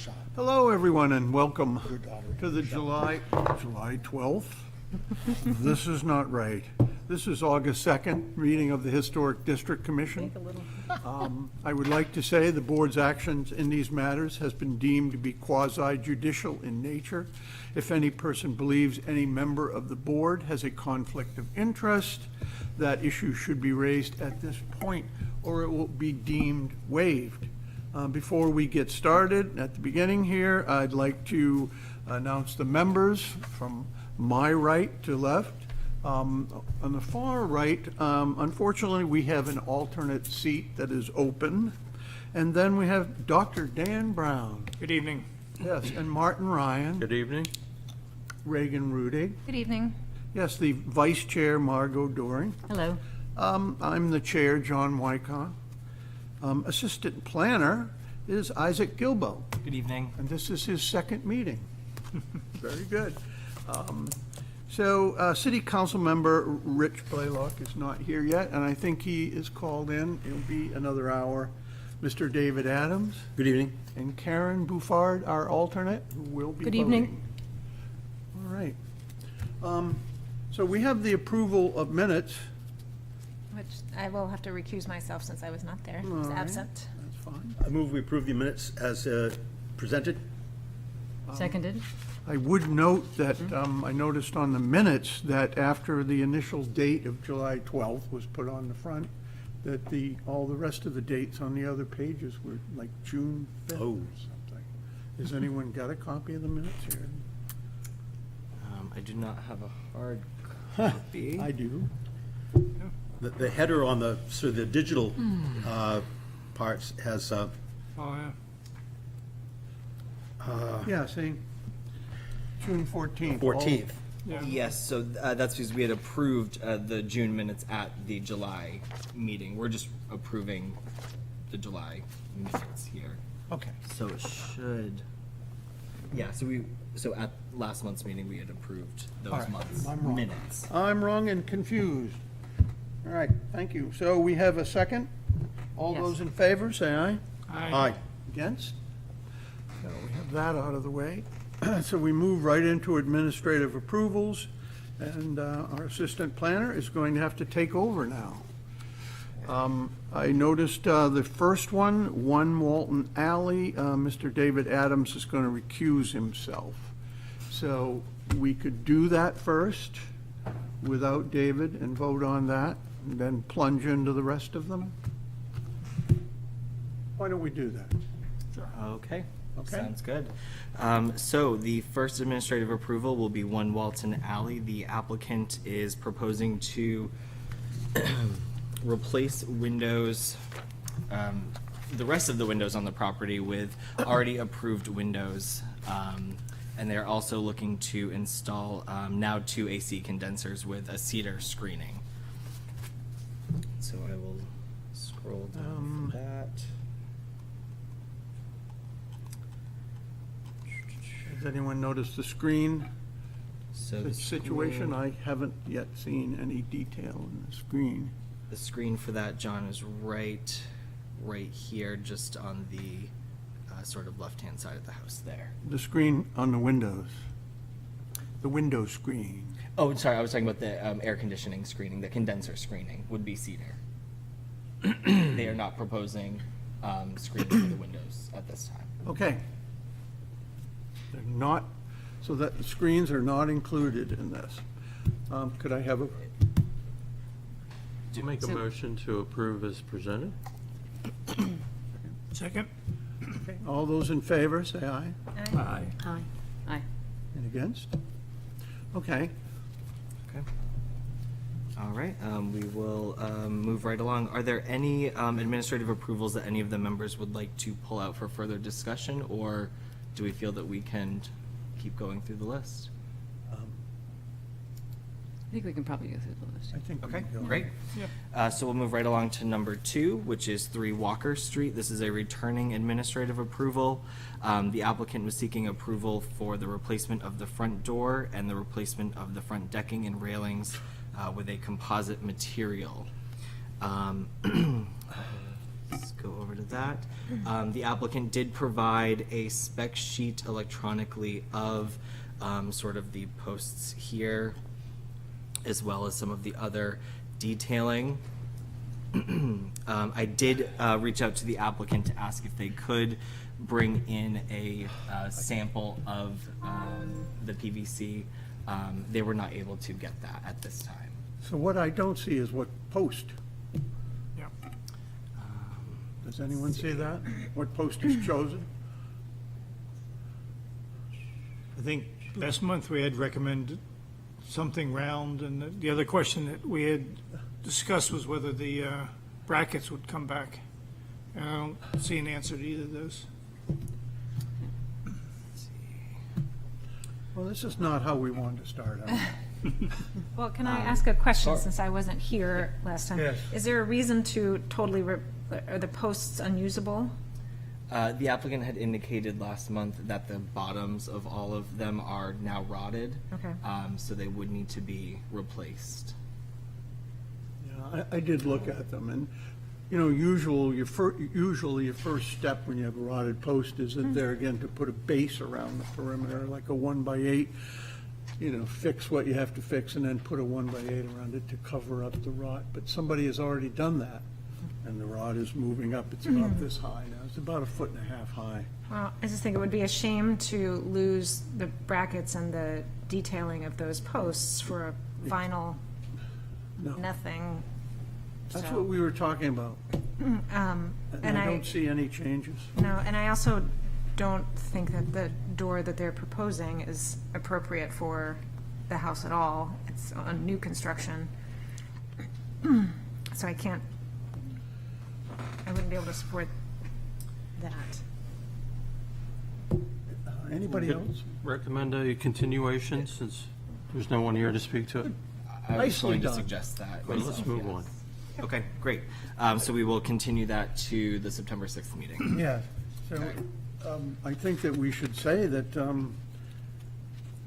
shot. Hello, everyone, and welcome Your daughter. to the July 12th. This is not right. This is August 2nd, meeting of the Historic District Commission. I would like to say the board's actions in these matters has been deemed to be quasi-judicial in nature. If any person believes any member of the board has a conflict of interest, that issue should be raised at this point, or it will be deemed waived. Before we get started, at the beginning here, I'd like to announce the members from my right to left. On the far right, unfortunately, we have an alternate seat that is open. And then we have Dr. Dan Brown. Good evening. Yes, and Martin Ryan. Good evening. Reagan Rudig. Good evening. Yes, the Vice Chair, Margot Doring. Hello. I'm the Chair, John Wyckoff. Assistant Planner is Isaac Gilbo, Good evening. and this is his second meeting. Very good. City Council Member Rich Blaylock is not here yet, and I think he is called in. It'll be another hour. Mr. David Adams Good evening. and Karen Bouffard, our alternate, who will be Good voting. evening. All right. So we have the approval of minutes. Which I will have to recuse myself since I was not there. I was All right. absent. That's fine. I move we approve the minutes as presented. Seconded. I would note that I noticed on the minutes that after the initial date of July 12th was put on the front, that all the rest of the dates on the other pages were like June 5th Oh. or something. Has anyone got a copy of the minutes here? I do not have a hard copy. I do. The header on the, so the digital parts has, Oh, yeah. Yeah, see? June 14th. 14th. Yes, so that's because we had approved the June minutes at the July meeting. We're just approving the July minutes here. Okay. So it should, yeah, so at last month's meeting, we had approved All those right, months' I'm wrong. minutes. I'm wrong and confused. All right, thank you. So we have a second. All Yes. those in favor, say aye. Aye. Against? So we have that out of the way. So we move right into administrative approvals, and our assistant planner is going to have to take over now. I noticed the first one, 1 Walton Alley, Mr. David Adams is going to recuse himself. So we could do that first without David and vote on that, and then plunge into the rest of them? Why don't we do that? Okay, Okay. sounds good. So the first administrative approval will be 1 Walton Alley. The applicant is proposing to replace windows, the rest of the windows on the property with already approved windows. And they're also looking to install now 2 AC condensers with a cedar screening. So I will scroll down for that. Has anyone noticed the screen So the situation? screen- I haven't yet seen any detail in the screen. The screen for that, John, is right here, just on the sort of left-hand side of the house there. The screen on the windows. The window screen. Oh, sorry, I was talking about the air conditioning screening. The condenser screening would be cedar. They are not proposing screening for the windows at this time. Okay. They're not, so that the screens are not included in this. Could I have a, Do you make a motion to approve as presented? Second? okay, all those in favor, say aye. Aye. Aye. Aye. And against? Okay. Okay. All right, we will move right along. Are there any administrative approvals that any of the members would like to pull out for further discussion, or do we feel that we can keep going through the list? I think we can probably go through the list. I think we Okay, can go. great. Yep. So we'll move right along to number 2, which is 3 Walker Street. This is a returning administrative approval. The applicant was seeking approval for the replacement of the front door and the replacement of the front decking and railings with a composite material. let's go over to that. The applicant did provide a spec sheet electronically of sort of the posts here, as well as some of the other detailing. I did reach out to the applicant to ask if they could bring in a sample of the PVC. They were not able to get that at this time. So what I don't see is what post. Yeah. Does anyone see that? What post is chosen? I think last month we had recommended something round, and the other question that we had discussed was whether the brackets would come back. And I don't see an answer to either of those. Well, this is not how we wanted to start out. Well, can I ask a question since I wasn't here last time? Yes. Is there a reason to totally, are the posts unusable? The applicant had indicated last month that the bottoms of all of them are now rotted. Okay. So they would need to be replaced. Yeah, I did look at them, and, you know, usually your first step when you have a rotted post is that they're, again, to put a base around the perimeter, like a 1x8, you know, fix what you have to fix, and then put a 1x8 around it to cover up the rot. But somebody has already done that, and the rot is moving up. It's about this high now. It's about 1.5 feet high. Well, I just think it would be a shame to lose the brackets and the detailing of those posts for a final No, nothing. that's So, what we were talking about. And and I don't see any changes. No, and I also don't think that the door that they're proposing is appropriate for the house at all. It's on new construction. So I wouldn't be able to support that. Anybody else? Recommend a continuation since there's no one here to speak to it? I was Nicely going to done. suggest that. Well, let's myself, move yes. on. Okay, great. So we will continue that to the September 6th meeting. Yeah, so I think that we should say that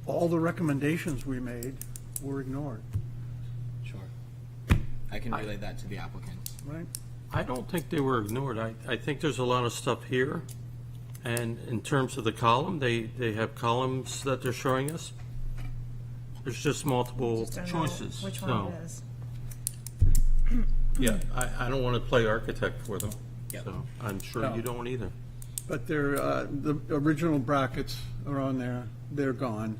all the recommendations we made were ignored, Sure. I can relay that to the applicant. right? I don't think they were ignored. I think there's a lot of stuff here. And in terms of the column, they have columns that they're showing us. There's just multiple Just don't know choices. which So, one it is. yeah, I don't want to play architect for them. Yep. So I'm sure No. you don't either. But they're, the original brackets are on there, they're gone.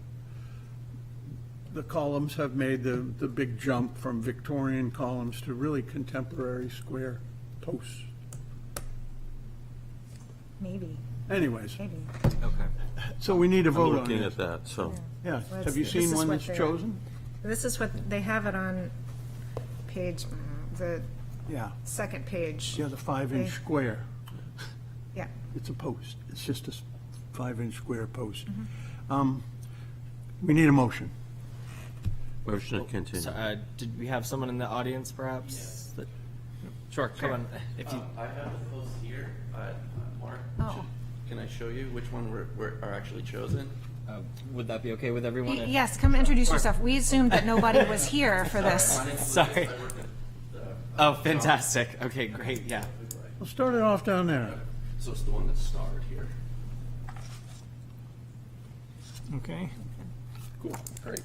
The columns have made the big jump from Victorian columns to really contemporary square posts. Maybe, Anyways, maybe. Okay. so we need to I'm vote on looking it. at that, so. Yeah, Well, have you this seen is one what that's they're- chosen? This is what, they have it on page, the Yeah, second page. yeah, the 5-inch Okay. square. Yeah. It's a post. It's just a 5-inch square post. We need a motion. Motion to continue. So, did we have someone in the audience perhaps? That- Sure, come on. If you, I have the posts here, Mark. Oh. Can I show you which one are actually chosen? would that be okay with everyone? if- Yes, come introduce yourself. We assumed that nobody was here for this. Sorry. Oh, fantastic. Okay, great, yeah. We'll start it off down there. So it's the one that's starred here. Okay. Cool, great.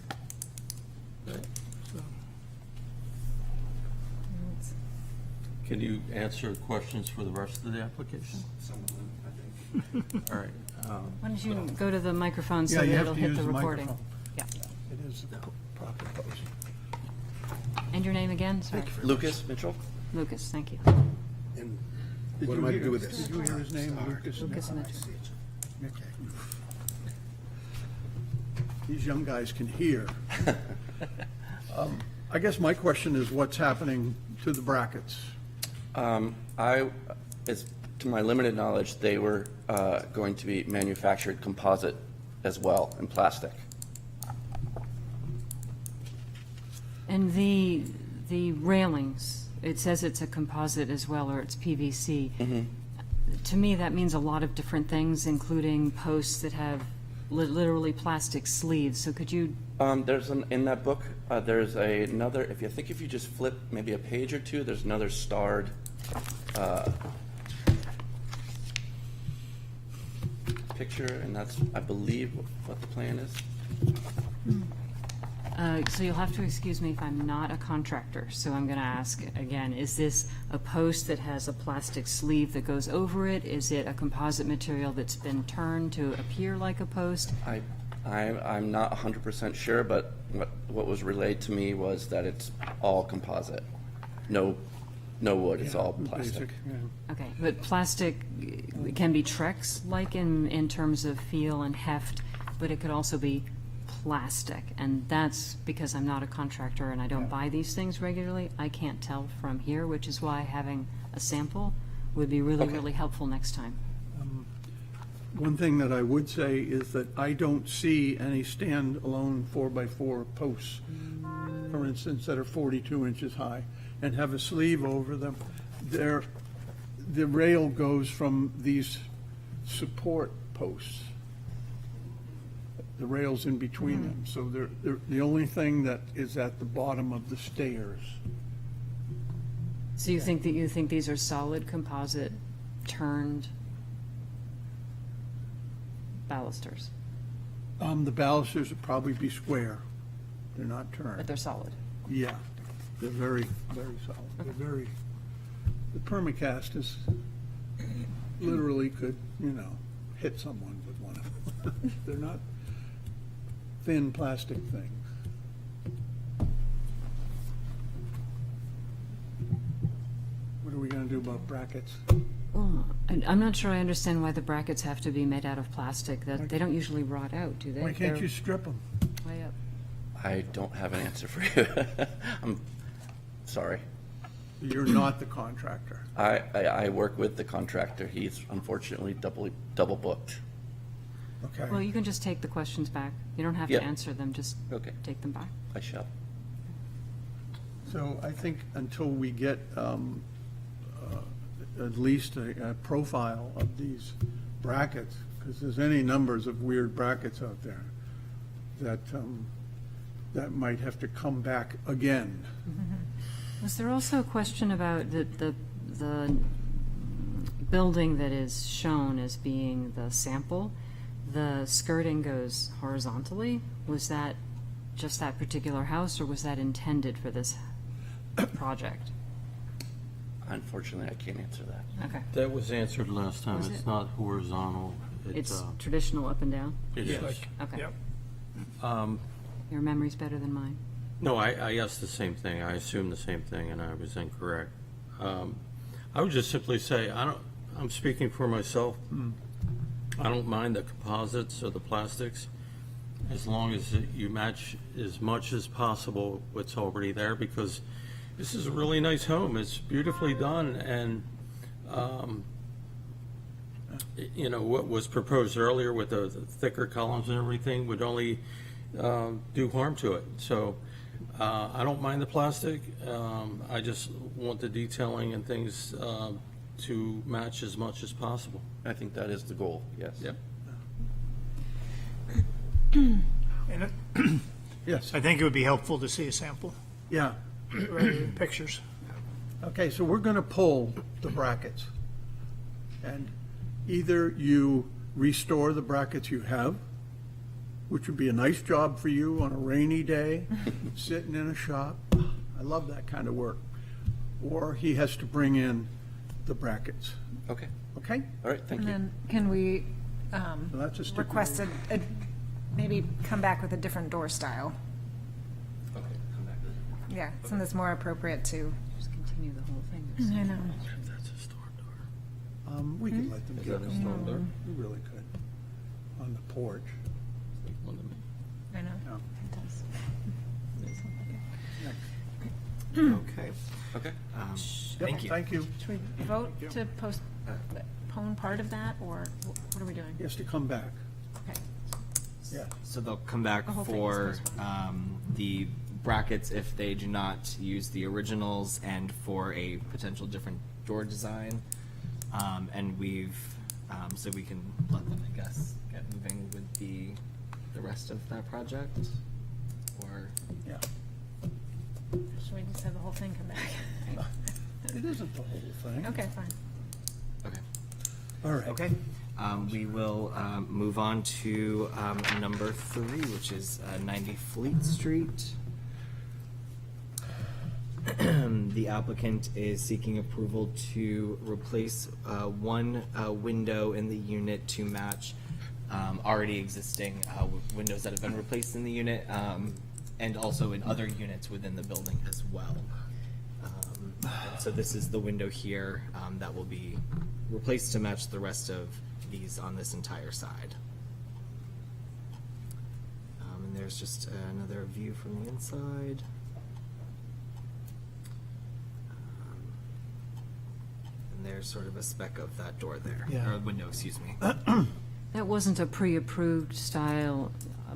Can you answer questions for the rest of the application? Some of them, I think. All right. Why don't you go to the microphone so Yeah, that you have it'll to hit use the the recording? microphone. Yeah. It is the proper post. And your name again? Sorry. Lucas Mitchell? Lucas, thank you. And Did what you am I to hear- do with this? Did you hear his name, Lucas? Lucas Mitchell. These young guys can hear. I guess my question is what's happening to the brackets? To my limited knowledge, they were going to be manufactured composite as well, in plastic. And the railings, it says it's a composite as well, or it's PVC. To me, that means a lot of different things, including posts that have literally plastic sleeves. So could you, In that book, there's another, if you just flip maybe a page or two, there's another starred picture, and that's, I believe, what the plan is. So you'll have to excuse me if I'm not a contractor, so I'm gonna ask again, is this a post that has a plastic sleeve that goes over it? Is it a composite material that's been turned to appear like a post? I'm not 100% sure, but what was relayed to me was that it's all composite. No wood, it's all plastic. Basic, yeah. Okay, but plastic can be Trex-like in terms of feel and heft, but it could also be plastic, and that's because I'm not a contractor and I don't buy these things regularly. I can't tell from here, which is why having a sample would be really, Okay. really helpful next time. One thing that I would say is that I don't see any standalone 4x4 posts, for instance, that are 42 inches high and have a sleeve over them. The rail goes from these support posts. The rail's in between them, so they're the only thing that is at the bottom of the stairs. So you think these are solid composite turned balusters, The balusters would probably be square. They're not but turned. they're solid? Yeah, they're very, very solid. They're very, the permacast is, literally could, hit someone with one of them. They're not thin plastic things. What are we gonna do about brackets? Well, I'm not sure I understand why the brackets have to be made out of plastic. That they don't usually rot out, do they? Why can't They're you strip them? way up? I don't have an answer for you. I'm sorry. You're not the contractor. I work with the contractor. He's unfortunately double booked. Okay. Well, you can just take the questions back. You don't have Yep. to answer them, just Okay, take them back. I shall. So I think until we get at least a profile of these brackets, because there's any numbers of weird brackets out there, that might have to come back again. Was there also a question about the building that is shown as being the sample? The skirting goes horizontally. Was that just that particular house, or was that intended for this project? Unfortunately, I can't answer that. Okay. That was answered last time. Was It's it? not horizontal. It's traditional up and down? It is. Okay. Yep. Your memory's better than mine. No, I asked the same thing. I assumed the same thing, and I was incorrect. I would just simply say, I'm speaking for myself. I don't mind the composites or the plastics, as long as you match as much as possible what's already there, because this is a really nice home. It's beautifully done, and, what was proposed earlier with the thicker columns and everything would only do harm to it. So I don't mind the plastic. I just want the detailing and things to match as much as possible. I think that is the goal, yes. Yep. And Yes, I think it would be helpful to see a sample yeah. rather than pictures. Okay, so we're gonna pull the brackets. And either you restore the brackets you have, which would be a nice job for you on a rainy day, sitting in a shop. I love that kind of work. Or he has to bring in the brackets, Okay, okay? all right, thank And you. then can we So that's a stipulation. request maybe come back with a different door style? Okay, come back to Yeah, something that's more appropriate to. Just continue the whole thing. I know. That's a storm door. We could let them Is get that a them. storm door? We really could. On the porch. One to me. I know. Yeah. It does. Okay. Okay. Thank you. Thank you. Should we vote to postpone part of that, or what are we doing? He has to come back. Okay. Yeah. So they'll come back The whole thing for is postponed. the brackets if they do not use the originals, and for a potential different door design. And so we can let them, I guess, get moving with the rest of that project, or. Yeah. Should we just have the whole thing come back? It isn't the whole thing. Okay, fine. Okay. All right. Okay. We will move on to number 3, which is 90 Fleet Street. The applicant is seeking approval to replace one window in the unit to match already existing windows that have been replaced in the unit, and also in other units within the building as well. And so this is the window here that will be replaced to match the rest of these on this entire side. And there's just another view from the inside. And there's sort of a speck of that door there, Yeah. or window, excuse me. That wasn't a pre-approved style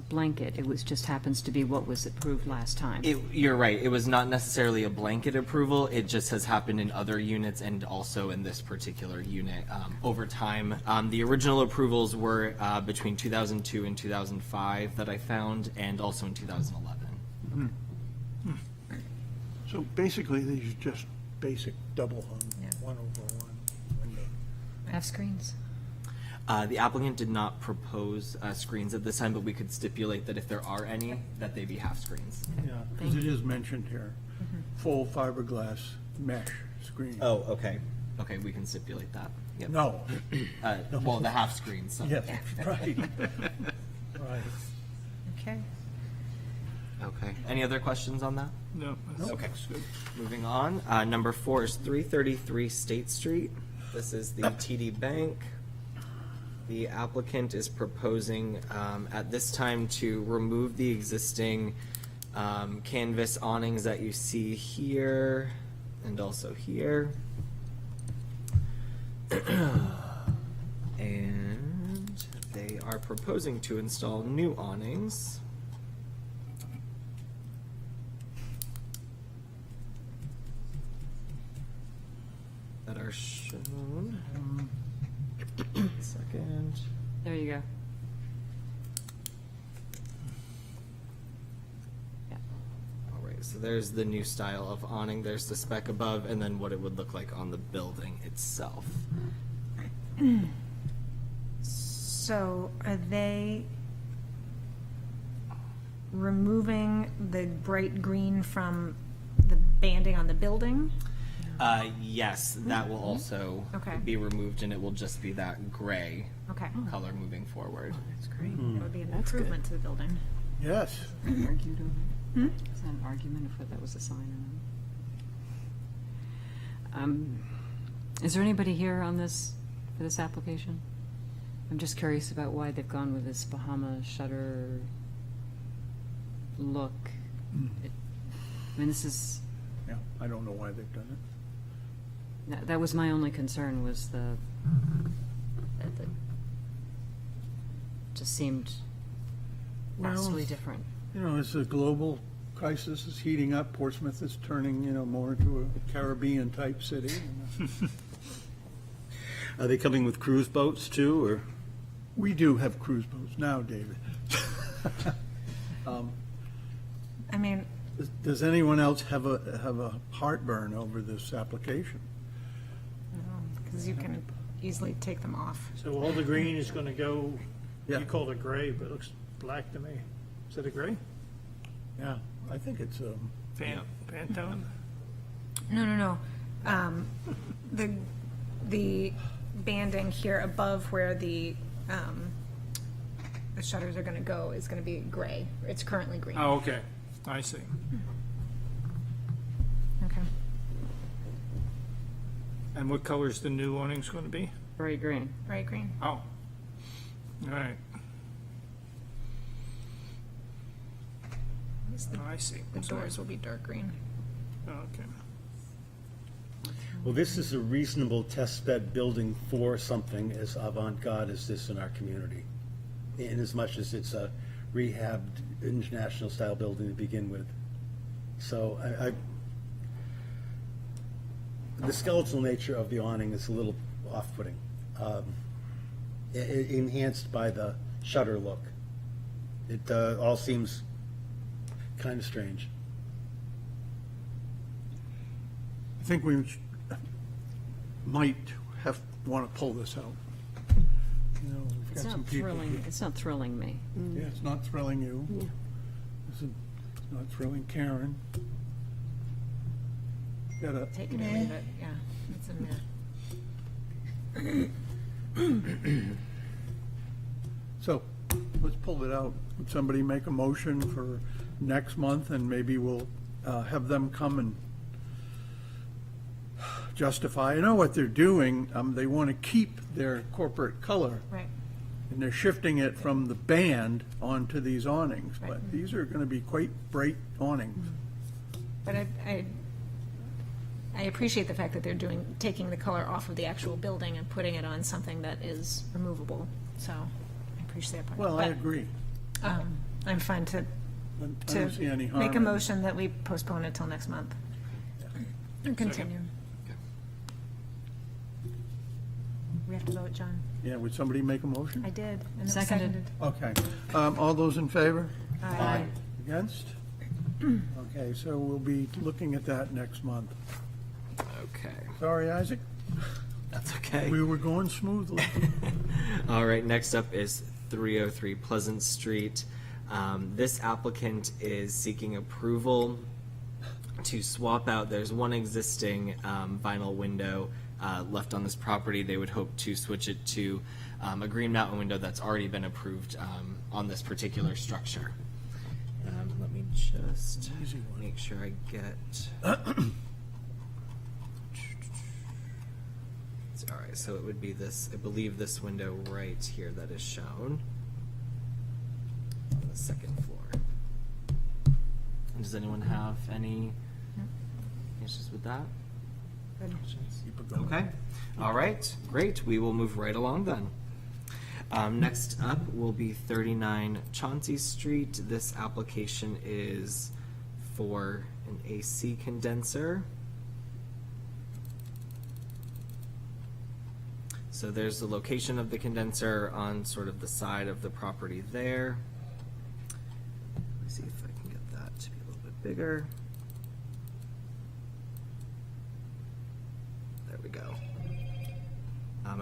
blanket, it was, just happens to be what was approved last time. You're right, it was not necessarily a blanket approval, it just has happened in other units and also in this particular unit over time. The original approvals were between 2002 and 2005 that I found, and also in 2011. So basically, these are just basic double hung, Yeah. 1/1 window. Have screens? The applicant did not propose screens at this time, but we could stipulate that if there are any, that they be half screens. Yeah, because it is mentioned here, full fiberglass mesh screen. Oh, okay. Okay, we can stipulate that. Yep. No, Well, the half screens. So. yes, right. Right. Okay. Okay. Any other questions on that? No, that's Okay. good. Moving on. Number 4 is 333 State Street. This is the TD Bank. The applicant is proposing at this time to remove the existing canvas awnings that you see here and also here. And they are proposing to install new awnings. That are shown. Second. There you go. Yeah. All right, so there's the new style of awning. There's the spec above, and then what it would look like on the building itself. So are they removing the bright green from the banding on the building? Yes, that will also Okay. be removed, and it will just be that gray Okay. color moving forward. That's great. That would be an improvement to the building. Yes, Argued over. Is that an argument if that was a sign or not? Is there anybody here on this, for this application? I'm just curious about why they've gone with this Bahama shutter look. I mean, this is, yeah, I don't know why they've done it. that was my only concern, was the just seemed vastly Well, different. You know, as the global crisis is heating up, Portsmouth is turning, more into a Caribbean-type city. Are they coming with cruise boats too, or? We do have cruise boats now, David. I mean, Does anyone else have a heartburn over this application? because you can easily take them off. So all the green is gonna go, Yeah. you called it gray, but it looks black to me. Is it a gray? Yeah, I think it's, Pantone? No. The banding here above where the shutters are gonna go is gonna be gray. It's currently green. Oh, okay, I see. Okay. And what color is the new awning's gonna be? Very green. Bright green. Oh, all right. Oh, I see. The doors will be dark green. Okay. Well, this is a reasonable test bed building for something as avant-garde as this in our community, in as much as it's a rehabbed international style building to begin with. So the skeletal nature of the awning is a little off-putting, enhanced by the shutter look. It all seems kind of strange. I think we might want to pull this out. You know, we've It's got some not people. thrilling, it's not thrilling me. Yeah, it's not thrilling you. It's not thrilling Karen. Got a, Take it or leave it, yeah. It's a meh. so, let's pull it out. Would somebody make a motion for next month, and maybe we'll have them come and justify. I know what they're doing. They want to keep their corporate color, Right. and they're shifting it from the band onto these awnings. Right. But these are going to be quite bright awnings. But I appreciate the fact that they're taking the color off of the actual building and putting it on something that is removable. So I appreciate that part. Well, I But, agree. I'm fine to I don't see any harm. make a in- motion that we postpone it till next month. And continue. We have to vote, John. Yeah, would somebody make a motion? I did, and it was Seconded. seconded. Okay. All those in favor? Aye. Against? Okay, so we'll be looking at that next month. Okay, Sorry, Isaac, that's okay. we were going smoothly. All right, next up is 303 Pleasant Street. This applicant is seeking approval to swap out, there's one existing vinyl window left on this property. They would hope to switch it to a Green Mountain window that's already been approved on this particular structure. Let me just make sure I get... All right, so it would be this, I believe this window right here that is shown on the second floor. And does anyone have any issues with that? Good. Okay, all right, great, we will move right along then. Next up will be 39 Chauncey Street. This application is for an AC condenser. So there's the location of the condenser on sort of the side of the property there. Let me see if I can get that to be a little bit bigger. There we go.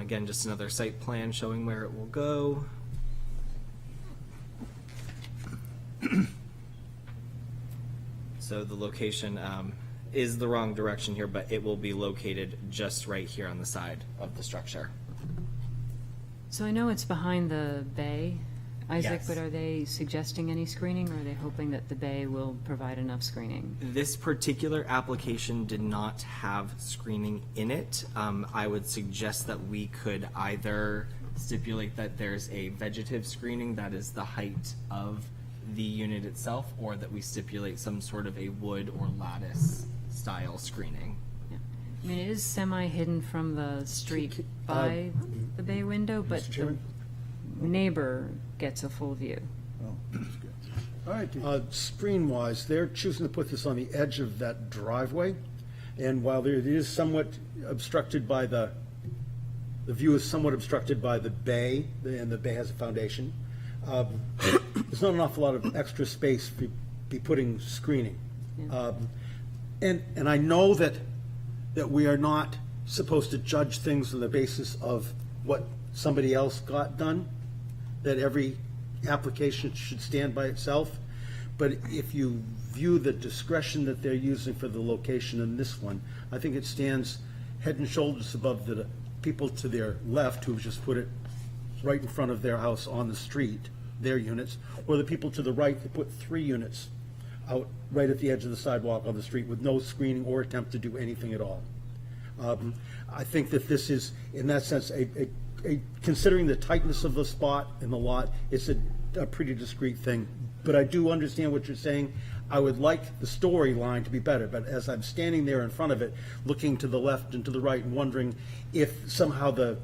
Again, just another site plan showing where it will go. So the location is the wrong direction here, but it will be located just right here on the side of the structure. So I know it's behind the bay, Isaac, Yes. but are they suggesting any screening, or are they hoping that the bay will provide enough screening? This particular application did not have screening in it. I would suggest that we could either stipulate that there's a vegetative screening that is the height of the unit itself, or that we stipulate some sort of a wood or lattice style screening. Yeah. I mean, it is semi-hidden from the street by the bay window, but Mr. the Chairman? neighbor gets a full view. Oh, that's good. All right, Dave. Screen-wise, they're choosing to put this on the edge of that driveway, and while it is somewhat obstructed by the view is somewhat obstructed by the bay, and the bay has a foundation, there's not an awful lot of extra space to be putting screening. And I know that we are not supposed to judge things on the basis of what somebody else got done, that every application should stand by itself. But if you view the discretion that they're using for the location in this one, I think it stands head and shoulders above the people to their left who've just put it right in front of their house on the street, their units, or the people to the right that put 3 units out right at the edge of the sidewalk on the street with no screening or attempt to do anything at all. I think that this is, in that sense, considering the tightness of the spot and the lot, it's a pretty discreet thing. But I do understand what you're saying. I would like the storyline to be better, but as I'm standing there in front of it, looking to the left and to the right and wondering if somehow the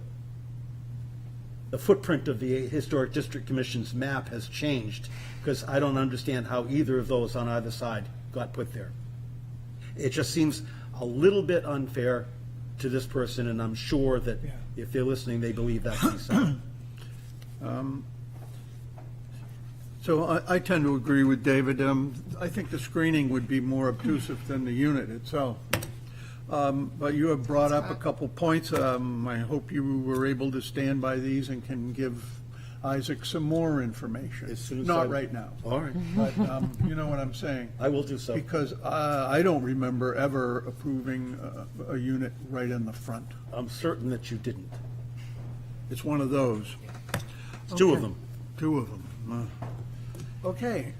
footprint of the Historic District Commission's map has changed, because I don't understand how either of those on either side got put there. It just seems a little bit unfair to this person, and I'm sure that if they're listening, they believe that to be so. So I tend to agree with David. I think the screening would be more obtrusive than the unit itself. But you have brought up a couple points. I hope you were able to stand by these and can give Isaac some more information. As soon as Not I- right now, All right, but you know what I'm saying. I will do so. Because I don't remember ever approving a unit right in the front. I'm certain that you didn't. It's one of those, It's two of Okay. them. two of them. Okay,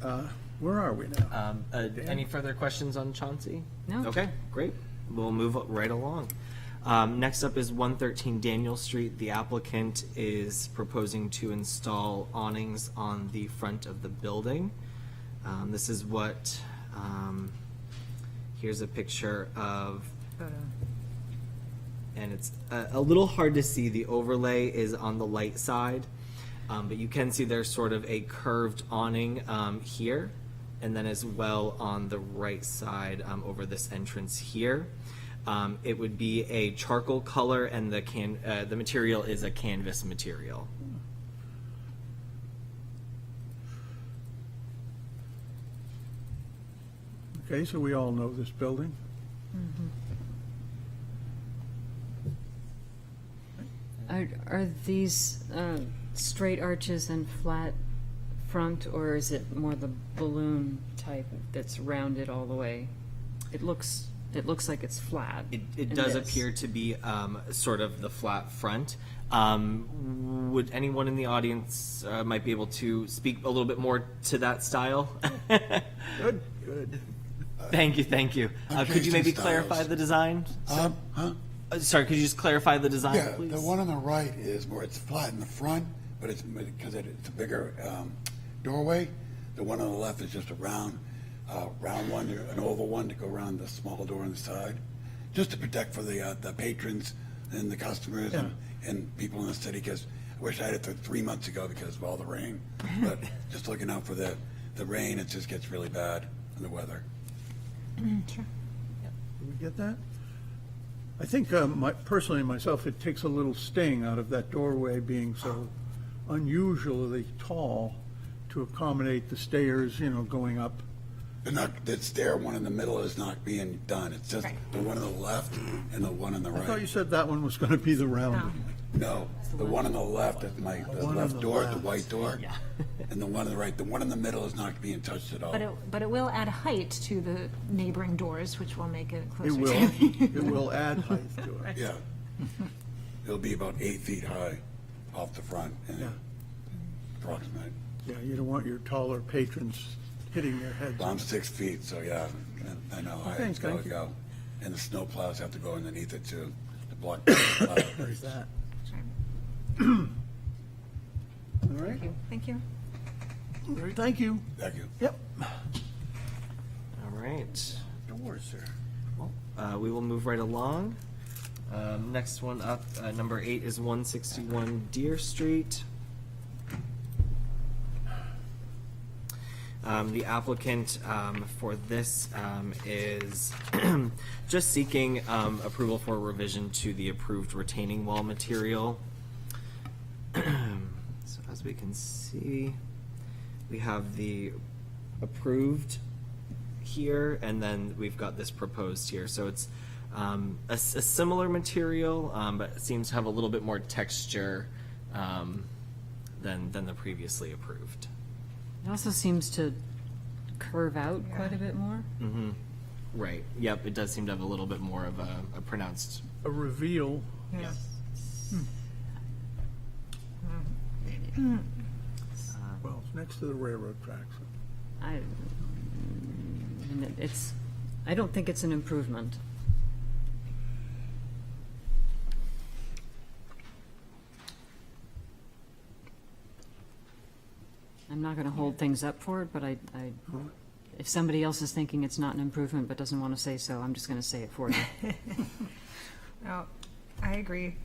where are we now? Any further questions on Chauncey? No. Okay, great. We'll move right along. Next up is 113 Daniel Street. The applicant is proposing to install awnings on the front of the building. This is what, here's a picture of, and it's a little hard to see. The overlay is on the light side, but you can see there's sort of a curved awning here, and then as well on the right side over this entrance here. It would be a charcoal color, and the material is a canvas material. Okay, so we all know this building. Are these straight arches and flat front, or is it more the balloon type that's rounded all the way? It looks like it's flat. It in does this. appear to be sort of the flat front. Would anyone in the audience might be able to speak a little bit more to that style? Good, good. Thank you. Could you maybe Jason clarify Stiles. the design? Huh? Sorry, could you just clarify the design, Yeah, please? the one on the right is more, it's flat in the front, but it's, because it's a bigger doorway. The one on the left is just a round one, an oval one to go around the small door on the side, just to protect for the patrons and the customers and people in the city, because I wish I had it 3 months ago because of all the rain. But just looking out for the rain, it just gets really bad in the weather. Did we get that? I think, personally myself, it takes a little sting out of that doorway being so unusually tall to accommodate the stairs, going up. The stair one in the middle is not being done. It's just the one on the left and the one on the I thought you right. said that one was going to be the rounded one. No, the one on the left is the one on left the door, the left. white door. And the one on the right, the one in the middle is not being touched at all. But it will add height to the neighboring doors, which will make it It closer will, to. it will add height to it. Yeah. It'll be about 8 feet high off the front and Yeah. approximate. Yeah, you don't want your taller patrons hitting their heads. Well, I'm 6 feet, so yeah, I know how Okay, it's gotta thank you. go. And the snow plows have to go underneath it too, to block the plow. There's that. All right, Thank you. thank you. Thank you. Yep. All right. Doors there. We will move right along. Next one up, number 8 is 161 Deer Street. The applicant for this is just seeking approval for a revision to the approved retaining wall material. So as we can see, we have the approved here, and then we've got this proposed here. So it's a similar material, but it seems to have a little bit more texture than the previously approved. It also seems to curve out quite a bit more. Right. Yep. It does seem to have a little bit more of a pronounced. A reveal. Well, it's next to the railroad tracks. I don't think it's an improvement. I'm not gonna hold things up for it, but if somebody else is thinking it's not an improvement but doesn't want to say so, I'm just gonna say it for you. No, I agree.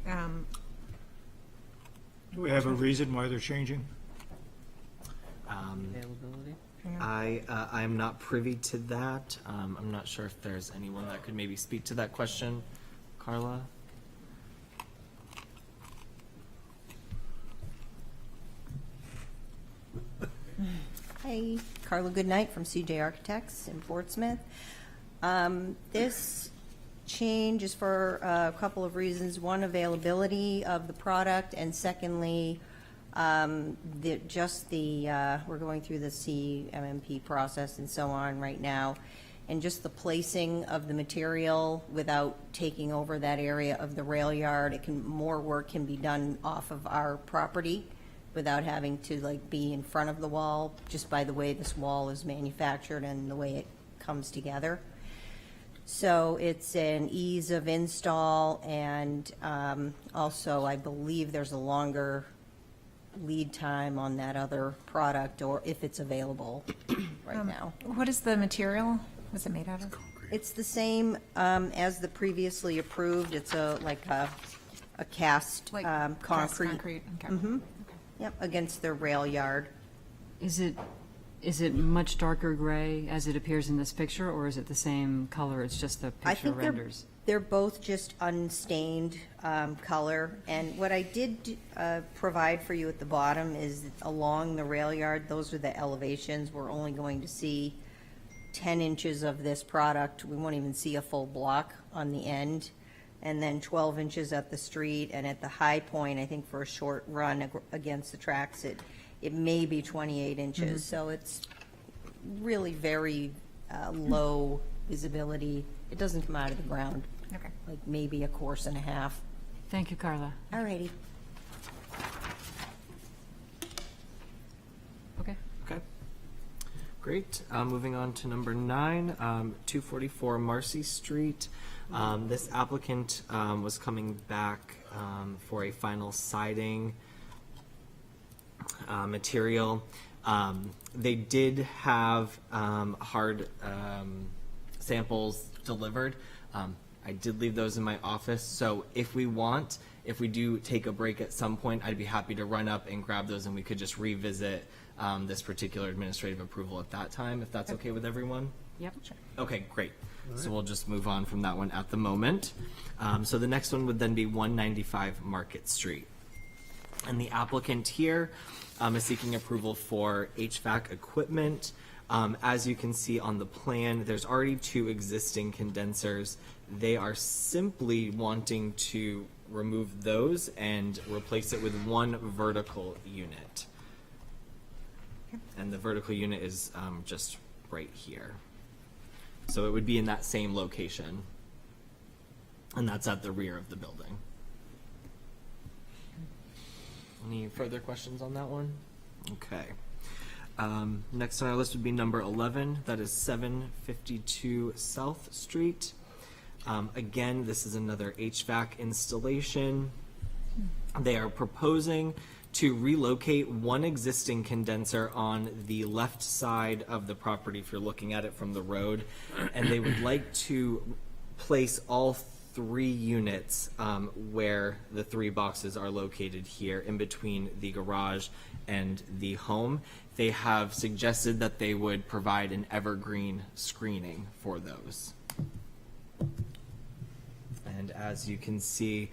Do we have a reason why they're changing? Availability. I'm not privy to that. I'm not sure if there's anyone that could maybe speak to that question. Carla. Hi, Carla Goodnight from CJ Architects in Portsmouth. This change is for a couple of reasons. One, availability of the product, and secondly, we're going through the CMMP process and so on right now, and just the placing of the material without taking over that area of the rail yard. More work can be done off of our property without having to like be in front of the wall, just by the way this wall is manufactured and the way it comes together. So it's an ease of install, and also I believe there's a longer lead time on that other product, or if it's available right now. What is the material? What's it made out of? It's the same as the previously approved. It's a cast Like concrete. Concrete, okay. Mhm. Yep, against the rail yard. Is it much darker gray as it appears in this picture, or is it the same color? It's just the I picture think renders. they're both just unstained color. And what I did provide for you at the bottom is along the rail yard, those are the elevations. We're only going to see 10 inches of this product. We won't even see a full block on the end. And then 12 inches at the street, and at the high point, I think for a short run against the tracks, it may be 28 inches. So it's really very low visibility. It doesn't come out of the ground, Okay. like maybe a course and a half. Thank you, Carla. Alrighty. Okay. Okay. Great. Moving on to number 9, 244 Marcy Street. This applicant was coming back for a final siding material. They did have hard samples delivered. I did leave those in my office, so if we do take a break at some point, I'd be happy to run up and grab those, and we could just revisit this particular administrative approval at that time, if that's okay with everyone. Yep. Okay, great. So we'll just move on from that one at the moment. So the next one would then be 195 Market Street. And the applicant here is seeking approval for HVAC equipment. As you can see on the plan, there's already 2 existing condensers. They are simply wanting to remove those and replace it with 1 vertical unit. And the vertical unit is just right here. So it would be in that same location. And that's at the rear of the building. Any further questions on that one? Okay. Next on our list would be number 11. That is 752 South Street. Again, this is another HVAC installation. They are proposing to relocate 1 existing condenser on the left side of the property if you're looking at it from the road, and they would like to place all 3 units where the 3 boxes are located here in between the garage and the home. They have suggested that they would provide an evergreen screening for those. And as you can see,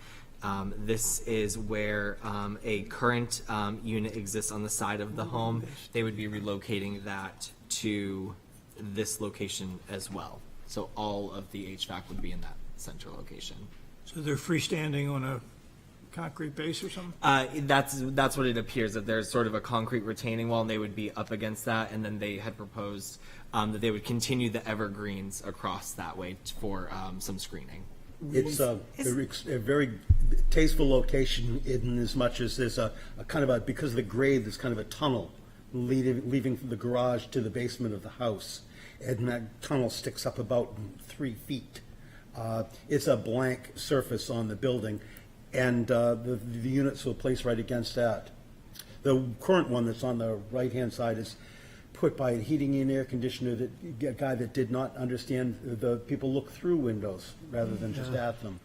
this is where a current unit exists on the side of the home. They would be relocating that to this location as well. So all of the HVAC would be in that central location. So they're freestanding on a concrete base or something? That's what it appears, that there's sort of a concrete retaining wall, and they would be up against that, and then they had proposed that they would continue the evergreens across that way for some screening. It's a very tasteful location in as much as there's a kind of a, because of the grade, there's kind of a tunnel leaving from the garage to the basement of the house. And that tunnel sticks up about 3 feet. It's a blank surface on the building, and the units will place right against that. The current one that's on the right-hand side is put by a heating and air conditioner, a guy that did not understand the people look through windows rather than just at them.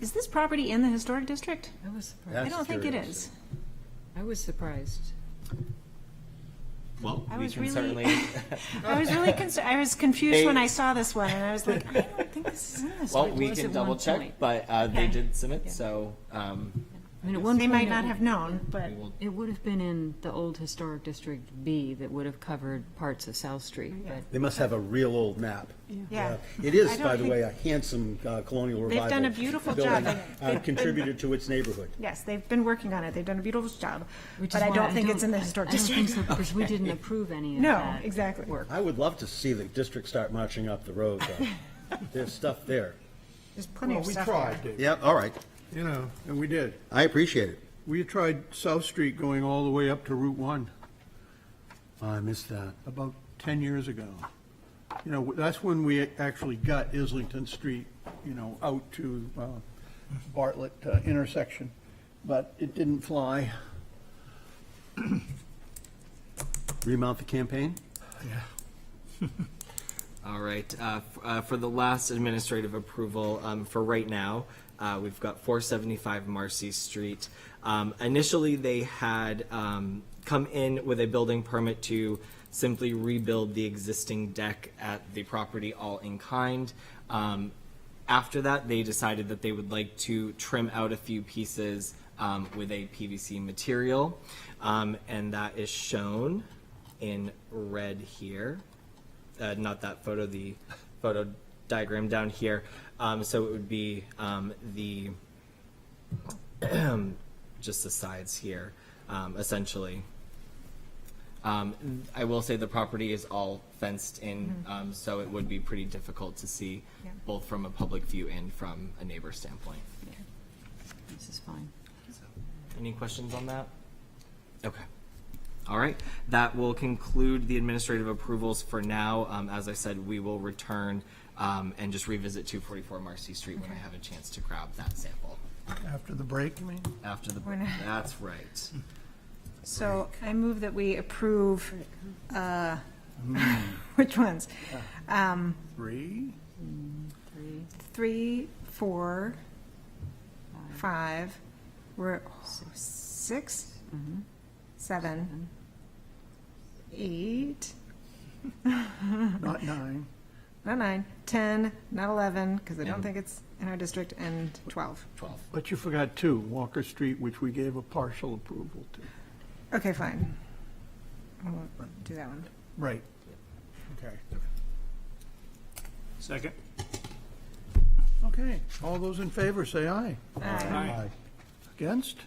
Is this property in the historic district? I was surprised. I That's don't think it curious. is. I was surprised. Well, I we was can really- certainly. I was really concerned. I was confused They- when I saw this one, and I was like, I don't think this is in this. Well, one. we was can at double one check, point. but they Okay. did submit, Yeah. so I mean, at one They point might not have known, but it would have been in the old Historic District B that would have covered parts of South Street, but They must have a real old map. yeah. It is, I don't by the think- way, a handsome colonial They've revival. done a beautiful job. building, They've contributed to its neighborhood. Yes, they've been working on it. They've done a beautiful job. which But is I why don't think it's in the I historic don't think district. so, because we didn't approve any of No, that exactly. work. I would love to see the district start marching up the road, though. There's stuff there. There's plenty Well, of we stuff tried, there. Dave. Yeah, all right. You know, and we did. I appreciate it. We tried South Street going all the way up to Route 1 I missed that. about 10 years ago. You know, that's when we actually got Islington Street, you know, out to Bartlett intersection, but it didn't fly. Remount the campaign? All right, for the last administrative approval, for right now, we've got 475 Marcy Street. Initially, they had come in with a building permit to simply rebuild the existing deck at the property all in kind. After that, they decided that they would like to trim out a few pieces with a PVC material, and that is shown in red here. Not that photo, the photo diagram down here. So it would be the just the sides here, essentially. I will say the property is all fenced in, so it would be pretty difficult to see, Yeah. both from a public view and from a neighbor standpoint. This is fine. Any questions on that? Okay. All right. That will conclude the administrative approvals for now. As I said, we will return and just revisit 244 Marcy Street when I have a chance to grab that sample. After the break, you mean? After the, When I- that's right. So I move that we approve, which ones? 3? 3, 4, 5, we're 6, 7, 8, Not 9. not 9, 10, not 11, because I don't think it's in our district, and 12. 12. But you forgot 2, Walker Street, which we gave a partial approval to. Okay, fine. We'll do that one. Right. Okay. Second. Okay, all those in favor, say aye. Aye. Against?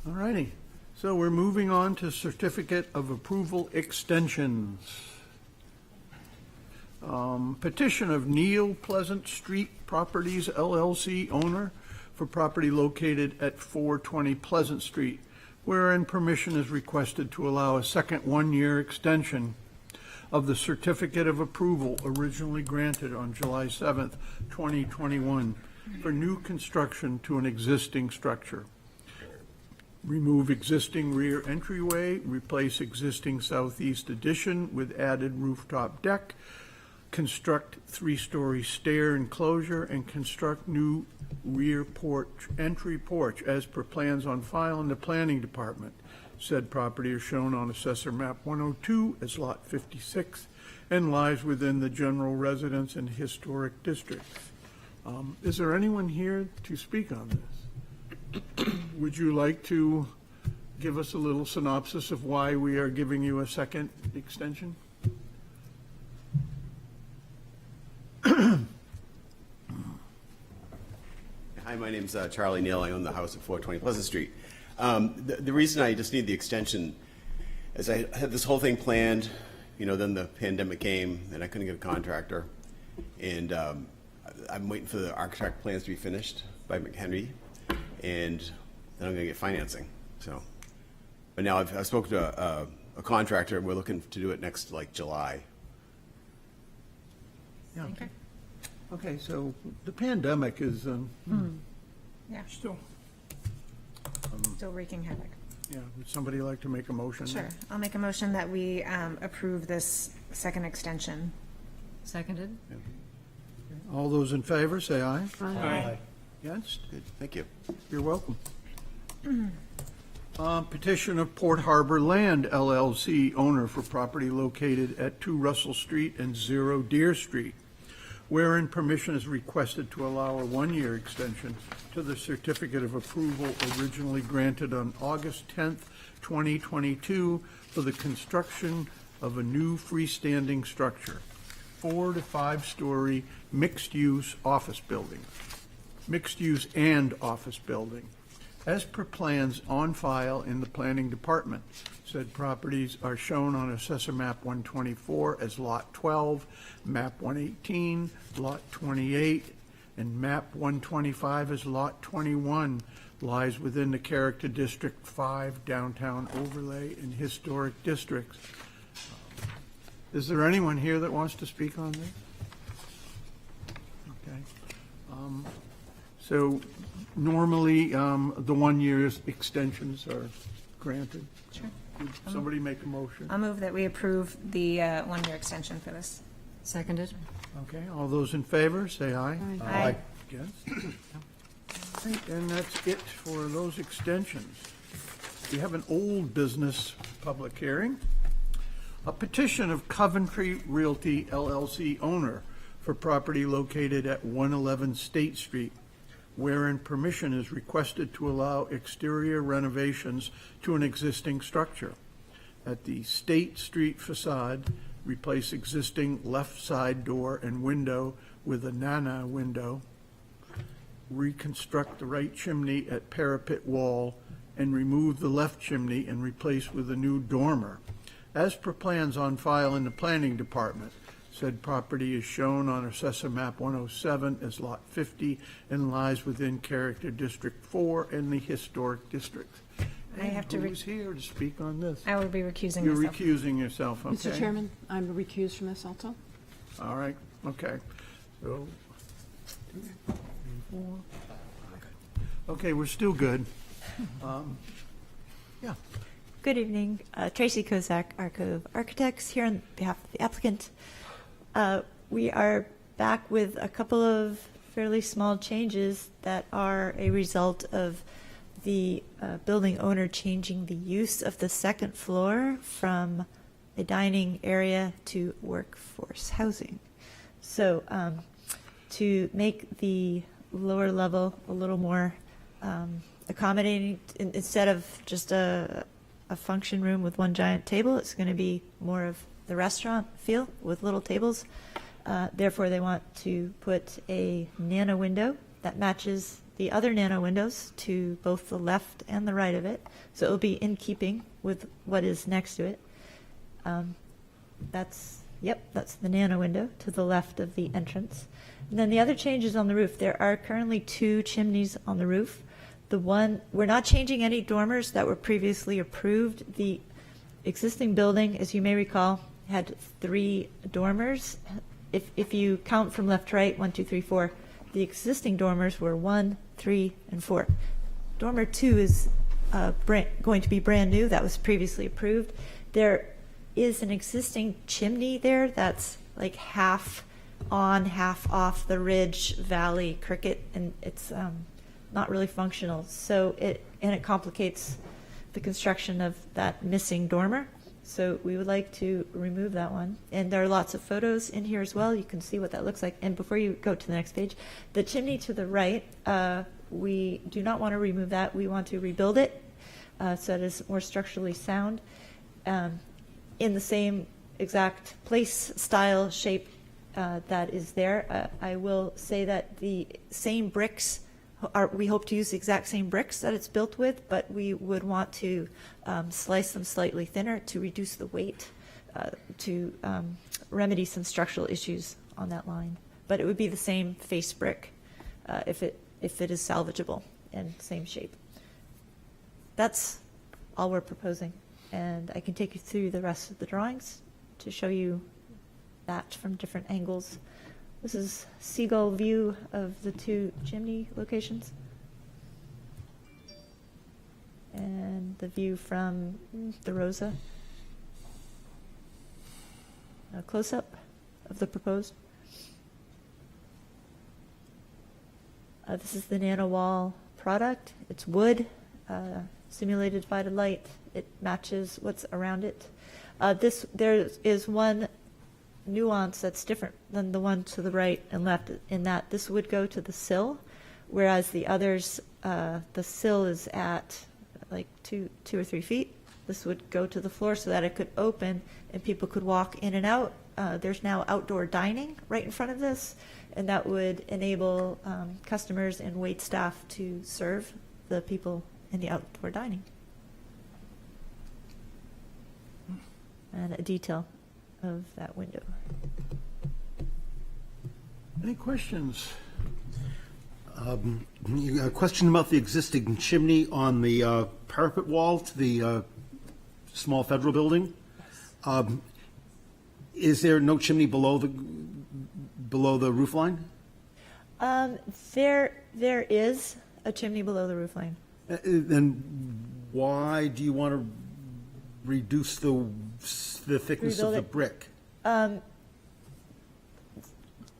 All righty. So we're moving on to certificate of approval extensions. Petition of Neil Pleasant Street Properties LLC owner for property located at 420 Pleasant Street, wherein permission is requested to allow a second one-year extension of the certificate of approval originally granted on July 7th, 2021, for new construction to an existing structure. Remove existing rear entryway, replace existing southeast addition with added rooftop deck, construct three-story stair enclosure, and construct new rear porch, entry porch as per plans on file in the planning department. Said property is shown on Assessor Map 102 as Lot 56 and lies within the general residence and historic districts. Is there anyone here to speak on this? Would you like to give us a little synopsis of why we are giving you a second extension? Hi, my name's Charlie Neal. I own the house at 420 Pleasant Street. The reason I just need the extension is I had this whole thing planned, you know, then the pandemic came and I couldn't get a contractor. And I'm waiting for the architect plans to be finished by McHenry, and then I'm gonna get financing, so. But now I've spoken to a contractor, and we're looking to do it next, like, July. Yeah. Okay, so the pandemic is, Yeah, Still. still wreaking havoc. yeah, would somebody like to make a motion? Sure. I'll make a motion that we approve this second extension. Seconded? All those in favor, say aye. Aye. Against? Good, thank you. You're welcome. Petition of Port Harbor Land LLC owner for property located at 2 Russell Street and 0 Deer Street, wherein permission is requested to allow a one-year extension to the certificate of approval originally granted on August 10th, 2022 for the construction of a new freestanding structure, 4 to 5-story mixed-use office building, mixed-use and office building, as per plans on file in the planning department. Said properties are shown on Assessor Map 124 as Lot 12, Map 118, Lot 28, and Map 125 as Lot 21, lies within the Character District 5 Downtown Overlay and Historic Districts. Is there anyone here that wants to speak on this? Okay. So normally, the 1 year's extensions are granted. Sure. Would somebody make a motion? I'll move that we approve the one-year extension for this. Seconded? Okay, all those in favor, say aye. Aye. Against? Right, and that's it for those extensions. We have an old business public hearing. A petition of Coventry Realty LLC owner for property located at 111 State Street, wherein permission is requested to allow exterior renovations to an existing structure. At the State Street facade, replace existing left side door and window with a Nana window, reconstruct the right chimney at parapet wall, and remove the left chimney and replace with a new dormer. As per plans on file in the planning department, said property is shown on Assessor Map 107 as Lot 50 and lies within Character District 4 and the Historic District. I have to Who's here to speak on this? I will be recusing You're myself. recusing yourself, okay? Mr. Chairman, I'm recused from this also. All right, okay. So, 2, 3, 4, 5. Okay, we're still good. Yeah. Good evening. Tracy Kozak, Arcove Architects, here on behalf of the applicant. We are back with a couple of fairly small changes that are a result of the building owner changing the use of the second floor from a dining area to workforce housing. So to make the lower level a little more accommodating, instead of just a function room with one giant table, it's going to be more of the restaurant feel with little tables. Therefore, they want to put a nano window that matches the other nano windows to both the left and the right of it. So it'll be in keeping with what is next to it. That's the nano window to the left of the entrance. And then the other changes on the roof. There are currently 2 chimneys on the roof. We're not changing any dormers that were previously approved. The existing building, as you may recall, had 3 dormers. If you count from left to right, 1, 2, 3, 4, the existing dormers were 1, 3, and 4. Dormer 2 is going to be brand new. That was previously approved. There is an existing chimney there that's like half on, half off the Ridge Valley Cricket, and it's not really functional. So it complicates the construction of that missing dormer. So we would like to remove that one. And there are lots of photos in here as well. You can see what that looks like. And before you go to the next page, the chimney to the right, we do not want to remove that. We want to rebuild it so it is more structurally sound in the same exact place, style, shape that is there. I will say that the same bricks we hope to use the exact same bricks that it's built with, but we would want to slice them slightly thinner to reduce the weight, to remedy some structural issues on that line. But it would be the same face brick if it is salvageable and same shape. That's all we're proposing, and I can take you through the rest of the drawings to show you that from different angles. This is seagull view of the 2 chimney locations. And the view from the Rosa. A close-up of the proposed. This is the nano wall product. It's wood, simulated divided light. It matches what's around it. There is one nuance that's different than the one to the right and left, in that this would go to the sill, whereas the others, the sill is at like 2 or 3 feet. This would go to the floor so that it could open and people could walk in and out. There's now outdoor dining right in front of this, and that would enable customers and wait staff to serve the people in the outdoor dining. And a detail of that window. Any questions? A question about the existing chimney on the parapet wall to the small federal building. Is there no chimney below the roof line? There is a chimney below the roof line. Then why do you want to reduce the thickness of Rebuild the it. brick?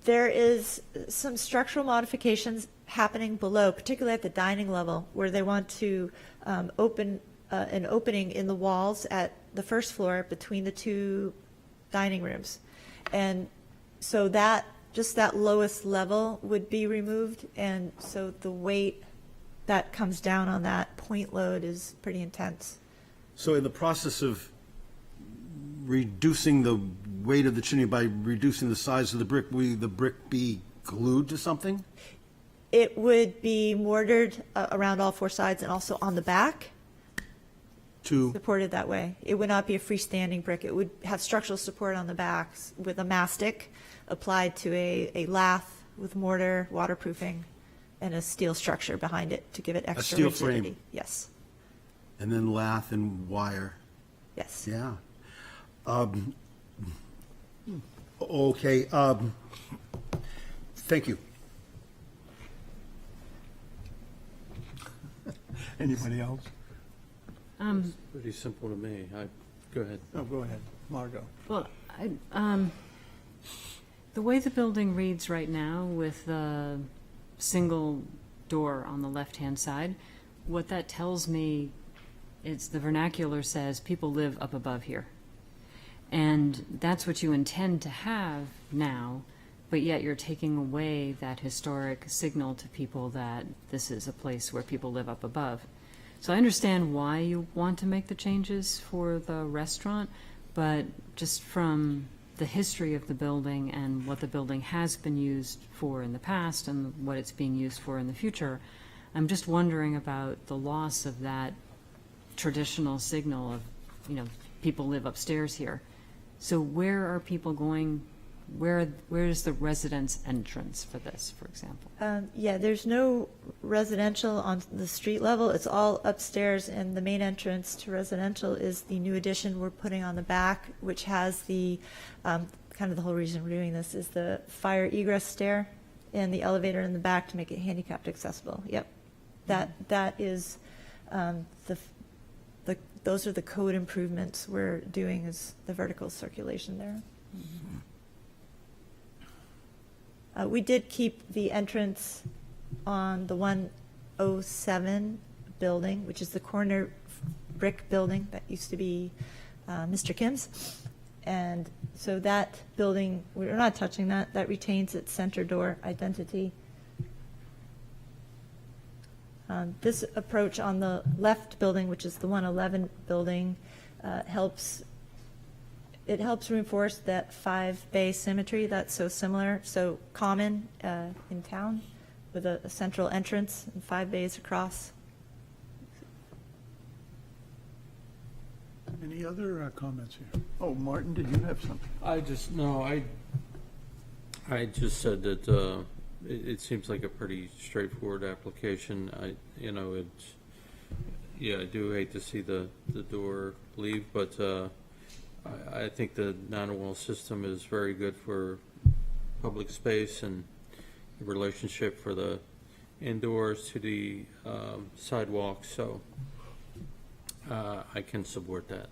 There is some structural modifications happening below, particularly at the dining level, where they want to open an opening in the walls at the first floor between the 2 dining rooms. And so that, just that lowest level would be removed, and so the weight that comes down on that point load is pretty intense. So in the process of reducing the weight of the chimney by reducing the size of the brick, will the brick be glued to something? It would be mortared around all 4 sides and also on the back, To, supported that way. It would not be a freestanding brick. It would have structural support on the back with a mastic applied to a lath with mortar, waterproofing, and a steel structure behind it to give it extra steel rigidity. frame. Yes, and then lath and wire? yes. Yeah. Okay, thank you. Anybody else? Pretty simple to me. Go ahead. No, go ahead, Margot. Well, the way the building reads right now with the single door on the left-hand side, what that tells me is the vernacular says people live up above here. And that's what you intend to have now, but yet you're taking away that historic signal to people that this is a place where people live up above. So I understand why you want to make the changes for the restaurant, but just from the history of the building and what the building has been used for in the past and what it's being used for in the future, I'm just wondering about the loss of that traditional signal of, people live upstairs here. So where are people going? Where is the residence entrance for this, for example? Yeah, there's no residential on the street level. It's all upstairs, and the main entrance to residential is the new addition we're putting on the back, which has the, kind of the whole reason we're doing this is the fire egress stair and the elevator in the back to make it handicapped accessible. Yep. That is, those are the code improvements we're doing, is the vertical circulation there. We did keep the entrance on the 107 building, which is the corner brick building that used to be Mr. Kim's. And so that building, we're not touching that. That retains its center door identity. This approach on the left building, which is the 111 building, helps reinforce that 5-bay symmetry that's so similar, so common in town, with a central entrance and 5 bays across. Any other comments here? Oh, Martin, did you have something? I just said that it seems like a pretty straightforward application. I do hate to see the door leave, but I think the nano-wall system is very good for public space and the relationship for the indoors to the sidewalk, so I can support that.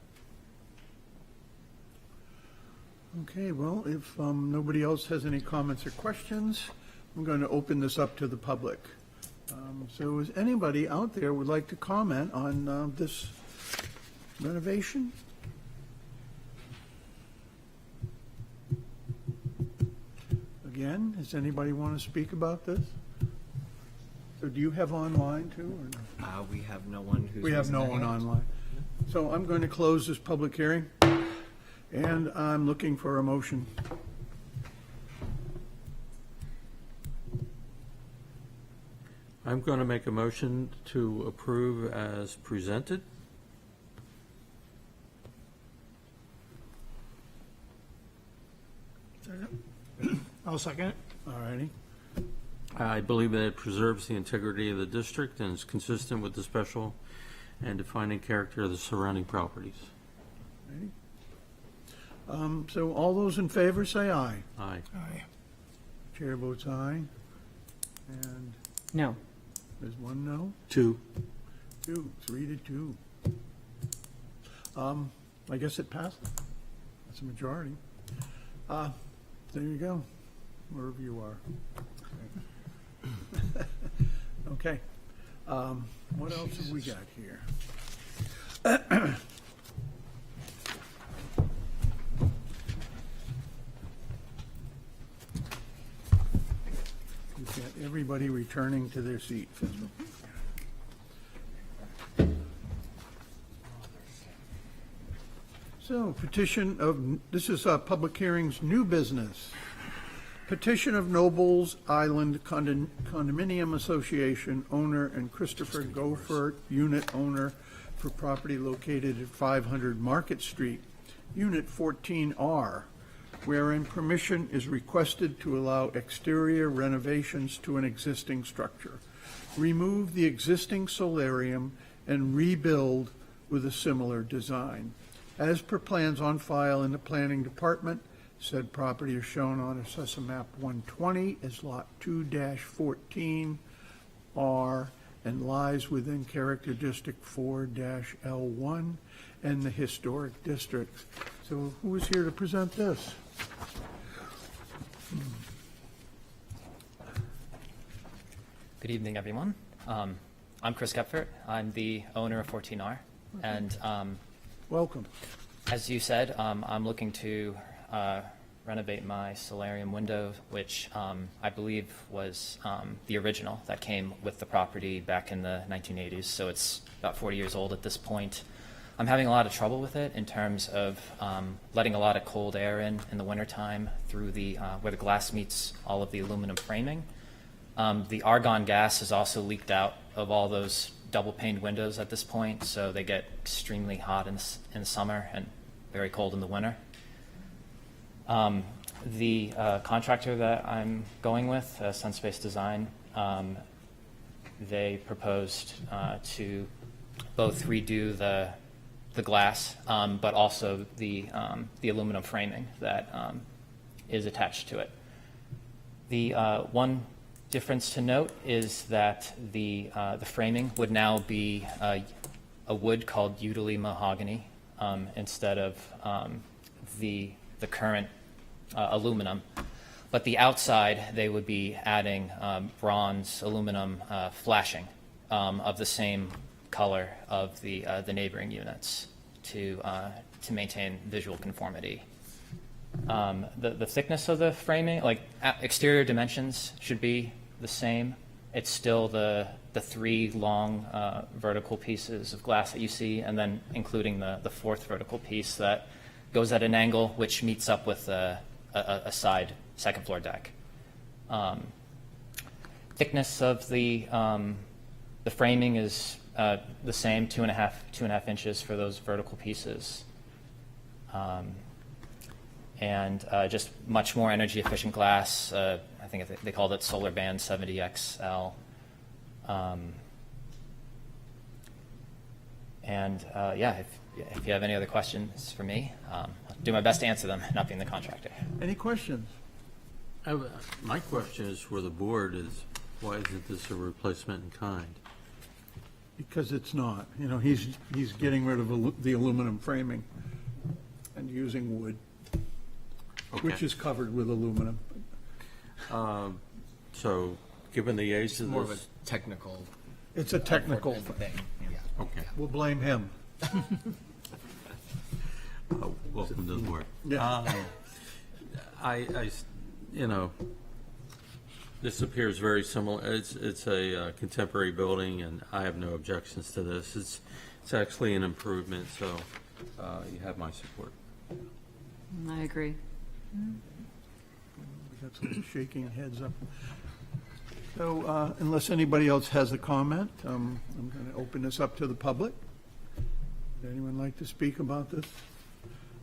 Okay, well, if nobody else has any comments or questions, I'm going to open this up to the public. So is anybody out there would like to comment on this renovation? again. Does anybody want to speak about this? So do you have online too, or no? We have no one who's. We have raising no their one hand. online. So I'm going to close this public hearing, and I'm looking for a motion. I'm going to make a motion to approve as presented. I'll second it. All righty. I believe that it preserves the integrity of the district and is consistent with the special and defining character of the surrounding properties. So all those in favor say aye. Aye. Aye. Chair votes aye. And No. there's one no. 2. 3 to 2. I guess it passed. That's a majority. There you go, wherever you are. Okay. What else have we got here? We've got everybody returning to their seats. So petition of, this is public hearings, new business. Petition of Nobles Island Condominium Association owner and Christopher Goffert, unit owner for property located at 500 Market Street, Unit 14R, wherein permission is requested to allow exterior renovations to an existing structure, remove the existing solarium, and rebuild with a similar design. As per plans on file in the planning department, said property is shown on Assessor Map 120 as Lot 2-14R and lies within Character District 4-L1 and the Historic District. So who is here to present this? Good evening, everyone. I'm Chris Gepfert. I'm the owner of 14R. And Welcome. as you said, I'm looking to renovate my solarium window, which I believe was the original that came with the property back in the 1980s. So it's about 40 years old at this point. I'm having a lot of trouble with it in terms of letting a lot of cold air in the wintertime through the where the glass meets all of the aluminum framing. The argon gas has also leaked out of all those double-paned windows at this point, so they get extremely hot in the summer and very cold in the winter. The contractor that I'm going with, Sunspace Design, they proposed to both redo the glass, but also the aluminum framing that is attached to it. The one difference to note is that the framing would now be a wood called Udalley mahogany instead of the current aluminum. But the outside, they would be adding bronze aluminum flashing of the same color of the neighboring units to maintain visual conformity. The thickness of the framing, like exterior dimensions, should be the same. It's still the 3 long vertical pieces of glass that you see, and then including the 4th vertical piece that goes at an angle which meets up with a side second floor deck. Thickness of the framing is the same, 2.5 inches for those vertical pieces. And just much more energy efficient glass. I think they called it Solar Band 70XL. Yeah, if you have any other questions for me, I'll do my best to answer them, not being the contractor. Any questions? My question is for the board is, why isn't this a replacement in kind? Because it's not. You know, he's getting rid of the aluminum framing and using wood, which Okay. is covered with aluminum. So, given the age of More of a this, technical. It's a technical thing. Yeah. okay, We'll blame him. welcome to the board. Yeah. You know, This appears very similar. It's a contemporary building, and I have no objections to this. It's actually an improvement, so you have my support. I agree. We got some shaking heads up. So unless anybody else has a comment, I'm going to open this up to the public. Would anyone like to speak about this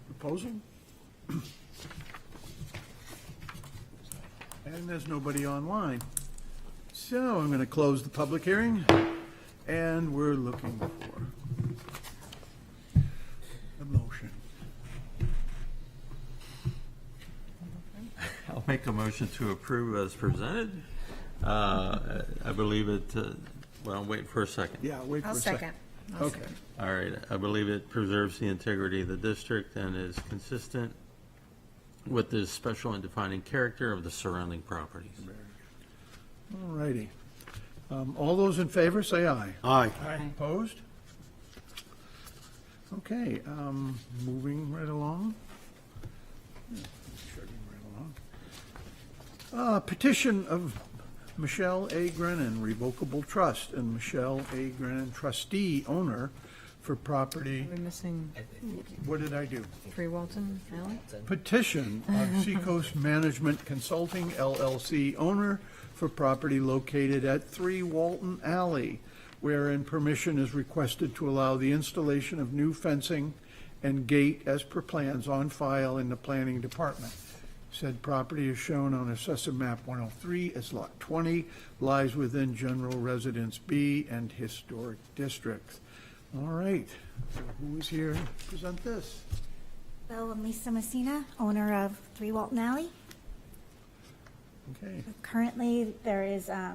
proposal? And there's nobody online. So I'm going to close the public hearing, and we're looking for a motion. I'll make a motion to approve as presented. I believe it, well, I'm waiting for a second. Yeah, wait for I'll a second. second. Okay. All right, I believe it preserves the integrity of the district and is consistent with the special and defining character of the surrounding properties. All righty. All those in favor, say aye. Aye. Opposed? Okay, moving right along. Chugging right along. Petition of Michelle A. Grennan, Revocable Trust, and Michelle A. Grennan, trustee, owner, for property, We're missing what did I do? 3 Walton Alley? Petition of Seacoast Management Consulting LLC, owner, for property located at 3 Walton Alley, wherein permission is requested to allow the installation of new fencing and gate as per plans on file in the planning department. Said property is shown on Assessor Map 103 as Lot 20, lies within General Residence B and Historic District. All right, so who is here to present this? So, Lisa Messina, owner of 3 Walton Alley. Okay, Currently, there is, I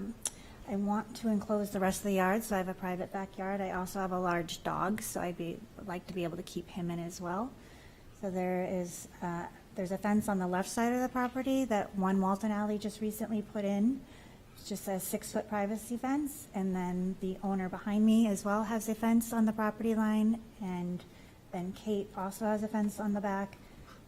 want to enclose the rest of the yard, so I have a private backyard. I also have a large dog, so would like to be able to keep him in as well. So there's a fence on the left side of the property that 1 Walton Alley just recently put in. It's just a 6-foot privacy fence, and then the owner behind me as well has a fence on the property line, and then Kate also has a fence on the back,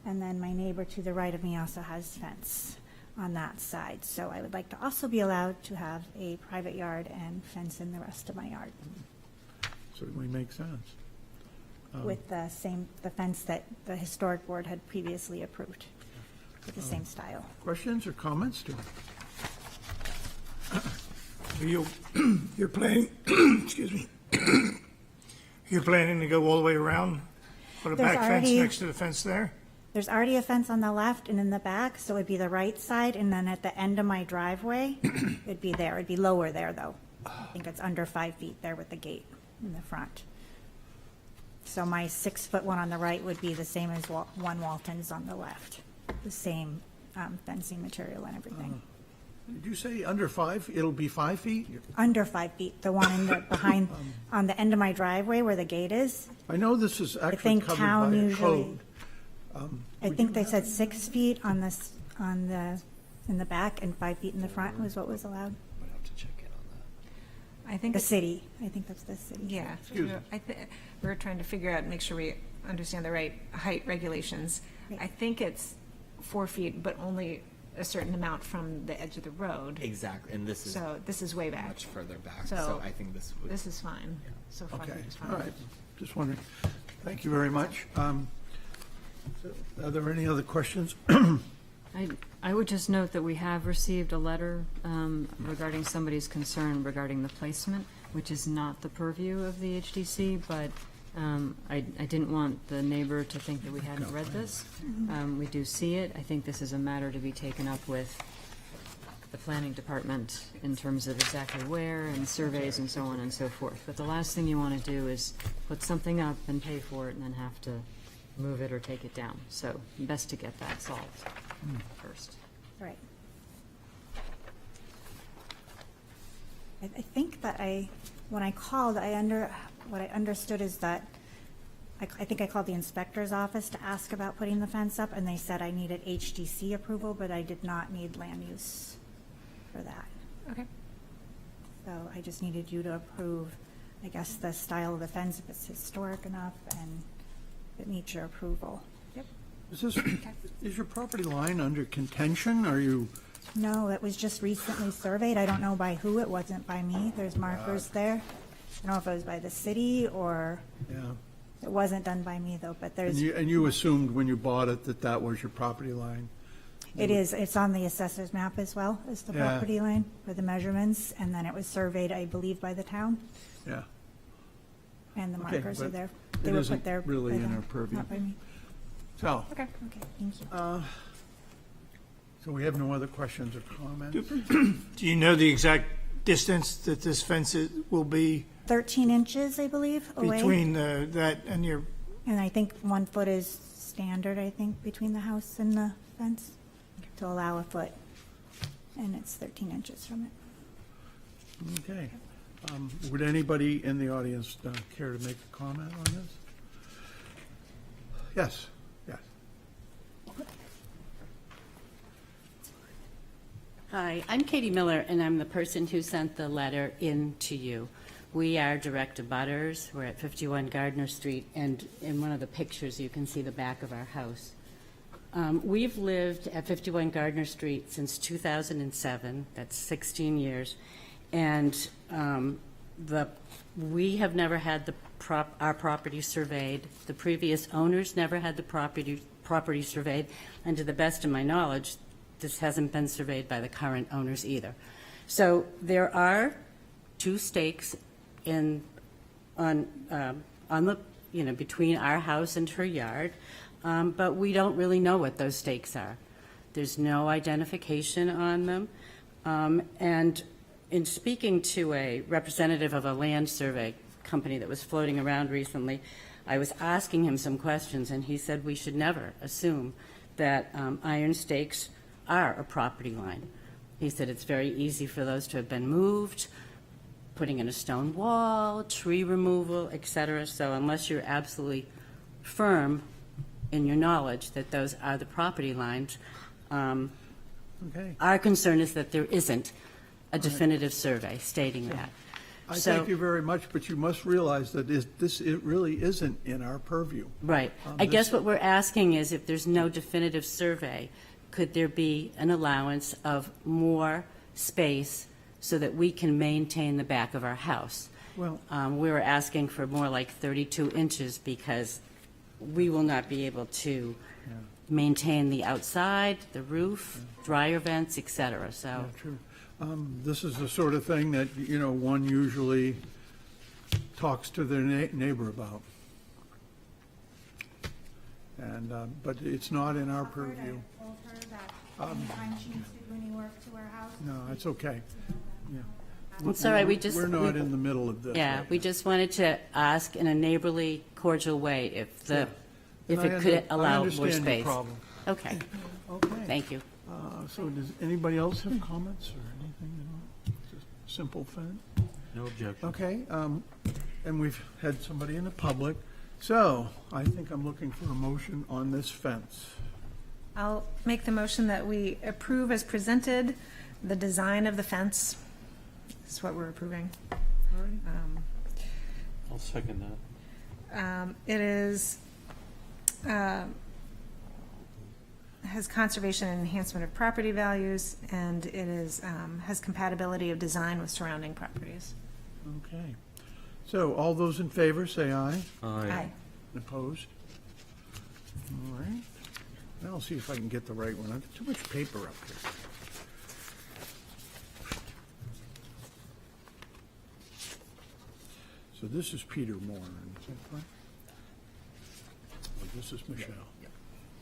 and then my neighbor to the right of me also has fence on that side. So I would like to also be allowed to have a private yard and fence in the rest of my yard certainly makes sense. with the fence that the historic board had previously approved, with the same style. Questions or comments to it? You're planning, excuse me, you're planning to go all the way around? Put a There's back fence already- next to the fence there? There's already a fence on the left and in the back, so it'd be the right side, and then at the end of my driveway, it'd be there. It'd be lower there, though. I think it's under 5 feet there with the gate in the front. So my 6-foot one on the right would be the same as 1 Walton's on the left, the same fencing material and everything. Did you say under 5? It'll be 5 feet? Under 5 feet, the one in the behind, on the end of my driveway where the gate is. I know this is actually think covered town by a usually- code. I think they said 6 feet on this, in the back and 5 feet in the front was what was allowed. I think The it's, city, I think that's the city. yeah. Excuse me. We're trying to figure out, make sure we understand the right height regulations. I think it's 4 feet, but only a certain amount from the edge of the road. Exactly, and this is So this is way back. much further back, So so I think this would. This is fine. So 5 Okay, feet is all fine. right. Just wondering. Thank you very much. Are there any other questions? I would just note that we have received a letter regarding somebody's concern regarding the placement, which is not the purview of the HDC, but I didn't want the neighbor to think that we hadn't read this. We do see it. I think this is a matter to be taken up with the planning department in terms of exactly where and surveys and so on and so forth. But the last thing you want to do is put something up and pay for it and then have to move it or take it down. So best to get that solved first. Right. I think that when I called, what I understood is that, I think I called the inspector's office to ask about putting the fence up, and they said I needed HDC approval, but I did not need land use for that. Okay. So I just needed you to approve, I guess, the style of the fence, if it's historic enough, and it needs your approval. Is your property line under contention? Are you No, it was just recently surveyed. I don't know by who. It wasn't by me. There's markers there. I don't know if it was by the city or, Yeah. it wasn't done by me though, but there's, And you assumed when you bought it that that was your property line? it is, it's on the assessor's map as well as the Yeah. property line for the measurements. And then it was surveyed, I believe, by the town, Yeah. and the Okay, markers are but there. it They were isn't put there. really by in them, our purview. Not by me. So, Okay, thank you. so we have no other questions or comments? Do you know the exact distance that this fence will be 13 inches, I believe, away. between that and your, And I think 1 foot is standard, I think, between the house and the fence to allow a foot. And it's 13 inches from it. Okay. Would anybody in the audience care to make a comment on this? Yes, yes. Hi, I'm Katie Miller, and I'm the person who sent the letter in to you. We are direct abutters. We're at 51 Gardner Street, and in one of the pictures, you can see the back of our house. We've lived at 51 Gardner Street since 2007. That's 16 years. And we have never had our property surveyed. The previous owners never had the property surveyed. And to the best of my knowledge, this hasn't been surveyed by the current owners either. So there are 2 stakes on the, between our house and her yard, but we don't really know what those stakes are. There's no identification on them. And in speaking to a representative of a land survey company that was floating around recently, I was asking him some questions, and he said we should never assume that iron stakes are a property line. He said it's very easy for those to have been moved, putting in a stone wall, tree removal, et cetera. So unless you're absolutely firm in your knowledge that those are the property lines, Okay. our concern is that there isn't a definitive survey stating that. I So- thank you very much, but you must realize that it really isn't in our purview. Right. I guess what we're asking is if there's no definitive survey, could there be an allowance of more space so that we can maintain the back of our house? Well- We were asking for more like 32 inches because we will not be able to maintain the outside, the roof, dryer vents, et cetera, so. Yeah, true. This is the sort of thing that, one usually talks to their neighbor about. And, but it's not in our purview. Told her that anytime she needs to do any work to her house. No, it's okay. Yeah. It's all right, we just. We're not in the middle of this. Yeah, right we now. just wanted to ask in a neighborly, cordial way if And it could allow more I understand your space. problem. Okay, Okay. thank you. So does anybody else have comments or anything at all? Just simple fence? No objection. Okay, and we've had somebody in the public. So I think I'm looking for a motion on this fence. I'll make the motion that we approve as presented the design of the fence. This is what we're approving. I'll second that. It is, has conservation and enhancement of property values, and it is, has compatibility of design with surrounding properties. Okay. So all those in favor, say aye. Aye. Opposed? All right. Now I'll see if I can get the right one. I've got too much paper up here. So this is Peter Moore, is that correct? Oh, this is Michelle.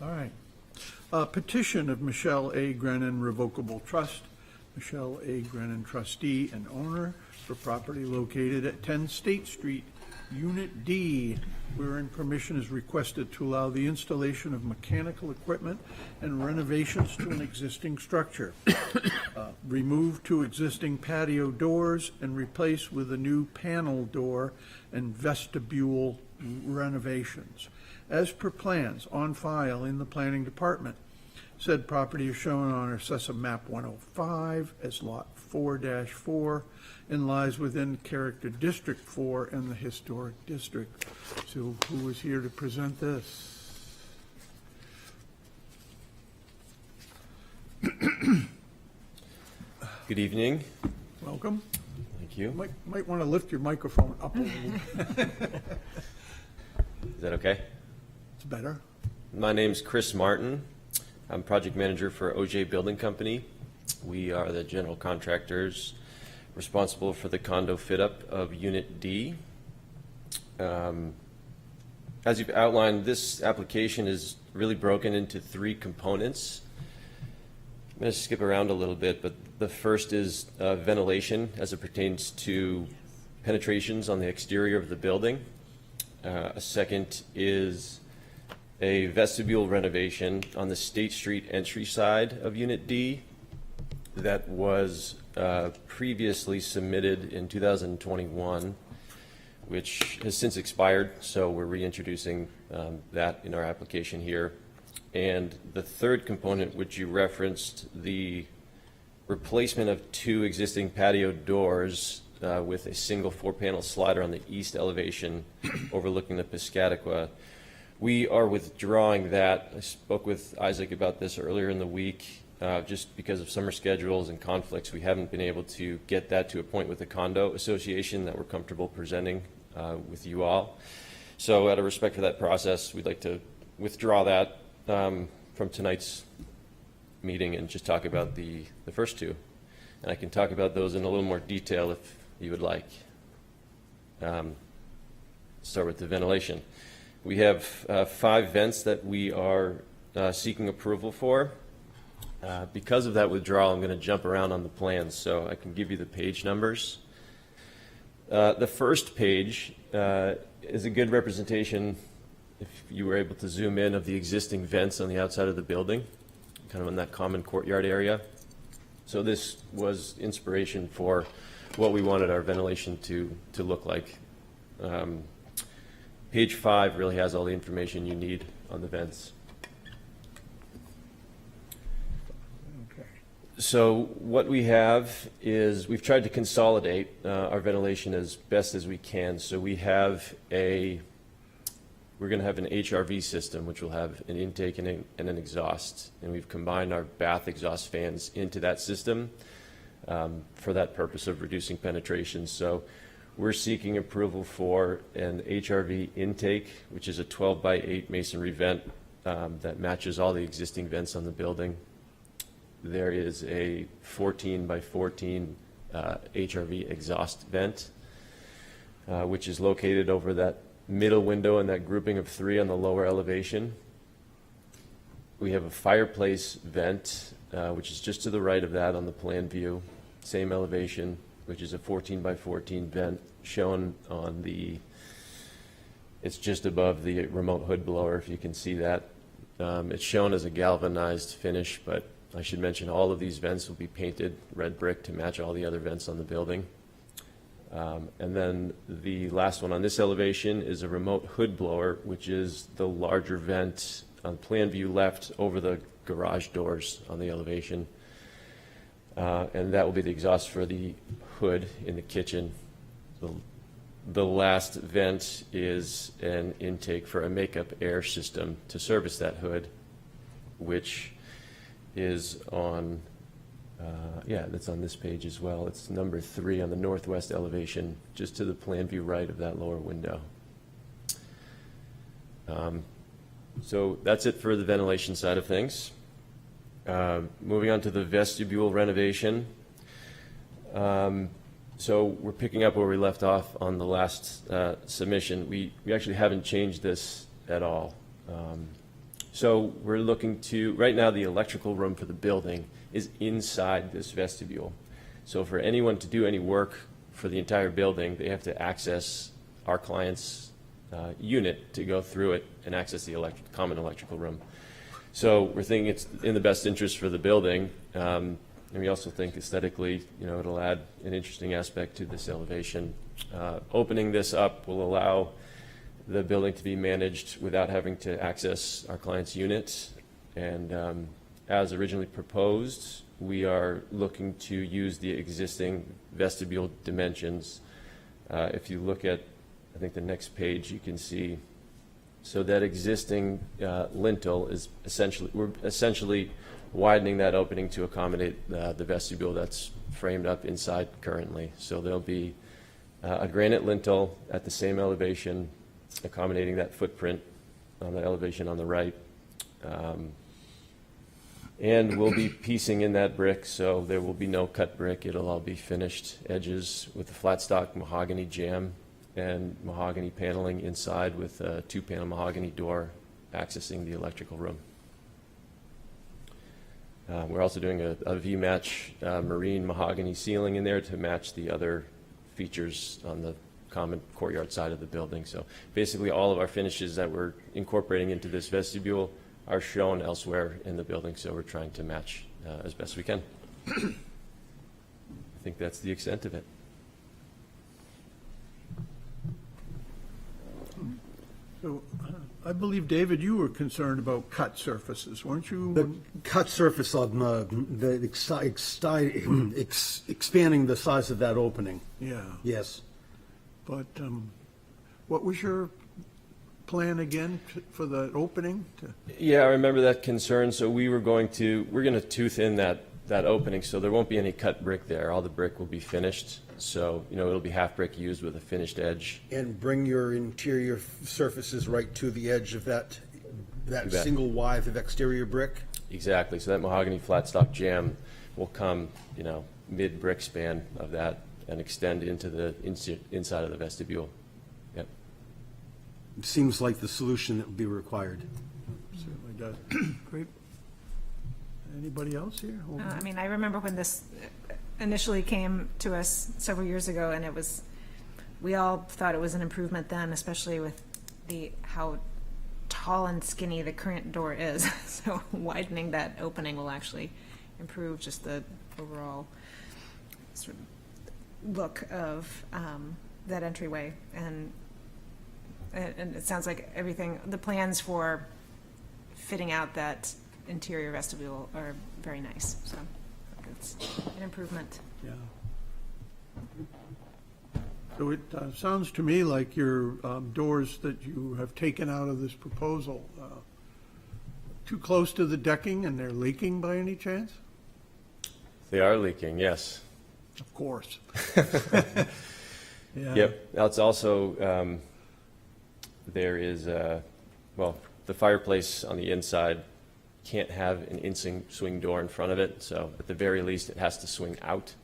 All right. Petition of Michelle A. Grennan Revocable Trust. Michelle A. Grennan, trustee and owner for property located at 10 State Street, Unit D, wherein permission is requested to allow the installation of mechanical equipment and renovations to an existing structure. Remove 2 existing patio doors and replace with a new panel door and vestibule renovations. As per plans on file in the planning department, said property is shown on Assessor Map 105 as Lot 4-4 and lies within Character District 4 and the Historic District. So who is here to present this? Good evening. Welcome. Thank you. Might want to lift your microphone up a little. Is that okay? It's better. My name's Chris Martin. I'm project manager for OJ Building Company. We are the general contractors responsible for the condo fit-up of Unit D. As you've outlined, this application is really broken into 3 components. I'm going to skip around a little bit, but the first is ventilation as it pertains to penetrations on the exterior of the building. A second is a vestibule renovation on the State Street entry side of Unit D that was previously submitted in 2021, which has since expired, so we're reintroducing that in our application here. And the third component, which you referenced, the replacement of 2 existing patio doors with a single 4-panel slider on the east elevation overlooking the Piscataqua. We are withdrawing that. I spoke with Isaac about this earlier in the week. Just because of summer schedules and conflicts, we haven't been able to get that to a point with the condo association that we're comfortable presenting with you all. So out of respect for that process, we'd like to withdraw that from tonight's meeting and just talk about the first 2. And I can talk about those in a little more detail if you would like. Start with the ventilation. We have 5 vents that we are seeking approval for. Because of that withdrawal, I'm going to jump around on the plans so I can give you the page numbers. The first page is a good representation, if you were able to zoom in, of the existing vents on the outside of the building, kind of in that common courtyard area. So this was inspiration for what we wanted our ventilation to look like. Page 5 really has all the information you need on the vents. So what we have is we've tried to consolidate our ventilation as best as we can. So we're going to have an HRV system, which will have an intake and an exhaust. And we've combined our bath exhaust fans into that system for that purpose of reducing penetration. So we're seeking approval for an HRV intake, which is a 12x8 masonry vent that matches all the existing vents on the building. There is a 14x14 HRV exhaust vent, which is located over that middle window in that grouping of 3 on the lower elevation. We have a fireplace vent, which is just to the right of that on the plan view, same elevation, which is a 14x14 vent shown on it's just above the remote hood blower, if you can see that. It's shown as a galvanized finish, but I should mention all of these vents will be painted red brick to match all the other vents on the building. And then the last one on this elevation is a remote hood blower, which is the larger vent on plan view left over the garage doors on the elevation. And that will be the exhaust for the hood in the kitchen. The last vent is an intake for a makeup air system to service that hood, which is on, that's on this page as well. It's number 3 on the northwest elevation, just to the plan view right of that lower window. So that's it for the ventilation side of things. Moving on to the vestibule renovation. So we're picking up where we left off on the last submission. We actually haven't changed this at all. So we're looking to, right now the electrical room for the building is inside this vestibule. So for anyone to do any work for the entire building, they have to access our client's unit to go through it and access the common electrical room. So we're thinking it's in the best interest for the building, and we also think aesthetically, it'll add an interesting aspect to this elevation. Opening this up will allow the building to be managed without having to access our client's unit. And as originally proposed, we are looking to use the existing vestibule dimensions. If you look at, I think, the next page, you can see So that existing lintel is essentially, we're essentially widening that opening to accommodate the vestibule that's framed up inside currently. So there'll be a granite lintel at the same elevation, accommodating that footprint on the elevation on the right. And we'll be piecing in that brick, so there will be no cut brick. It'll all be finished edges with a flat stock mahogany jamb and mahogany paneling inside with a 2-panel mahogany door accessing the electrical room. We're also doing a V-match marine mahogany ceiling in there to match the other features on the common courtyard side of the building. So basically all of our finishes that we're incorporating into this vestibule are shown elsewhere in the building, so we're trying to match as best we can. I think that's the extent of it. So I believe, David, you were concerned about cut surfaces, weren't you? The cut surface on expanding the size of that opening. Yeah. Yes. But what was your plan again for the opening? Yeah, I remember that concern. So we're going to tooth in that opening, so there won't be any cut brick there. All the brick will be finished. So, it'll be half brick used with a finished edge. And bring your interior surfaces right to the edge of that bet. single withe of exterior brick? Exactly. So that mahogany flat stock jamb will come, mid brick span of that and extend into the inside of the vestibule. Yep. It seems like the solution that would be required. Certainly does. Great. Anybody else here? I mean, I remember when this initially came to us several years ago, and we all thought it was an improvement then, especially with how tall and skinny the current door is. So widening that opening will actually improve just the overall sort of look of that entryway. And it sounds like the plans for fitting out that interior vestibule are very nice. So it's an improvement. Yeah. So it sounds to me like your doors that you have taken out of this proposal, too close to the decking and they're leaking by any chance? They are leaking, yes. Of course. Yeah. Yep. Now it's also, there is, the fireplace on the inside can't have an in-swing door in front of it, so at the very least, it has to swing out.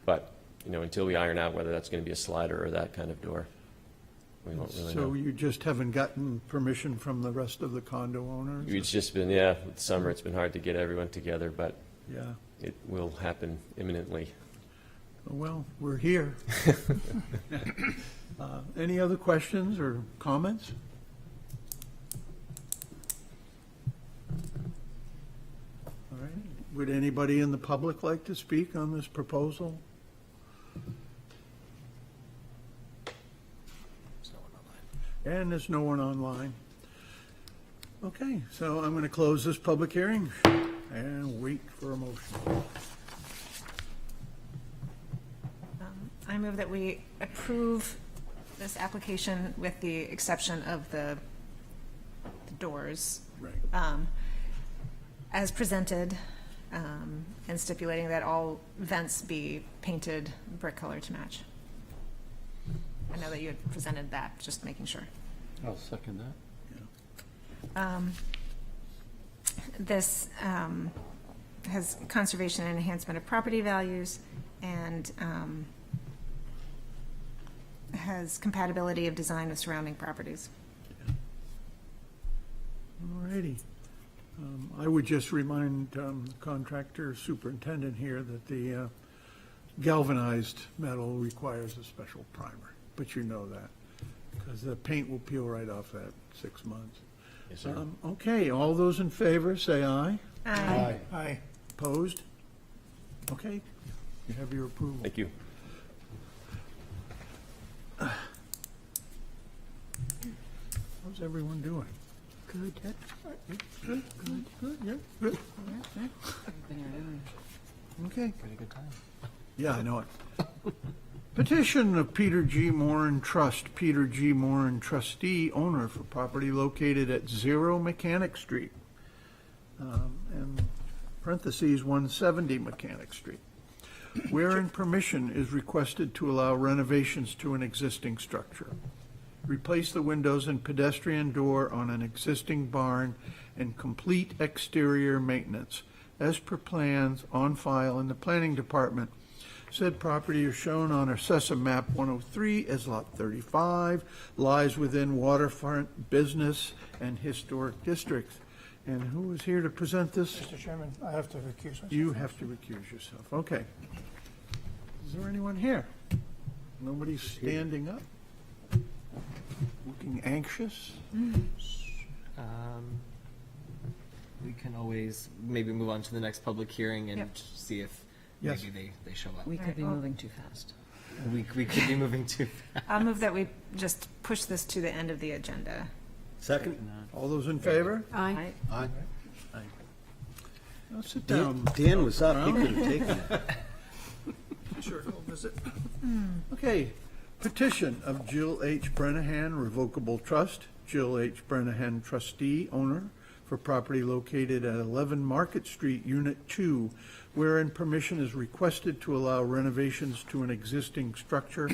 But, until we iron out whether that's going to be a slider or that kind of door, we won't really know. So you just haven't gotten permission from the rest of the condo owners? It's just been, with summer, it's been hard to get everyone together, but Yeah. it will happen imminently. Well, we're here. Any other questions or comments? All right. Would anybody in the public like to speak on this proposal? And there's no one online. Okay, so I'm going to close this public hearing and wait for a motion. I move that we approve this application with the exception of the doors. Right. As presented, and stipulating that all vents be painted brick color to match. I know that you had presented that, just making sure. I'll second that. This has conservation and enhancement of property values and has compatibility of design with surrounding properties. All righty. I would just remind the contractor superintendent here that the galvanized metal requires a special primer, but you know that, because the paint will peel right off that 6 months. Yes, sir. Okay, all those in favor, say aye. Aye. Aye. Opposed? Okay, you have your approval. Thank you. How's everyone doing? Good. Good, yeah, good. Okay. Pretty good time. Yeah, I know it. Petition of Peter G. Moran Trust, Peter G. Moran trustee, owner for property located at 0 Mechanic Street, and parentheses 170 Mechanic Street, wherein permission is requested to allow renovations to an existing structure. Replace the windows and pedestrian door on an existing barn and complete exterior maintenance as per plans on file in the planning department. Said property is shown on Assessor Map 103 as Lot 35, lies within waterfront business and historic districts. And who is here to present this? Mr. Chairman, I have to recuse myself. You have to recuse yourself. Okay. Is there anyone here? Nobody's standing up? Looking anxious? We can always maybe move on to the next public hearing and Yep. see if Yes. maybe they show up. We could be moving too fast. We could be moving too fast. I'll move that we just push this to the end of the agenda. Second? All those in favor? Aye. Aye. Now sit down. Dan was up, he could have taken it. Sure, go visit. Okay, petition of Jill H. Brennahan Revocable Trust, Jill H. Brennahan trustee, owner, for property located at 11 Market Street, Unit 2, wherein permission is requested to allow renovations to an existing structure,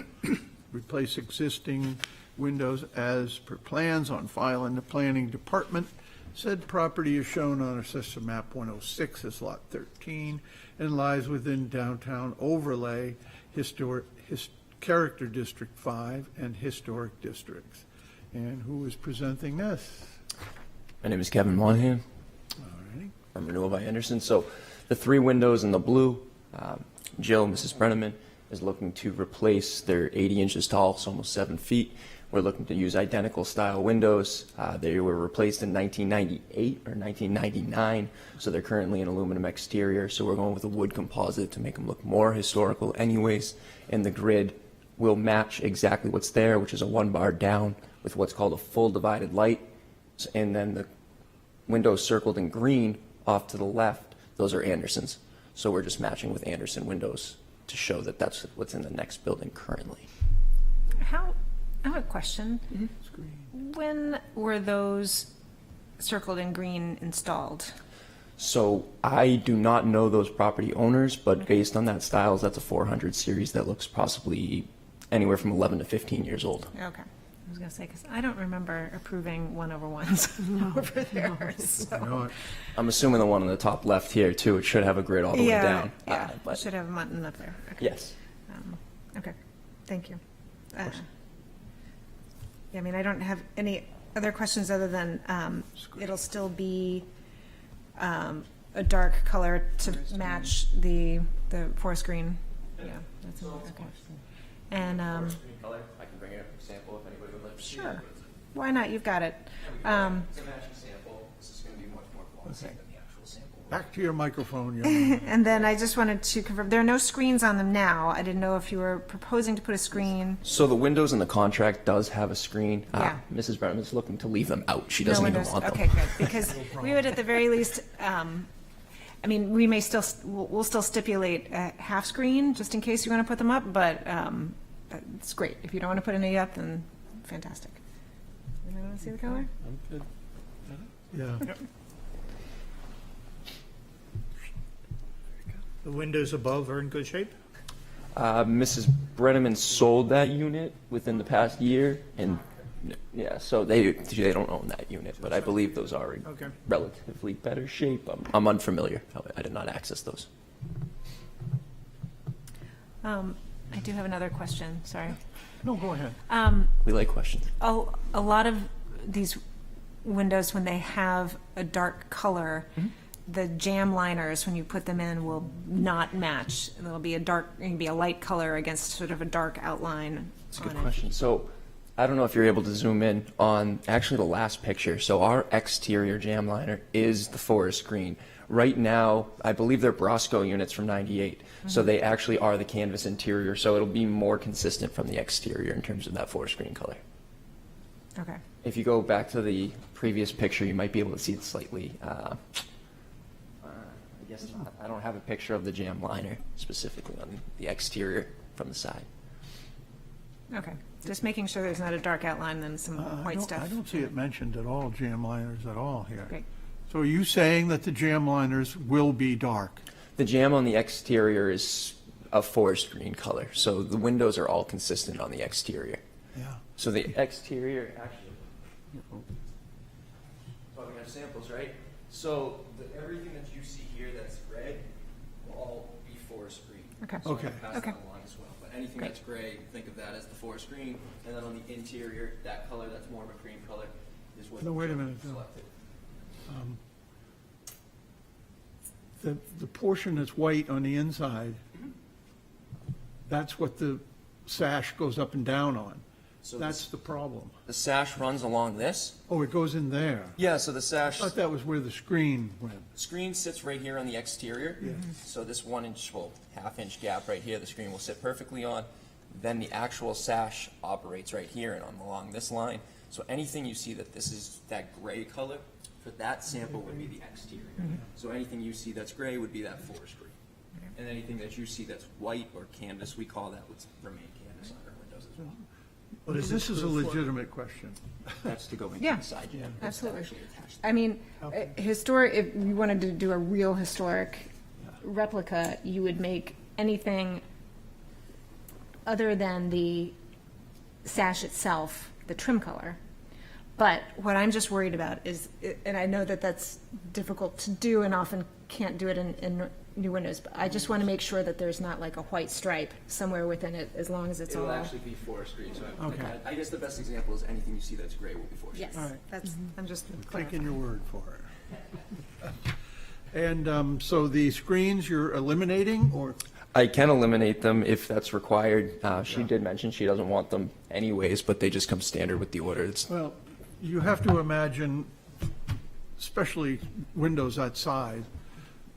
replace existing windows as per plans on file in the planning department. Said property is shown on Assessor Map 106 as Lot 13 and lies within downtown overlay, Character District 5 and Historic Districts. And who is presenting this? My name is Kevin Monahan. All righty. I'm Renewal by Anderson. So the three windows in the blue, Jill, Mrs. Brenneman, is looking to replace. They're 80 inches tall, so almost 7 feet. We're looking to use identical style windows. They were replaced in 1998 or 1999, so they're currently an aluminum exterior. So we're going with a wood composite to make them look more historical anyways. And the grid will match exactly what's there, which is a 1 bar down with what's called a full divided light. And then the windows circled in green off to the left, those are Andersons. So we're just matching with Anderson windows to show that that's what's in the next building currently. I have a question. When were those circled in green installed? So I do not know those property owners, but based on that styles, that's a 400 series that looks possibly anywhere from 11 to 15 years old. Okay. I was going to say, because I don't remember approving 1/1s over there. So. I'm assuming the one on the top left here too, it should have a grid all the way down. Yeah, But should have a button up there. Okay. yes. Okay, thank you. Yeah, I mean, I don't have any other questions other than it'll still be a dark color to match the forest green. Yeah, that's okay. And color, I can bring it up for sample if anybody would like to see sure, why not? You've got it. It's a matching sample. This is going to be much more glossy than the actual sample. Back to your microphone, young. And then I just wanted to confirm, there are no screens on them now. I didn't know if you were proposing to put a screen. So the windows in the contract does have a screen. Yeah. Mrs. Brennan is looking to leave them out. She No doesn't even windows. want them. Okay, good, because we would at the very least, I mean, we may still, we'll still stipulate a half screen, just in case you want to put them up, but it's great. If you don't want to put any up, then fantastic. Anybody want to see the color? I'm good. Yeah. The windows above are in good shape? Mrs. Brenneman sold that unit within the past year, and yeah, so they don't own that unit, but I believe those are in Okay. relatively better shape. I'm unfamiliar. I did not access those. I do have another question, sorry. No, go ahead. We like questions. A lot of these windows, when they have a dark color, the jam liners, when you put them in, will not match. There'll be a light color against sort of a dark outline. That's a good question. So I don't know if you're able to zoom in on actually the last picture. So our exterior jam liner is the forest green. Right now, I believe they're Brosco units from '98. So they actually are the canvas interior. So it'll be more consistent from the exterior in terms of that forest green color. Okay. If you go back to the previous picture, you might be able to see it slightly. I guess not. I don't have a picture of the jam liner specifically on the exterior from the side. Okay, just making sure there's not a dark outline and some white stuff. I don't see it mentioned at all, jam liners at all here. Great. So are you saying that the jam liners will be dark? The jam on the exterior is a forest green color, so the windows are all consistent on the exterior. Yeah. So the exterior, actually, so we have samples, right? So everything that you see here that's gray will all be forest green. Okay. So I'm Okay. gonna pass Okay. that along as well. But anything Great. that's gray, think of that as the forest green, and then on the interior, that color that's more of a cream color is what. No, wait a minute, no. Selected. The portion that's white on the inside, that's what the sash goes up and down on. So That's the problem. The sash runs along this. Oh, it goes in there. Yeah, so the I sash. thought that was where the screen went. Screen sits right here on the exterior. So this 1 inch, well, half-inch gap right here, the screen will sit perfectly on. Then the actual sash operates right here and along this line. So anything you see that this is that gray color, for that sample would be the exterior. So anything you see that's gray would be that forest green. And anything that you see that's white or canvas, we call that would remain canvas on our windows as well. But this is a legitimate question. That's to go into Yeah. the side. It's Absolutely. actually attached. I mean, historic, if you wanted to do a real historic replica, you would make anything other than the sash itself, the trim color. But what I'm just worried about is, and I know that that's difficult to do and often can't do it in new windows, but I just want to make sure that there's not like a white stripe somewhere within it, as long as it's It all. will actually be forest green. So Okay. I guess the best example is anything you see that's gray will be forest green. Yes, All right. that's, I'm just Taking clarifying. your word for it. And so the screens you're eliminating, or? I can eliminate them if that's required. She did mention she doesn't want them anyways, but they just come standard with the order. It's, Well, you have to imagine, especially windows that size,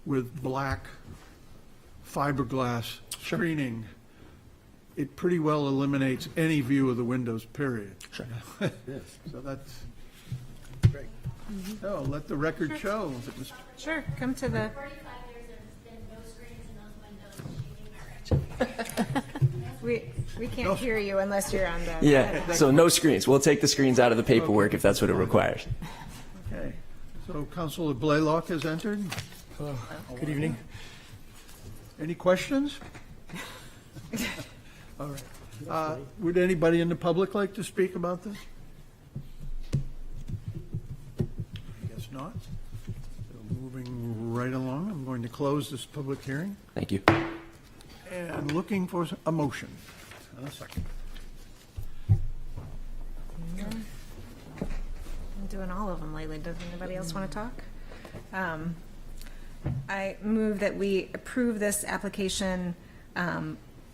with black fiberglass screening, it pretty well eliminates any view of the windows, period. Sure. So that's great. So let the record show that Mr. Sure, come to the, 45 years, there's been no screens in those windows. we can't hear you unless you're on the. yeah, so no screens. We'll take the screens out of the paperwork if that's what it requires. Okay, so Councilor Blaylock has entered. Good evening. Any questions? All right. Would anybody in the public like to speak about this? I guess not. So moving right along, I'm going to close this public hearing Thank you. and looking for a motion. A second. I'm doing all of them lately. Does anybody else want to talk? I move that we approve this application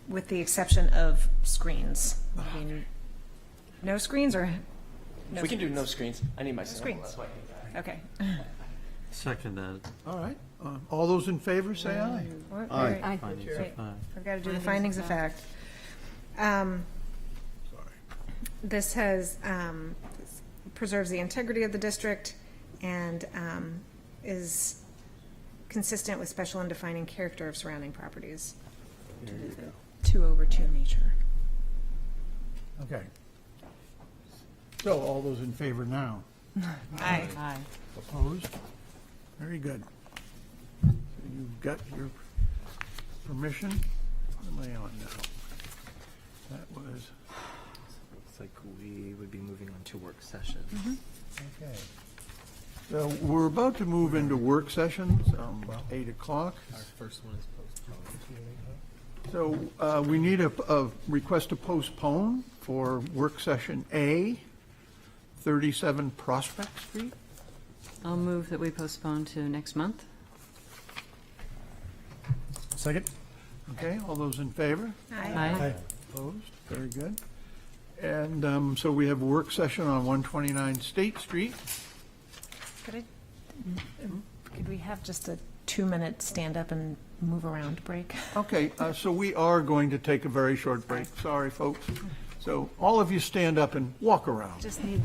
with the exception of screens. I mean, no screens or? no We can do screens? no screens. I need my sample. Screens. That's why I need that. Okay. Second that. All right. All those in favor, say aye. Aye. Findings of Great. fact. I've got to do the findings of fact. This has, preserves the integrity of the district and is consistent with special and defining character of surrounding properties. 2/2 nature. Okay. So all those in favor now? Aye. Aye. Opposed? Very good. So you've got your permission. What am I on now? That was, Looks like we would be moving on to work session. okay. So we're about to move into work sessions, 8 o'clock. Our first one is postponed. So we need a request to postpone for work session A, 37 Prospect Street. I'll move that we postpone to next month. Second? Okay, all those in favor? Aye. Opposed? Very good. And so we have a work session on 129 State Street. Could we have just a 2-minute stand up and move around break? Okay, so we are going to take a very short break. Sorry, folks. So all of you stand up and walk around. Just need.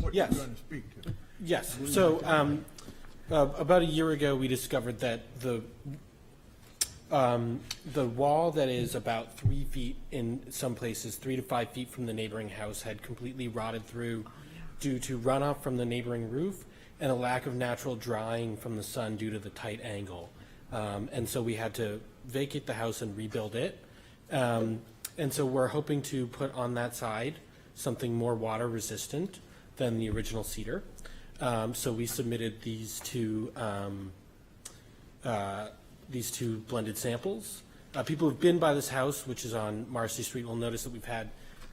what Yes. you're going to speak to. Yes. So about a year ago, we discovered that the wall that is about 3 feet in some places, 3 to 5 feet from the neighboring house, had completely rotted through due to runoff from the neighboring roof and a lack of natural drying from the sun due to the tight angle. And so we had to vacate the house and rebuild it. And so we're hoping to put on that side something more water resistant than the original cedar. So we submitted these two blended samples. People who've been by this house, which is on Marcy Street, will notice that we've had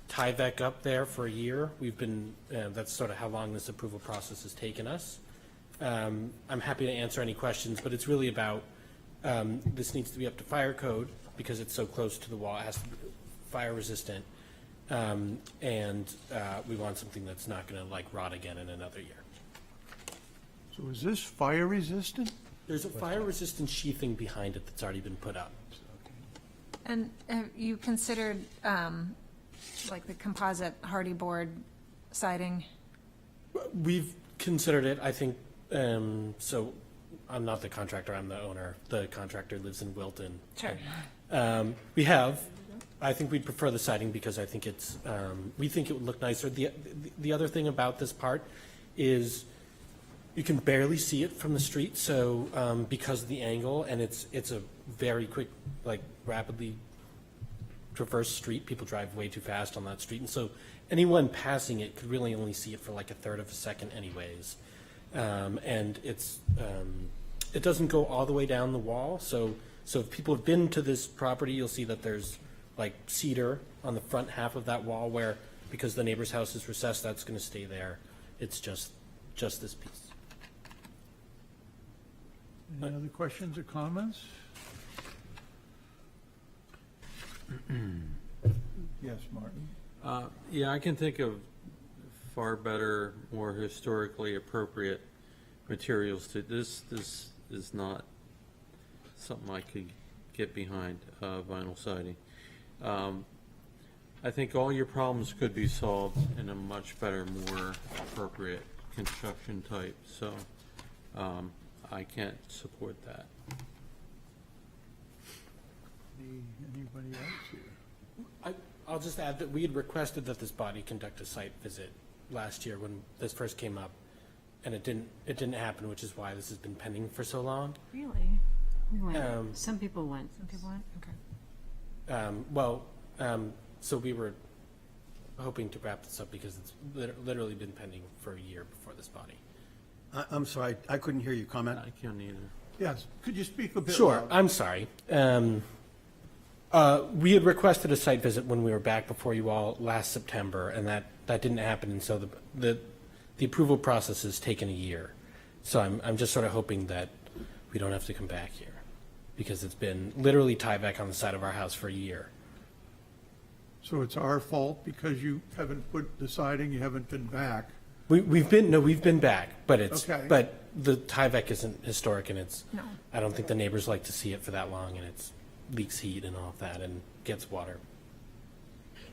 Tyvek up there for a year. We've been, that's sort of how long this approval process has taken us. I'm happy to answer any questions, but it's really about, this needs to be up to fire code because it's so close to the wall. It has to be fire resistant. And we want something that's not going to like rot again in another year. So is this fire resistant? There's a fire resistant sheathing behind it that's already been put up. And have you considered, like the composite hardy board siding? We've considered it, I think, so I'm not the contractor, I'm the owner. The contractor lives in Wilton. Sure. We have. I think we'd prefer the siding because I think it's, we think it would look nicer. The other thing about this part is you can barely see it from the street, so because of the angle, and it's a very quick, like rapidly traverse street. People drive way too fast on that street, and so anyone passing it could really only see it for like a third of a second anyways. And it's, it doesn't go all the way down the wall, so if people have been to this property, you'll see that there's like cedar on the front half of that wall where, because the neighbor's house is recessed, that's going to stay there. It's just this piece. Any other questions or comments? Yes, Martin? Yeah, I can think of far better, more historically appropriate materials to this. This is not something I could get behind, vinyl siding. I think all your problems could be solved in a much better, more appropriate construction type, so I can't support that. Anybody else here? I'll just add that we had requested that this body conduct a site visit last year when this first came up, and it didn't happen, which is why this has been pending for so long. Really? We went. Some people went. Some people went? Okay. So we were hoping to wrap this up because it's literally been pending for a year before this body. I'm sorry, I couldn't hear you comment. I can't either. Yes, could you speak a bit Sure, louder? I'm sorry. We had requested a site visit when we were back before you all last September, and that didn't happen, and so the approval process has taken a year. So I'm just sort of hoping that we don't have to come back here, because it's been literally Tyvek on the side of our house for a year. So it's our fault because you haven't put the siding, you haven't been back? We've been back, but Okay. but the Tyvek isn't historic, and it's, No. I don't think the neighbors like to see it for that long, and it's leaks heat and all of that and gets water.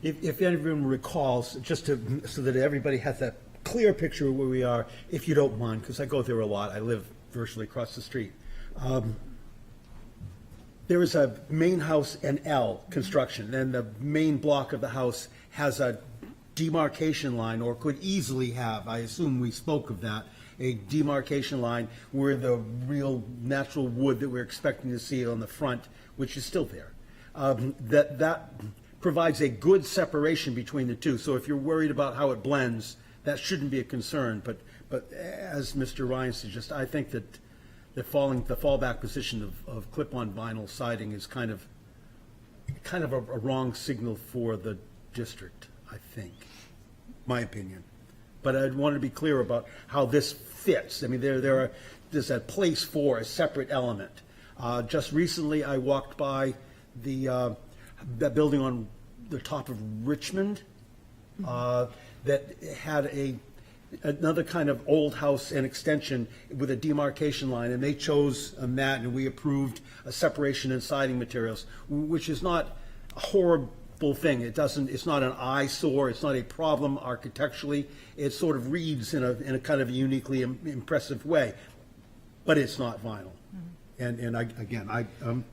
If anyone recalls, just so that everybody has that clear picture of where we are, if you don't mind, because I go there a lot, I live virtually across the street. There is a main house and L construction, and the main block of the house has a demarcation line, or could easily have, I assume we spoke of that, a demarcation line where the real natural wood that we're expecting to see on the front, which is still there, that provides a good separation between the two. So if you're worried about how it blends, that shouldn't be a concern. But as Mr. Ryan suggests, I think that the fallback position of clip-on vinyl siding is kind of a wrong signal for the district, I think, my opinion. But I want to be clear about how this fits. I mean, there's a place for a separate element. Just recently, I walked by that building on the top of Richmond that had another kind of old house and extension with a demarcation line, and they chose a mat, and we approved a separation in siding materials, which is not full thing. It's not an eyesore, it's not a problem architecturally. It sort of reads in a kind of uniquely impressive way, but it's not vinyl. And I'm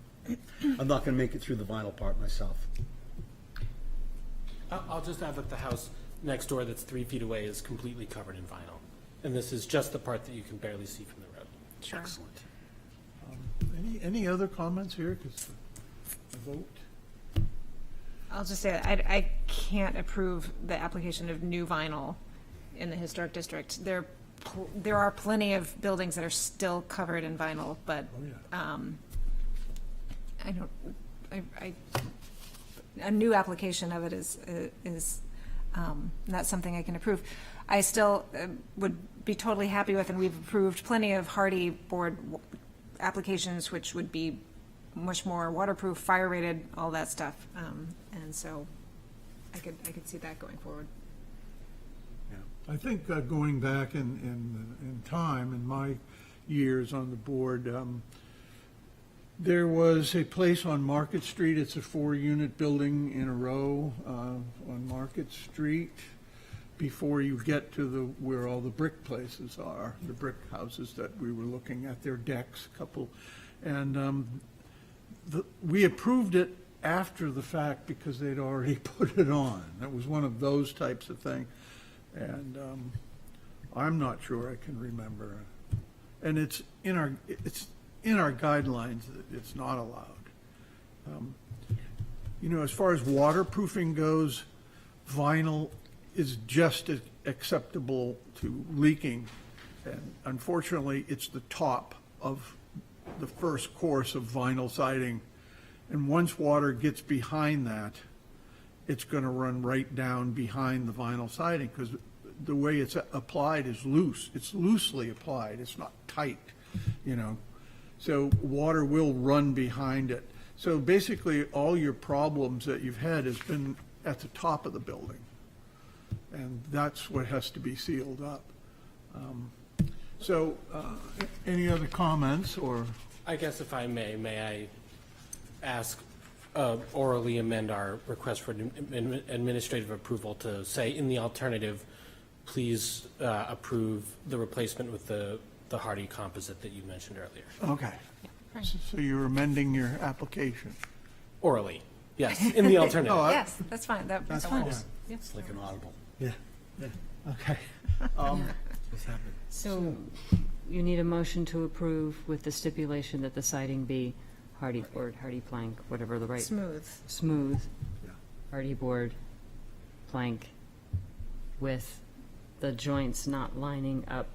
not going to make it through the vinyl part myself. I'll just add that the house next door that's 3 feet away is completely covered in vinyl. And this is just the part that you can barely see from the road. Sure. Excellent. Any other comments here? 'Cause the vote. I'll just say, I can't approve the application of new vinyl in the historic district. There are plenty of buildings that are still covered in vinyl, but, a new application of it is not something I can approve. I still would be totally happy with, and we've approved plenty of hardy board applications, which would be much more waterproof, fire rated, all that stuff. And so I could see that going forward. I think going back in time, in my years on the board, there was a place on Market Street. It's a 4-unit building in a row on Market Street before you get to where all the brick places are, the brick houses that we were looking at, their decks, a couple. And we approved it after the fact because they'd already put it on. It was one of those types of things. And I'm not sure I can remember. And it's in our guidelines that it's not allowed. As far as waterproofing goes, vinyl is just as acceptable to leaking. And unfortunately, it's the top of the first course of vinyl siding. And once water gets behind that, it's going to run right down behind the vinyl siding because the way it's applied is loose. It's loosely applied. It's not tight, So water will run behind it. So basically, all your problems that you've had has been at the top of the building. And that's what has to be sealed up. Any other comments or? I guess if I may I ask orally amend our request for administrative approval to say in the alternative, please approve the replacement with the hardy composite that you mentioned earlier. Okay. So you're amending your application? Orally, yes, in the alternative. Yes, that's fine. That's fine. It's like an audible. Yeah. Okay. So you need a motion to approve with the stipulation that the siding be hardy board, hardy plank, whatever the right. Smooth. Hardy board, plank, with the joints not lining up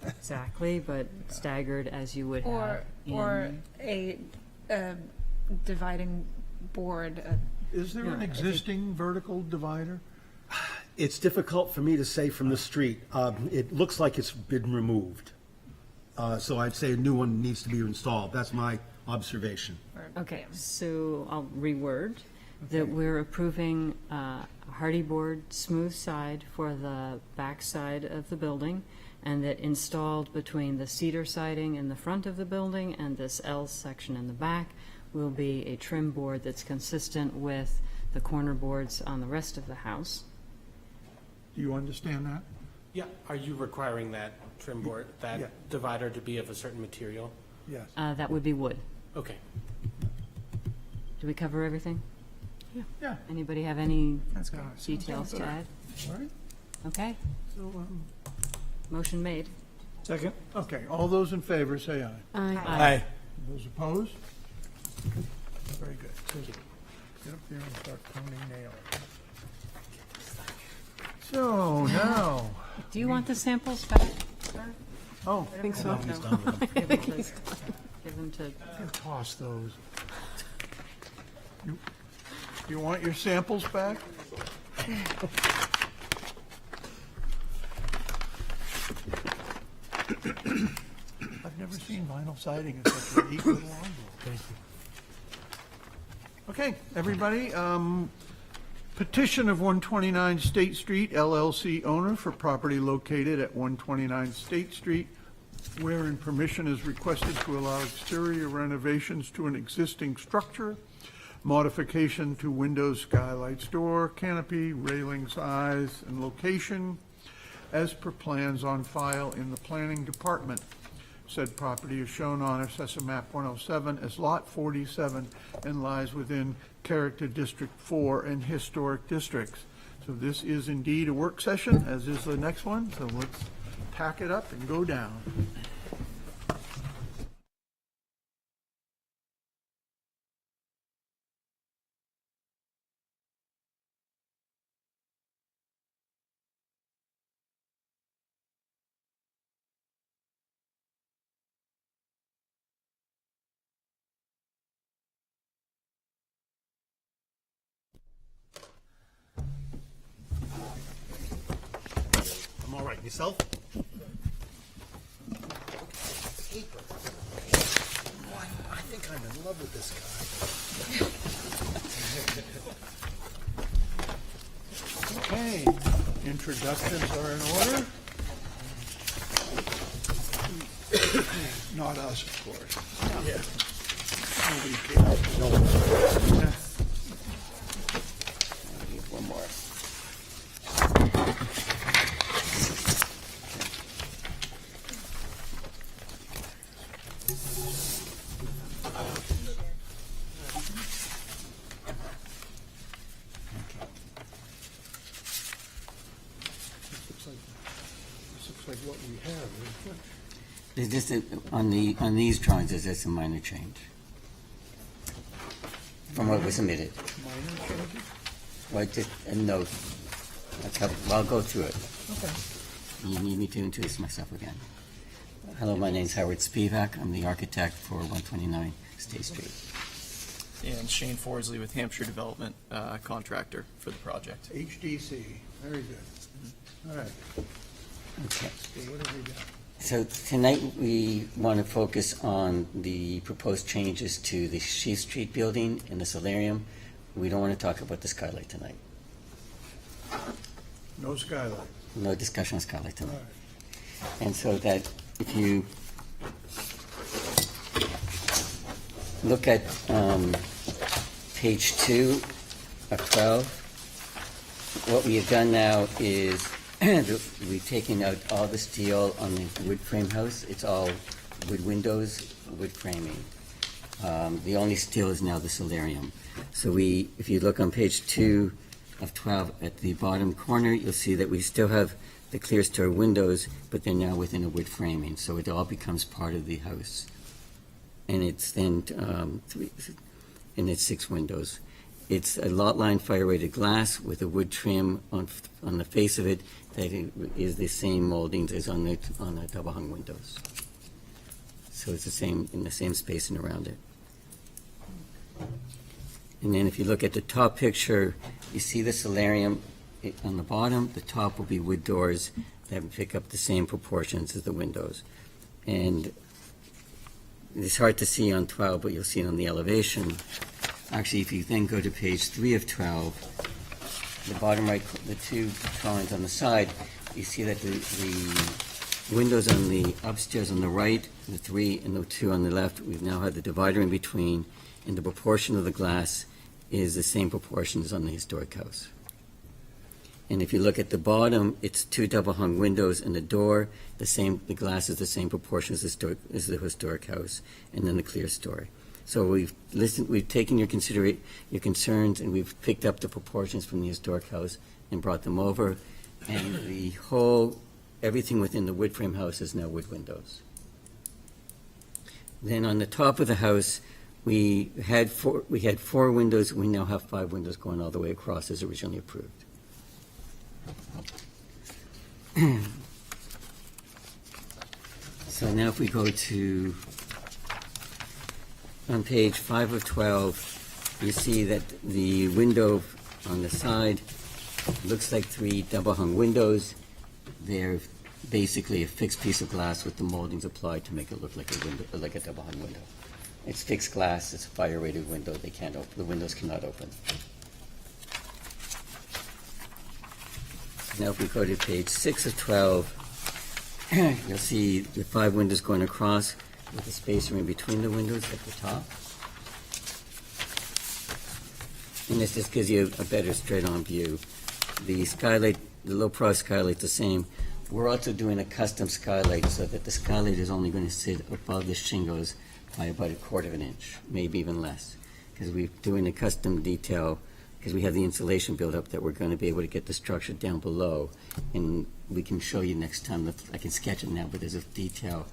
exactly, but staggered as you would have. Or a dividing board. Is there an existing vertical divider? It's difficult for me to say from the street. It looks like it's been removed. So I'd say a new one needs to be installed. That's my observation. Okay, so I'll reword that we're approving hardy board smooth side for the back side of the building, and that installed between the cedar siding in the front of the building and this L section in the back will be a trim board that's consistent with the corner boards on the rest of the house. Do you understand that? Yeah, are you requiring that trim board, that divider to be of a certain material? Yes. That would be wood. Okay. Do we cover everything? Yeah. Anybody have any details to add? All right. Okay, So, motion made. Second? okay, all those in favor, say aye. Aye. Those opposed? Very good. Get up there and start pounding nails. So now, Do you want the samples back? oh, I think so. Give them to, toss those. You want your samples back? I've never seen vinyl siding in such a neat little envelope. Thank you. Okay, everybody, petition of 129 State Street LLC owner for property located at 129 State Street, wherein permission is requested to allow exterior renovations to an existing structure modification to windows, skylights, door, canopy, railing size, and location as per plans on file in the planning department. Said property is shown on Assessor Map 107 as Lot 47 and lies within Character District 4 and Historic Districts. So this is indeed a work session, as is the next one, so let's pack it up and go down. I'm all right. Yourself? I think I'm in love with this guy. Okay, introductions are in order. Not us, of course. Yeah. Nobody cares. No one. I need one more. This looks like what we have. isn't it? There's just, on these drawings, there's just a minor change from what was submitted. Minor changes? Well, just a note. That's how, well, I'll go through it. Okay. You need me to introduce myself again. Hello, my name's Howard Spivak. I'm the architect for 129 State Street. And Shane Forsley with Hampshire Development, contractor for the project. HDC, very good. All right, Okay. so what have we got? So tonight, we want to focus on the proposed changes to the Sheath Street building and the solarium. We don't want to talk about the skylight tonight. No skylight. No discussion on skylight All tonight. right. And so that if you look at page 2 of 12, what we have done now is we've taken out all the steel on the wood frame house. It's all wood windows, wood framing. The only steel is now the solarium. So if you look on page 2 of 12 at the bottom corner, you'll see that we still have the clear store windows, but they're now within a wood framing, so it all becomes part of the house. And it's then it's 6 windows. It's a lot line fire rated glass with a wood trim on the face of it that is the same moldings as on the double hung windows. So it's the same in the same spacing around it. And then if you look at the top picture, you see the solarium on the bottom. The top will be wood doors that pick up the same proportions as the windows. And it's hard to see on 12, but you'll see it on the elevation. Actually, if you then go to page 3 of 12, the bottom right, the 2 drawings on the side, you see that the windows on the upstairs on the right, the 3 and the 2 on the left, we've now had the divider in between, and the proportion of the glass is the same proportion as on the historic house. And if you look at the bottom, it's 2 double hung windows and the door, the glass is the same proportion as the historic house, and then the clear story. So we've taken your concerns, and we've picked up the proportions from the historic house and brought them over, and everything within the wood frame house is now wood windows. Then on the top of the house, we had 4 windows. We now have 5 windows going all the way across as originally approved. So now if we go to, on page 5 of 12, you see that the window on the side looks like 3 double hung windows. They're basically a fixed piece of glass with the moldings applied to make it look like a window, like a double hung window. It's fixed glass, it's a fire rated window, the windows cannot open. Now if we go to page 6 of 12, you'll see the 5 windows going across with the spacer in between the windows at the top. And this just gives you a better straight-on view. The skylight, the low-profile skylight's the same. We're also doing a custom skylight so that the skylight is only going to sit above the shingles by about 1/4 of an inch, maybe even less. Because we're doing a custom detail, because we have the insulation built up, that we're going to be able to get the structure down below. And we can show you next time, I can sketch it now, but there's a detail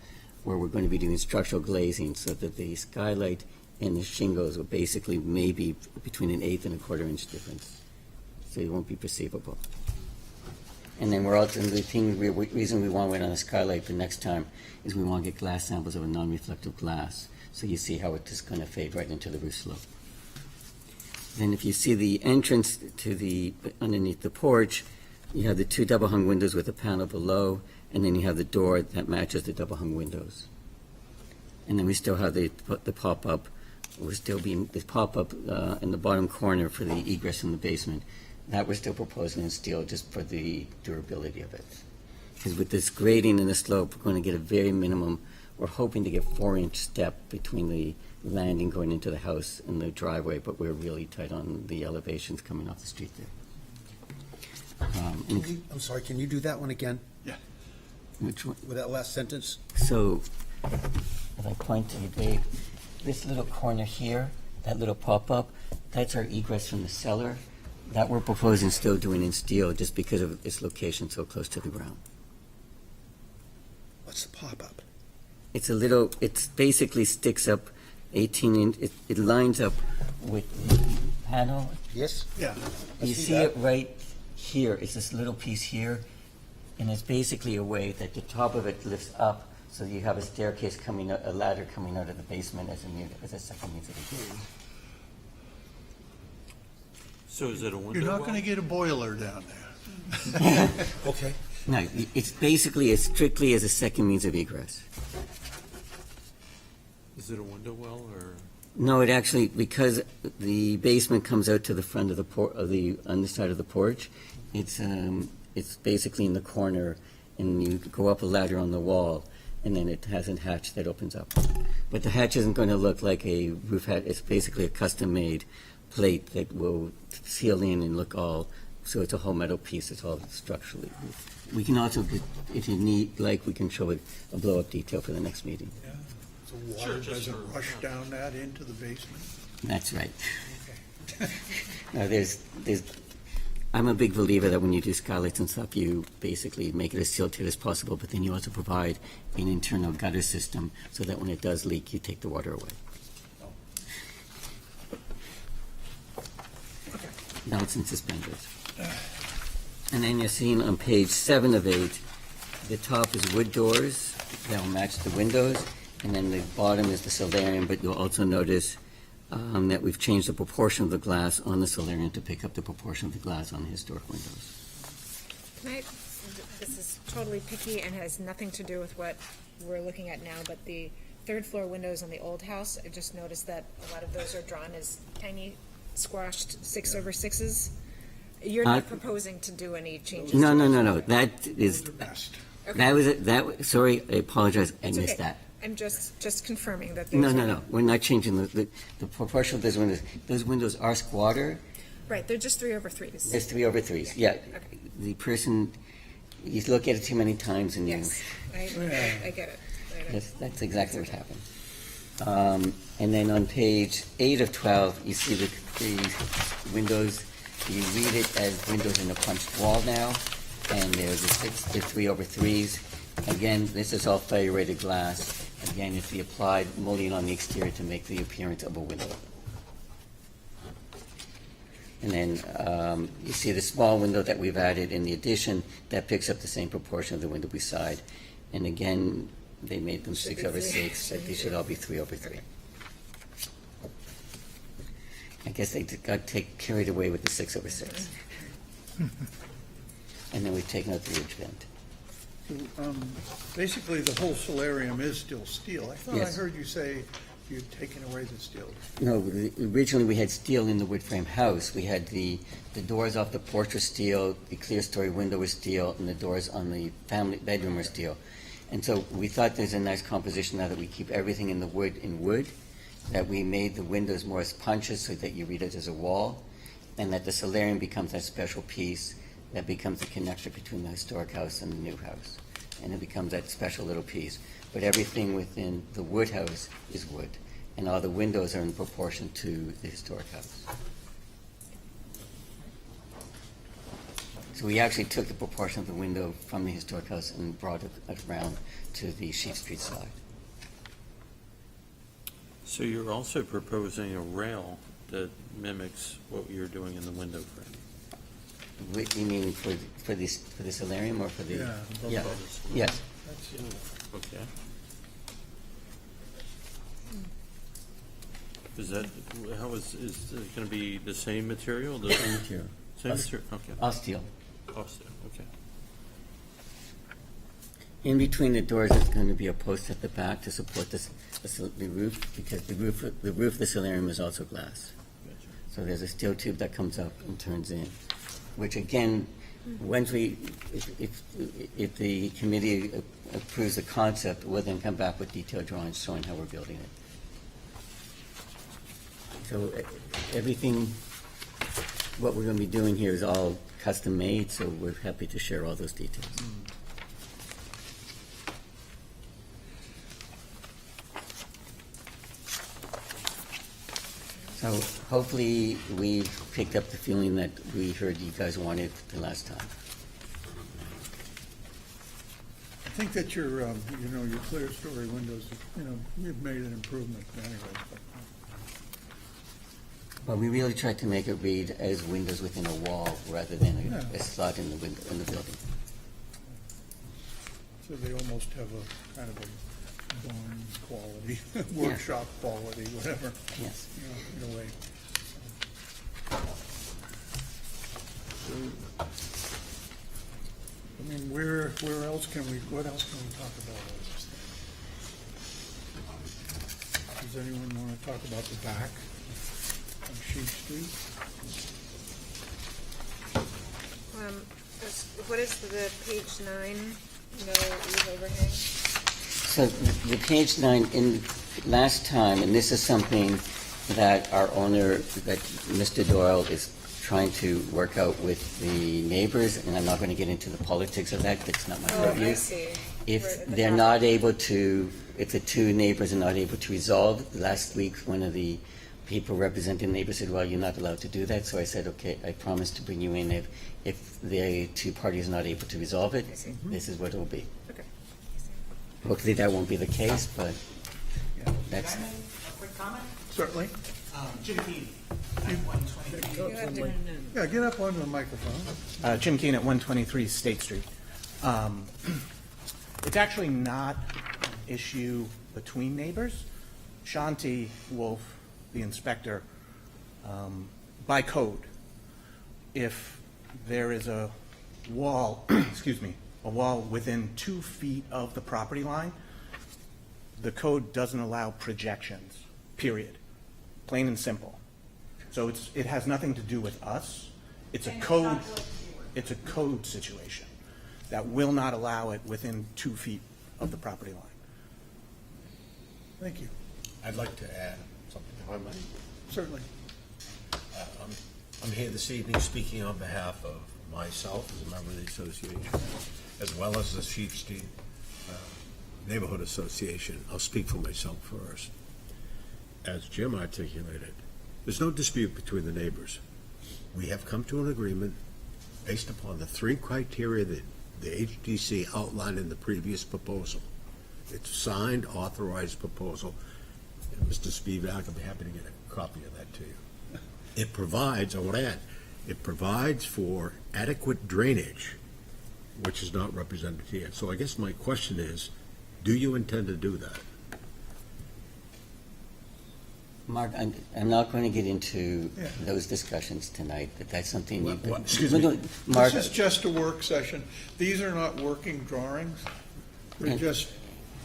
where we're going to be doing structural glazing so that the skylight and the shingles will basically maybe between 1/8 and 1/4 inch difference. So it won't be perceivable. And then we're also, the reason we want to wait on the skylight for next time is we want to get glass samples of a non-reflective glass. So you see how it's just going to fade right into the roof slope. Then if you see the entrance to underneath the porch, you have the 2 double hung windows with a panel below, and then you have the door that matches the double hung windows. And then we still have the pop-up, we're still being, the pop-up in the bottom corner for the egress in the basement. That we're still proposing in steel just for the durability of it. Because with this grading and the slope, we're going to get a very minimum, we're hoping to get 4-inch step between the landing going into the house and the driveway, but we're really tight on the elevations coming off the street there. I'm sorry, can you do that one again? Yeah. Which one? With that last sentence? So, if I point to you, Dave, this little corner here, that little pop-up, that's our egress from the cellar. That we're proposing still doing in steel just because of its location so close to the ground. What's the pop-up? It's a little, it basically sticks up 18 inch, it lines up with the panel. Yes? Yeah. You see it right here, it's this little piece here, and it's basically a way that the top of it lifts up, so you have a staircase coming out, a ladder coming out of the basement as a second means of egress. So is it a window You're not well? going to get a boiler down there. Okay. No, it's basically as strictly as a second means of egress. Is it a window well, or? No, it actually, because the basement comes out to the front of the underside of the porch, it's basically in the corner, and you go up a ladder on the wall, and then it has a hatch that opens up. But the hatch isn't going to look like a roof hatch. It's basically a custom-made plate that will seal in and look all, so it's a whole metal piece. It's all structurally. We can also, if you need, we can show a blow-up detail for the next meeting. Yeah. So water doesn't rush down that into the basement? That's right. Now, I'm a big believer that when you do skylights and stuff, you basically make it as sealed as possible, but then you also provide an internal gutter system so that when it does leak, you take the water away. Belts and suspenders. And then you're seeing on page 7 of 8, the top is wood doors that will match the windows, and then the bottom is the solarium, but you'll also notice that we've changed the proportion of the glass on the solarium to pick up the proportion of the glass on the historic windows. Can I, this is totally picky and has nothing to do with what we're looking at now, but the 3rd floor windows on the old house, I just noticed that a lot of those are drawn as tiny squashed 6/6s. You're not proposing to do any changes? No. to That is, Okay. sorry, I apologize, I It's missed okay. that. I'm just confirming that there's. No, we're not changing the proportion of those windows. Those windows are squatter. Right, they're just 3/3s. There's 3/3s, yeah. Okay. The person, you look at it too many times and you. Yes, I get it. That's exactly what happened. And then on page 8 of 12, you see the windows, you read it as windows in a punched wall now, and there's the 3/3s. Again, this is all fire rated glass. Again, it's the applied molding on the exterior to make the appearance of a window. And then you see the small window that we've added in the addition that picks up the same proportion of the window beside. And again, they made them 6/6, but they should all be 3/3. I guess they got carried away with the 6/6. And then we've taken out the ridge vent. Basically, the whole solarium is still steel. I thought I Yes. heard you say you'd taken away the steel. No, originally we had steel in the wood frame house. We had the doors off the porch were steel, the clear story window was steel, and the doors on the family bedroom were steel. And so we thought there's a nice composition now that we keep everything in wood, that we made the windows more as punches so that you read it as a wall. and that the solarium becomes that special piece that becomes the connector between the historic house and the new house. And it becomes that special little piece. But everything within the wood house is wood, and all the windows are in proportion to the historic house. So we actually took the proportion of the window from the historic house and brought it around to the Sheep Street side. So you're also proposing a rail that mimics what you're doing in the window frame? What, you mean for the solarium or for the? Yeah, both Yeah, of us. yes. Okay. Is that, how is it going to be the same material? Same material. Same material, okay. All steel. All steel, okay. In between the doors, there's going to be a post at the back to support the roof, because the roof of the solarium is also glass. So there's a steel tube that comes up and turns in, which again, once if the committee approves the concept, we'll then come back with detailed drawings showing how we're building it. So everything, what we're going to be doing here is all custom made, so we're happy to share all those details. So hopefully we've picked up the feeling that we heard you guys wanted the last time. I think that your clear story windows, you've made an improvement anyway. Well, we really tried to make it read as windows within a wall rather than a slot in the window in the building. So they almost have a kind of a barn quality, workshop quality, whatever. Yes. In a way. So, I mean, where else can we? What else can we talk about? Does anyone want to talk about the back of Sheep Street? What is the page 9? No eave overhang? So the page 9, in last time, and this is something that our owner, that Mr. Doyle is trying to work out with the neighbors, and I'm not going to get into the politics of that, that's not my purview. I see. If they're not able to, if the two neighbors are not able to resolve, last week one of the people representing neighbors said, well, you're not allowed to do that. So I said, okay, I promise to bring you in if the two parties are not able to resolve it, this is what it will be. Okay. Hopefully that won't be the case, but that's. Can I make a quick comment? Certainly. Jim Keane, at 123. Yeah, get up onto the microphone. Jim Keane at 123 State Street. It's actually not an issue between neighbors. Shanti Wolf, the inspector, by code, if there is a wall, a wall within 2 feet of the property line, the code doesn't allow projections, period. Plain and simple. So it has nothing to do with us. It's a code situation that will not allow it within 2 feet of the property line. Thank you. I'd like to add something, if I might. Certainly. I'm here this evening speaking on behalf of myself as a member of the association, as well as the Sheep Street Neighborhood Association. I'll speak for myself first. As Jim articulated, there's no dispute between the neighbors. We have come to an agreement based upon the 3 criteria that the HDC outlined in the previous proposal. It's signed, authorized proposal. And Mr. Spivak, I'll be happy to get a copy of that to you. It provides, I want to add, it provides for adequate drainage, which is not represented here. So I guess my question is, do you intend to do that? Mark, I'm not going to get into those discussions tonight, but that's something you could... Excuse me. Mark, This is just a work session. These are not working drawings. They're just...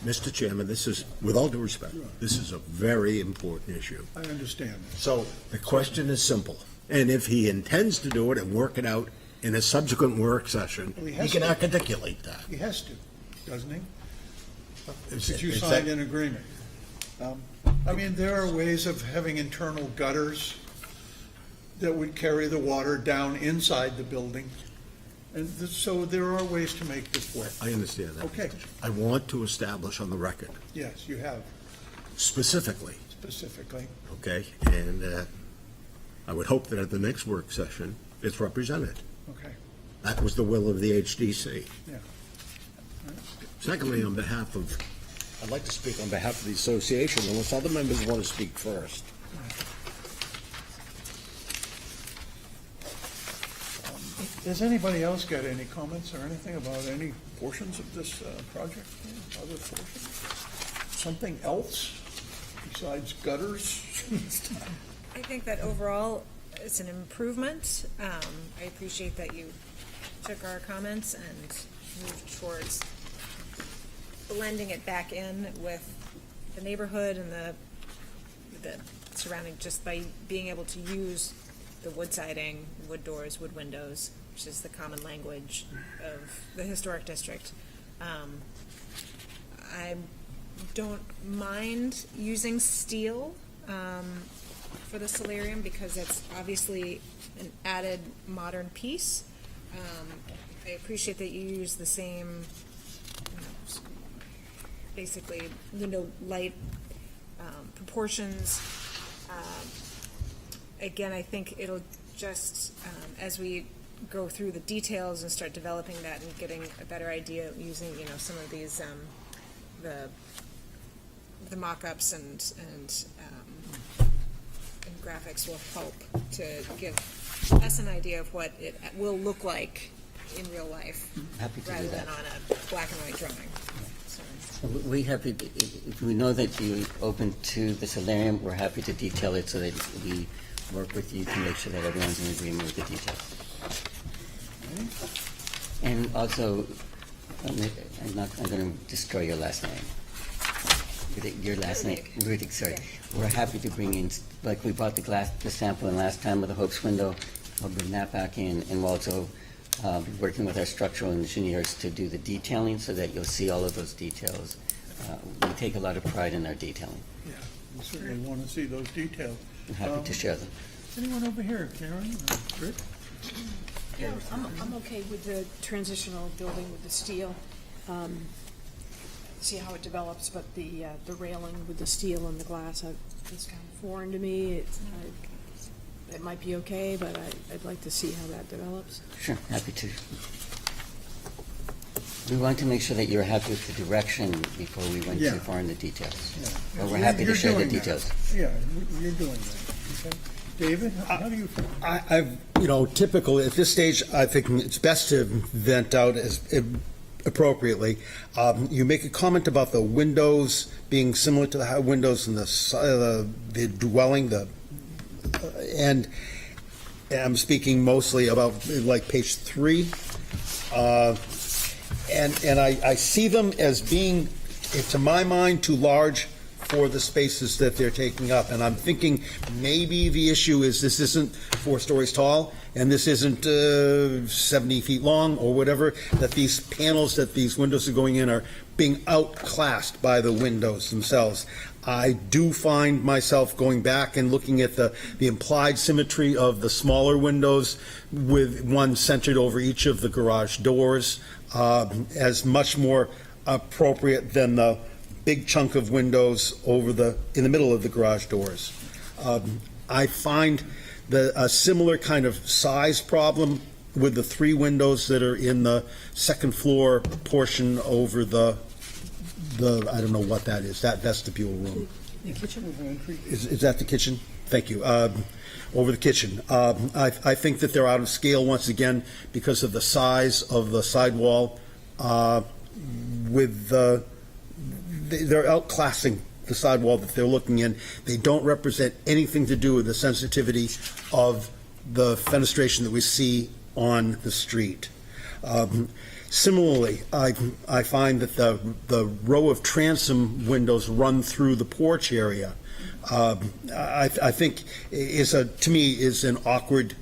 Mr. Chairman, this is, with all due respect, this is a very important issue. I understand that. So the question is simple. And if he intends to do it and work it out in a subsequent work session, Well, he he has can to. articulate that. He has to, doesn't he? Is Because you that- signed an agreement. I mean, there are ways of having internal gutters. that would carry the water down inside the building. And so there are ways to make this work. I understand that. Okay. I want to establish on the record, Yes, you have, specifically, okay? And I would hope that at the next work session, it's represented. Okay. That was the will of the HDC. Yeah. Secondly, I'd like to speak on behalf of the association, unless other members want to speak first. Has anybody else got any comments or anything about any portions of this project? Other portions? Something else besides gutters? I think that overall, it's an improvement. I appreciate that you took our comments and moved towards blending it back in with the neighborhood and the surrounding, just by being able to use the wood siding, wood doors, wood windows, which is the common language of the historic district. I don't mind using steel for the solarium because it's obviously an added modern piece. I appreciate that you use the same, basically window light proportions. Again, I think it'll just, as we go through the details and start developing that and getting a better idea using, some of these, the mock-ups and graphics will help to give us an idea of what it will look like in real life, Happy to do rather that. than on a black and white drawing. So, We happy, if we know that you're open to the solarium, we're happy to detail it so that we work with you to make sure that everyone's in agreement with the details. And also, I'm going to destroy your last name. Your last name, Rudick, sorry. We're happy to bring in, like we brought the sample in last time with the Hopes window, we'll bring that back in, and we'll also be working with our structural engineers to do the detailing so that you'll see all of those details. We take a lot of pride in our detailing. Yeah, we certainly want to see those details. I'm happy to share them. Anyone over here, Karen, Rick? Yeah, I'm okay with the transitional building with the steel. See how it develops, but the railing with the steel and the glass is kind of foreign to me. It might be okay, but I'd like to see how that develops. Sure, happy to. We want to make sure that you're happy with the direction before we went Yeah. too far in the details. Yeah. But we're You're- happy to you're share the doing that. details. Yeah, you're doing that. Okay. David, how do you feel? I've, typical, at this stage, I think it's best to vent out as appropriately. You make a comment about the windows being similar to the windows in the dwelling, and I'm speaking mostly about like page 3. And I see them as being, to my mind, too large for the spaces that they're taking up. And I'm thinking maybe the issue is this isn't 4 stories tall, and this isn't 70 feet long or whatever, that these panels that these windows are going in are being outclassed by the windows themselves. I do find myself going back and looking at the implied symmetry of the smaller windows with one centered over each of the garage doors as much more appropriate than the big chunk of windows in the middle of the garage doors. I find a similar kind of size problem with the 3 windows that are in the second floor portion over the I don't know what that is, that vestibule room. The kitchen? Is that the kitchen? Thank you. Over the kitchen. I think that they're out of scale once again because of the size of the sidewall. They're outclassing the sidewall that they're looking in. They don't represent anything to do with the sensitivity of the fenestration that we see on the street. Similarly, I find that the row of transom windows run through the porch area. I think to me is an awkward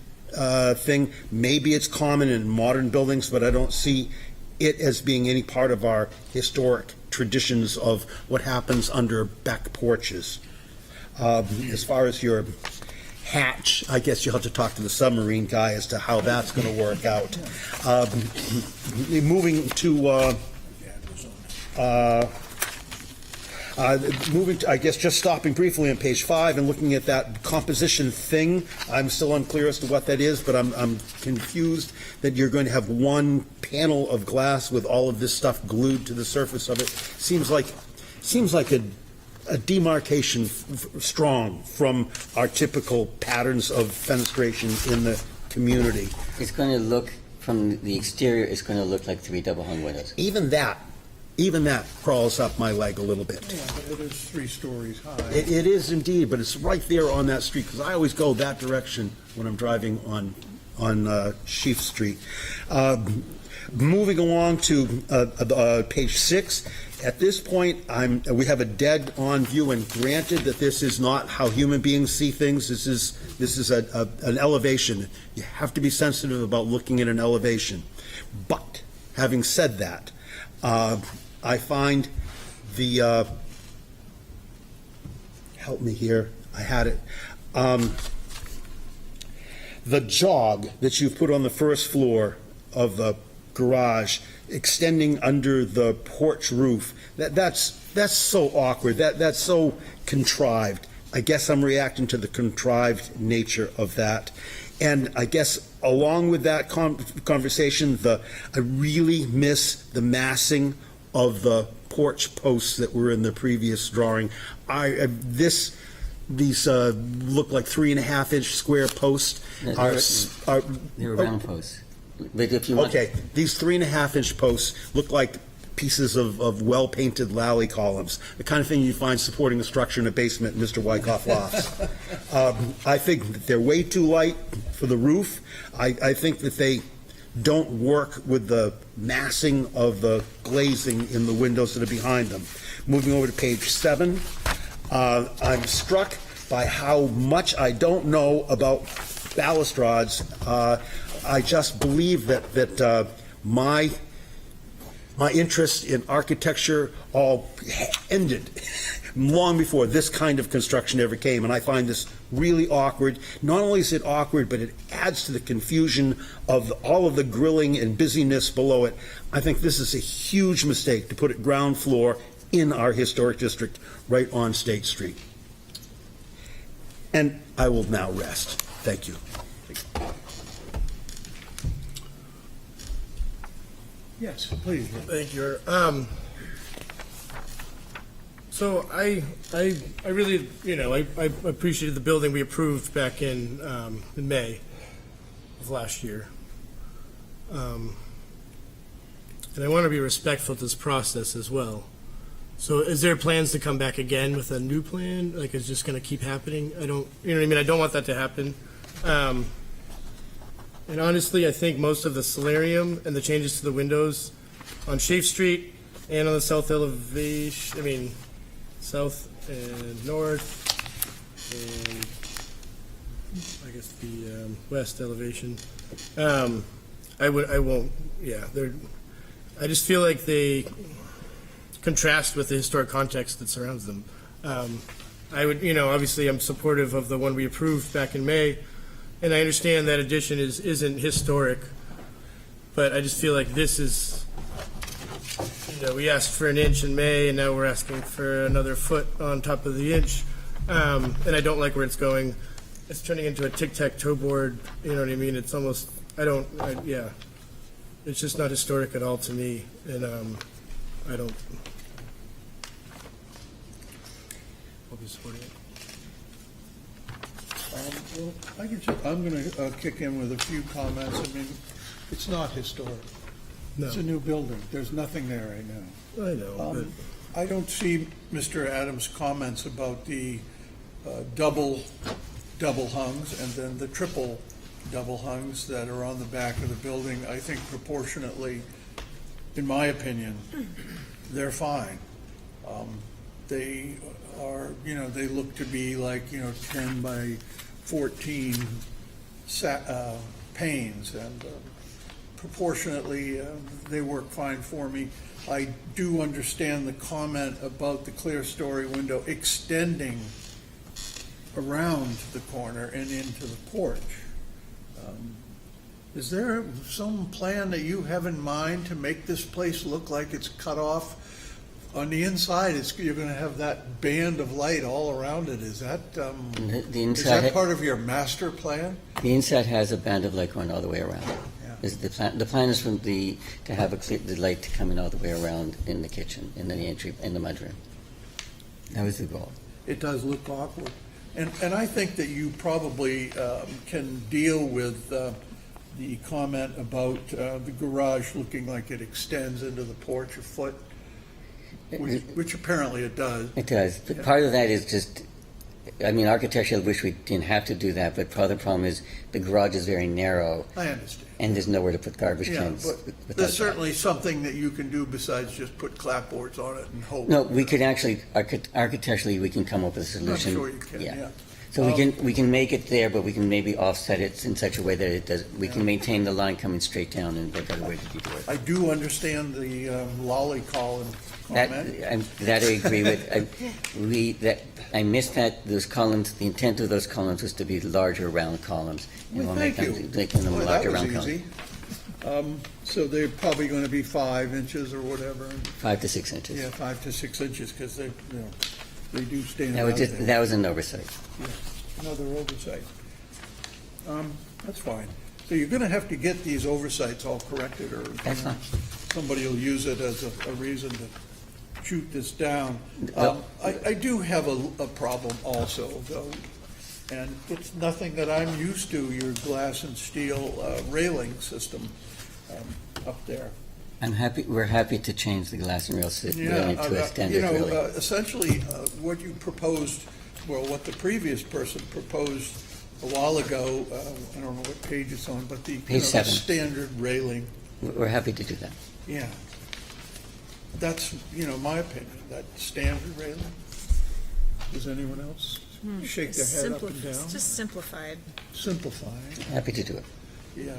thing. Maybe it's common in modern buildings, but I don't see it as being any part of our historic traditions of what happens under back porches. As far as your hatch, I guess you'll have to talk to the submarine guy as to how that's going to work out. Moving to, I guess, just stopping briefly on page 5 and looking at that composition thing. I'm still unclear as to what that is, but I'm confused that you're going to have one panel of glass with all of this stuff glued to the surface of it. Seems like a demarcation strong from our typical patterns of fenestration in the community. It's going to look, from the exterior, it's going to look like 3 double-hung windows. Even that crawls up my leg a little bit. Yeah, but it is 3 stories high. It is indeed, but it's right there on that street, because I always go that direction when I'm driving on Sheaf Street. Moving along to page 6. At this point, we have a dead-on view, and granted that this is not how human beings see things. This is an elevation. You have to be sensitive about looking at an elevation. But having said that, I find the help me here. I had it. The jog that you've put on the first floor of the garage, extending under the porch roof, that's so awkward. That's so contrived. I guess I'm reacting to the contrived nature of that. And I guess along with that conversation, I really miss the massing of the porch posts that were in the previous drawing. These look like 3.5-inch square posts. They're round posts. But if you want, okay, these 3.5-inch posts look like pieces of well-painted lally columns, the kind of thing you find supporting a structure in a basement in Mr. Wyckoff Lofts. I think that they're way too light for the roof. I think that they don't work with the massing of the glazing in the windows that are behind them. Moving over to page 7, I'm struck by how much I don't know about balustrades. I just believe that my interest in architecture all ended long before this kind of construction ever came, and I find this really awkward. Not only is it awkward, but it adds to the confusion of all of the grilling and busyness below it. I think this is a huge mistake to put it ground floor in our historic district right on State Street. And I will now rest. Thank you. Yes, please. Thank you. So I really, I appreciated the building we approved back in May of last year. And I want to be respectful to this process as well. So is there plans to come back again with a new plan? Like, it's just going to keep happening? I don't, you know what I mean? I don't want that to happen. And honestly, I think most of the solarium and the changes to the windows on Sheaf Street and on the south elevation, south and north, and I guess the west elevation, I just feel like they contrast with the historic context that surrounds them. I would, obviously I'm supportive of the one we approved back in May, and I understand that addition isn't historic, but I just feel like this is, we asked for an inch in May, and now we're asking for another foot on top of the inch, and I don't like where it's going. It's turning into a tic-tac-toe board, you know what I mean? It's almost, it's just not historic at all to me, and I don't. I'll be supporting it. I'm going to kick in with a few comments. It's not historic. No. It's a new building. There's nothing there right now. I know. I don't see Mr. Adams' comments about the double hungs and then the triple double hungs that are on the back of the building. I think proportionately, in my opinion, they're fine. They are, they look to be like, 10 by 14 panes, and proportionately, they work fine for me. I do understand the comment about the clear story window extending around the corner and into the porch. Is there some plan that you have in mind to make this place look like it's cut off? On the inside, you're going to have that band of light all around it. Is that, The is inside, that part of your master plan? the inside has a band of light going all the way around it. Is the plan is to have the light to come in all the way around in the kitchen, in the entry, in the mudroom. That was the goal. It does look awkward. And I think that you probably can deal with the comment about the garage looking like it extends into the porch a foot, which apparently it does. It does. But part of that is just, I mean, architecturally, I wish we didn't have to do that, but part of the problem is the garage is very narrow. I understand. And there's nowhere to put garbage Yeah, cans. but without there's that. certainly something that you can do besides just put clapboards on it and hope. No, we could actually, architecturally, we can come up with a I'm solution. sure you can, yeah. So we can make it there, but we can maybe offset it in such a way that it does, we can maintain the line coming straight down and work out a way to do it. I do understand the lolly column comment. That I agree with. I missed that, those columns, the intent of those columns was to be larger round columns. And Well, we'll make thank them, you. making them Boy, larger that was round columns. easy. So they're probably going to be 5 inches or whatever. 5 to 6 inches. Yeah, 5 to 6 inches, because they, they do stand That out was just, there. that was an oversight. Yeah, another oversight. That's fine. So you're going to have to get these oversights all corrected, or That's fine. somebody will use it as a reason to shoot this down. Well- I do have a problem also, though, and it's nothing that I'm used to, your glass and steel railing system up there. We're happy to change the glass and rail system Yeah, to a standard railing. essentially, what you proposed, well, what the previous person proposed a while ago, I don't know what page it's on, but the Page 7. standard railing, We're happy to do that. yeah. That's, my opinion, that standard railing. Does anyone else shake their head up and down? Just simplified. Simplifying, Happy to do it. yeah.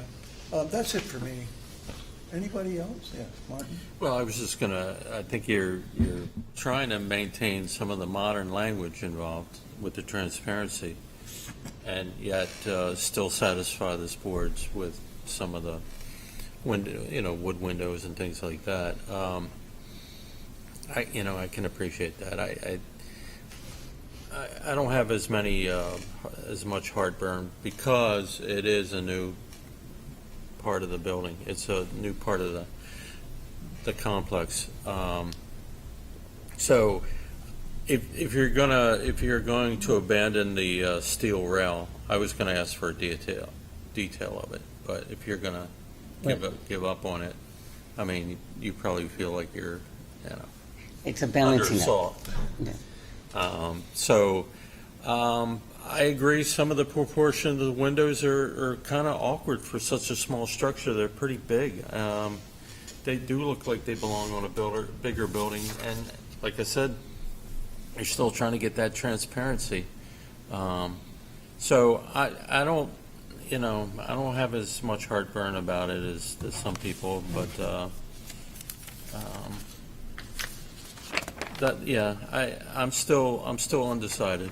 That's it for me. Anybody else? Yeah, Martin? Well, I was just gonna, I think you're trying to maintain some of the modern language involved with the transparency, and yet still satisfy this boards with some of the window, wood windows and things like that. I can appreciate that. I don't have as much heartburn because it is a new part of the building. It's a new part of the complex. So if you're going to abandon the steel rail, I was going to ask for a detail of it. But if you're going to give up on it, I mean, you probably feel like you're, It's a under balancing act. assault. I agree, some of the proportion of the windows are kind of awkward for such a small structure. They're pretty big. They do look like they belong on a bigger building, and like I said, you're still trying to get that transparency. So I don't have as much heartburn about it as some people, but I'm still undecided.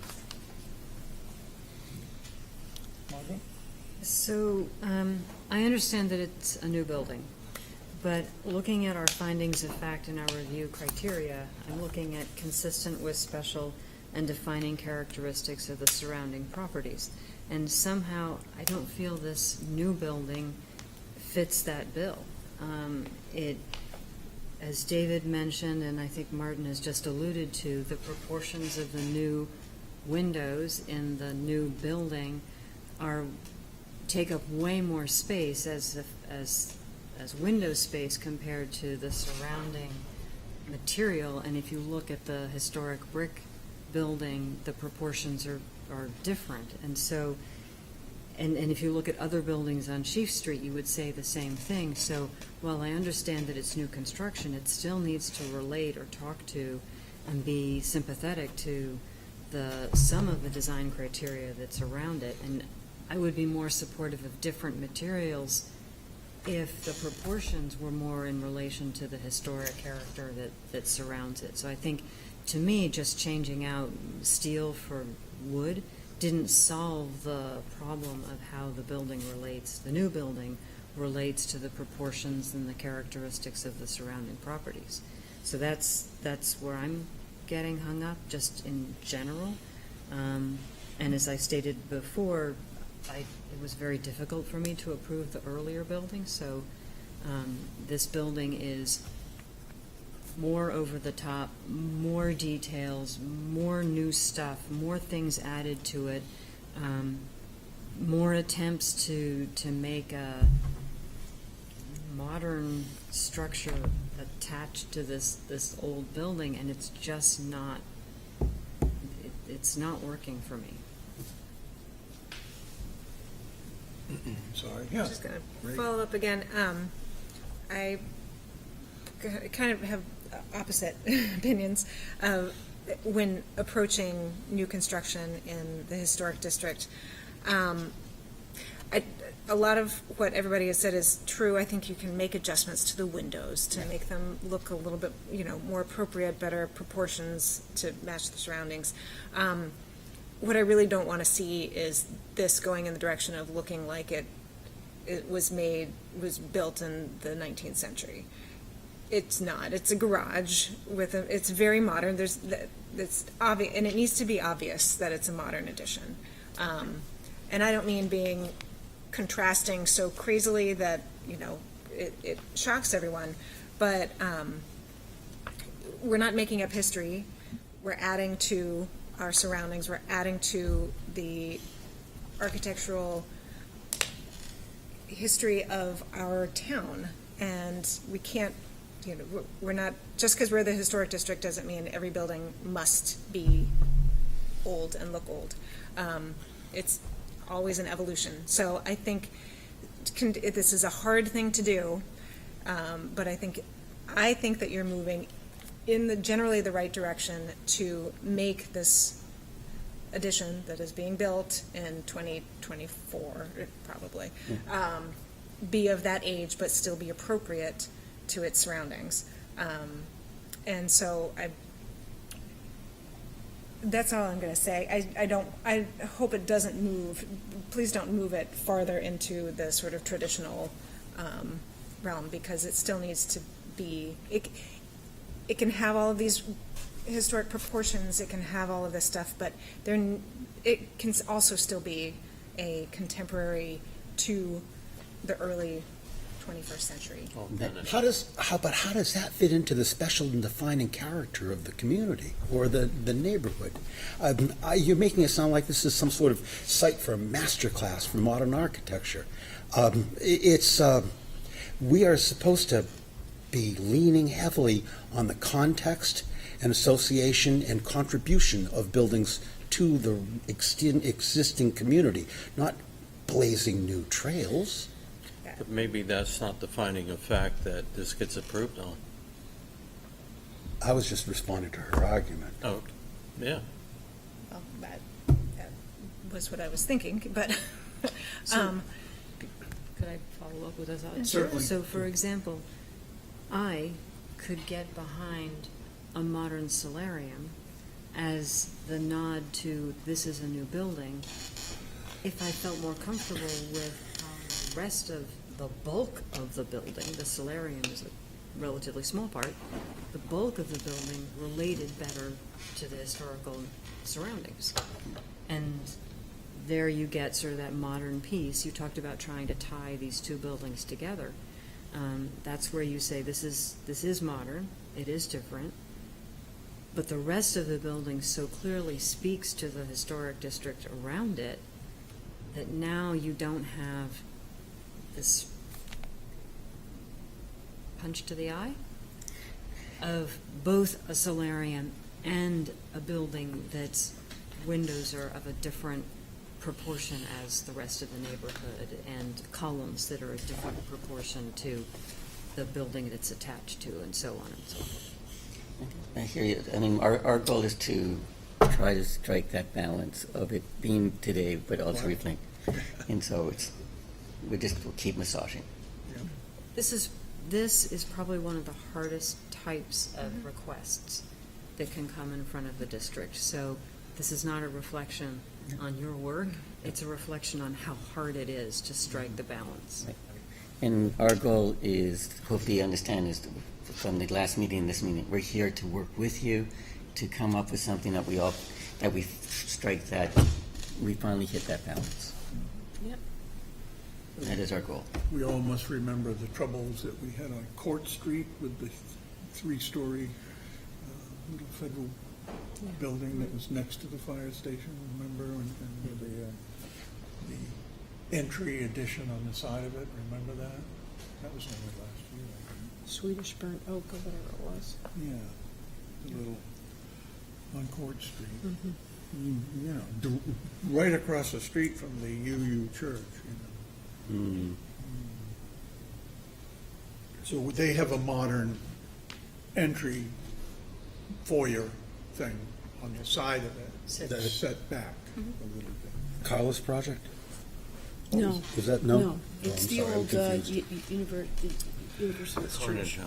So, I understand that it's a new building, but looking at our findings of fact and our review criteria, I'm looking at consistent with special and defining characteristics of the surrounding properties. And somehow, I don't feel this new building fits that bill. As David mentioned, and I think Martin has just alluded to, the proportions of the new windows in the new building take up way more space as window space compared to the surrounding material. And if you look at the historic brick building, the proportions are different. And so, and if you look at other buildings on Chief Street, you would say the same thing. So while I understand that it's new construction, it still needs to relate or talk to and be sympathetic to some of the design criteria that's around it. And I would be more supportive of different materials if the proportions were more in relation to the historic character that surrounds it. So I think, to me, just changing out steel for wood didn't solve the problem of how the building relates, the new building relates to the proportions and the characteristics of the surrounding properties. So that's where I'm getting hung up, just in general. And as I stated before, it was very difficult for me to approve the earlier building, so this building is more over the top, more details, more new stuff, more things added to it, more attempts to make a modern structure attached to this old building, and it's just not, it's not working for me. Sorry. I'm just going to follow up again. I kind of have opposite opinions when approaching new construction in the historic district. A lot of what everybody has said is true. I think you can make adjustments to the windows to make them look a little bit, more appropriate, better proportions to match the surroundings. What I really don't want to see is this going in the direction of looking like it was built in the 19th century. It's not. It's a garage it's very modern. It's obvious, and it needs to be obvious that it's a modern addition. And I don't mean being contrasting so crazily that, it shocks everyone, but we're not making up history. We're adding to our surroundings. We're adding to the architectural history of our town, and we can't, we're not, just because we're the historic district doesn't mean every building must be old and look old. It's always an evolution. So I think this is a hard thing to do, but I think that you're moving in generally the right direction to make this addition that is being built in 2024, probably, be of that age, but still be appropriate to its surroundings. And so that's all I'm going to say. I hope it doesn't move. Please don't move it farther into the sort of traditional realm, because it still needs to be, it can have all of these historic proportions, it can have all of this stuff, but it can also still be a contemporary to the early 21st century. How does that fit into the special and defining character of the community or the neighborhood? You're making it sound like this is some sort of site for a master class for modern architecture. We are supposed to be leaning heavily on the context and association and contribution of buildings to the existing community, not blazing new trails. But maybe that's not the finding of fact that this gets approved on. I was just responding to her argument. Oh, yeah. Well, that was what I was thinking, but Could I follow up with a thought? Certainly. So, for example, I could get behind a modern solarium as the nod to this is a new building if I felt more comfortable with the rest of the bulk of the building. The solarium is a relatively small part. The bulk of the building related better to the historical surroundings. And there you get sort of that modern piece. You talked about trying to tie these two buildings together. That's where you say this is modern, it is different, but the rest of the building so clearly speaks to the historic district around it that now you don't have this punch to the eye of both a solarium and a building that's windows are of a different proportion as the rest of the neighborhood, and columns that are a different proportion to the building that's attached to, and so on and so forth. I hear you. I mean, our goal is to try to strike that balance of it being today, but also everything. And so we'll keep massaging. This is probably one of the hardest types of requests that can come in front of the district. So this is not a reflection on your work. It's a reflection on how hard it is to strike the balance. And our goal is, hopefully you understand, is from the last meeting and this meeting, we're here to work with you to come up with something that we strike that, we finally hit that balance. Yep. That is our goal. We all must remember the troubles that we had on Court Street with the three-story little federal building that was next to the fire station, remember? And the entry addition on the side of it, remember that? That was only last year, I think. Swedish burnt oak or whatever it was. Yeah, the little, on Court Street. Mm-hmm. You know, right across the street from the UU Church, you know. So they have a modern entry foyer thing on the side of it that's set back a little bit. Carlos project? No. Was that, no? No, it's I'm the sorry, I'm old confused. Universal Church.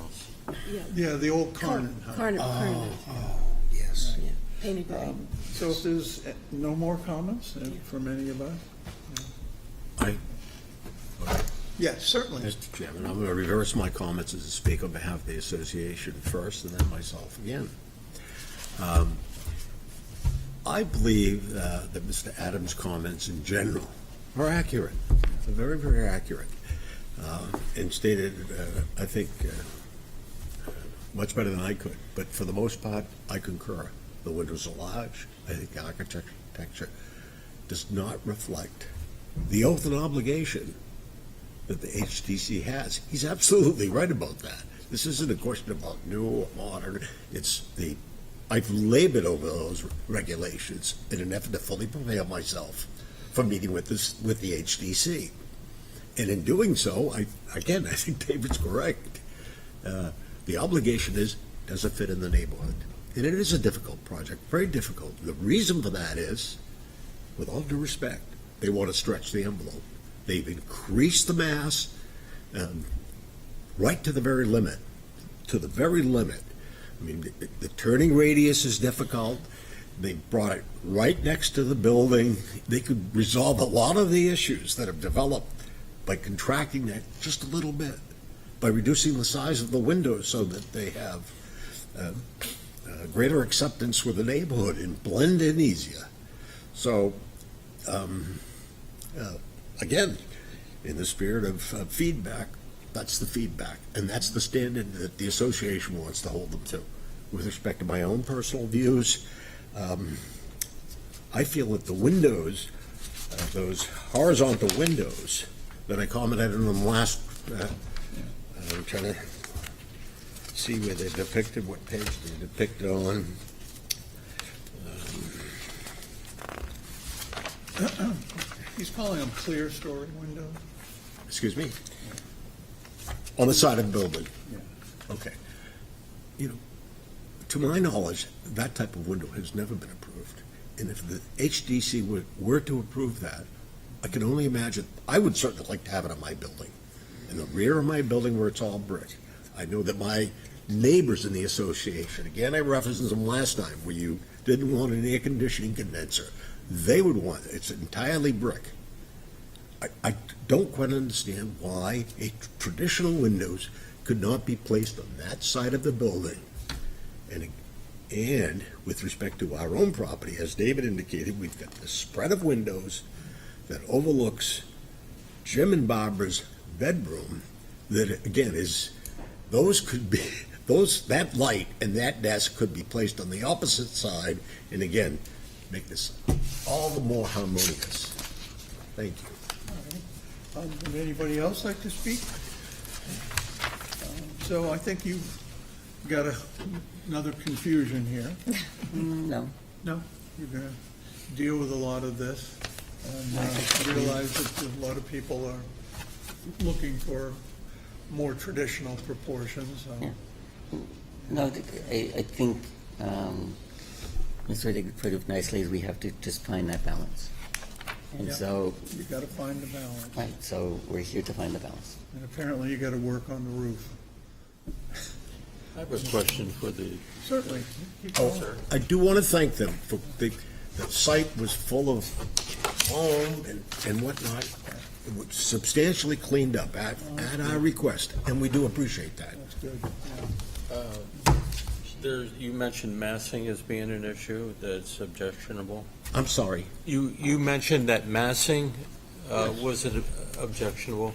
Yeah. Yeah, the old Carnan house. Carnan. Yes. Yeah. Painted gray. So if there's no more comments from any of us? I, Yes, certainly. Mr. Chairman, I'm going to reverse my comments and speak on behalf of the association first and then myself again. I believe that Mr. Adams' comments in general are accurate. They're very, very accurate. And stated, I think, much better than I could. But for the most part, I concur. The windows are large. I think the architecture does not reflect the oath and obligation that the HTC has. He's absolutely right about that. This isn't a question about new or modern. It's I've labored over those regulations in an effort to fully prepare myself for meeting with the HTC. And in doing so, I think David's correct. The obligation does it fit in the neighborhood? And it is a difficult project, very difficult. The reason for that is, with all due respect, they want to stretch the envelope. They've increased the mass right to the very limit, I mean, the turning radius is difficult. They brought it right next to the building. They could resolve a lot of the issues that have developed by contracting that just a little bit, by reducing the size of the windows so that they have greater acceptance with the neighborhood and blend in easier. So, again, in the spirit of feedback, that's the feedback, and that's the standard that the association wants to hold them to. With respect to my own personal views, I feel that the windows, those horizontal windows that I commented on them last, I'm trying to see where they're depicted, what page they're depicted on. He's calling them clear story windows? Excuse me? On the side of the building? Yeah. Okay. You know, to my knowledge, that type of window has never been approved. And if the HDC were to approve that, I can only imagine, I would certainly like to have it on my building. In the rear of my building where it's all brick. I know that my neighbors in the association, again, I referenced them last time, where you didn't want an air conditioning condenser. They would want, it's entirely brick. I don't quite understand why traditional windows could not be placed on that side of the building. And with respect to our own property, as David indicated, we've got the spread of windows that overlooks Jim and Barbara's bedroom that, again, that light and that desk could be placed on the opposite side and, again, make this all the more harmonious. Thank you. Would anybody else like to speak? So I think you've got another confusion here. No. No? You're going to deal with a lot of this and realize that a lot of people are looking for more traditional proportions. Yeah. No, I think Mr. Riddick put it nicely, is we have to just find that balance. And Yeah. so, You got to find the balance. right, so we're here to find the balance. And apparently you got to work on the roof. I have a question for the Certainly. I do want to thank them for the site was full of foam and whatnot. It was substantially cleaned up at our request, and we do appreciate that. You mentioned massing as being an issue that's objectionable. I'm sorry. You mentioned that massing was objectionable,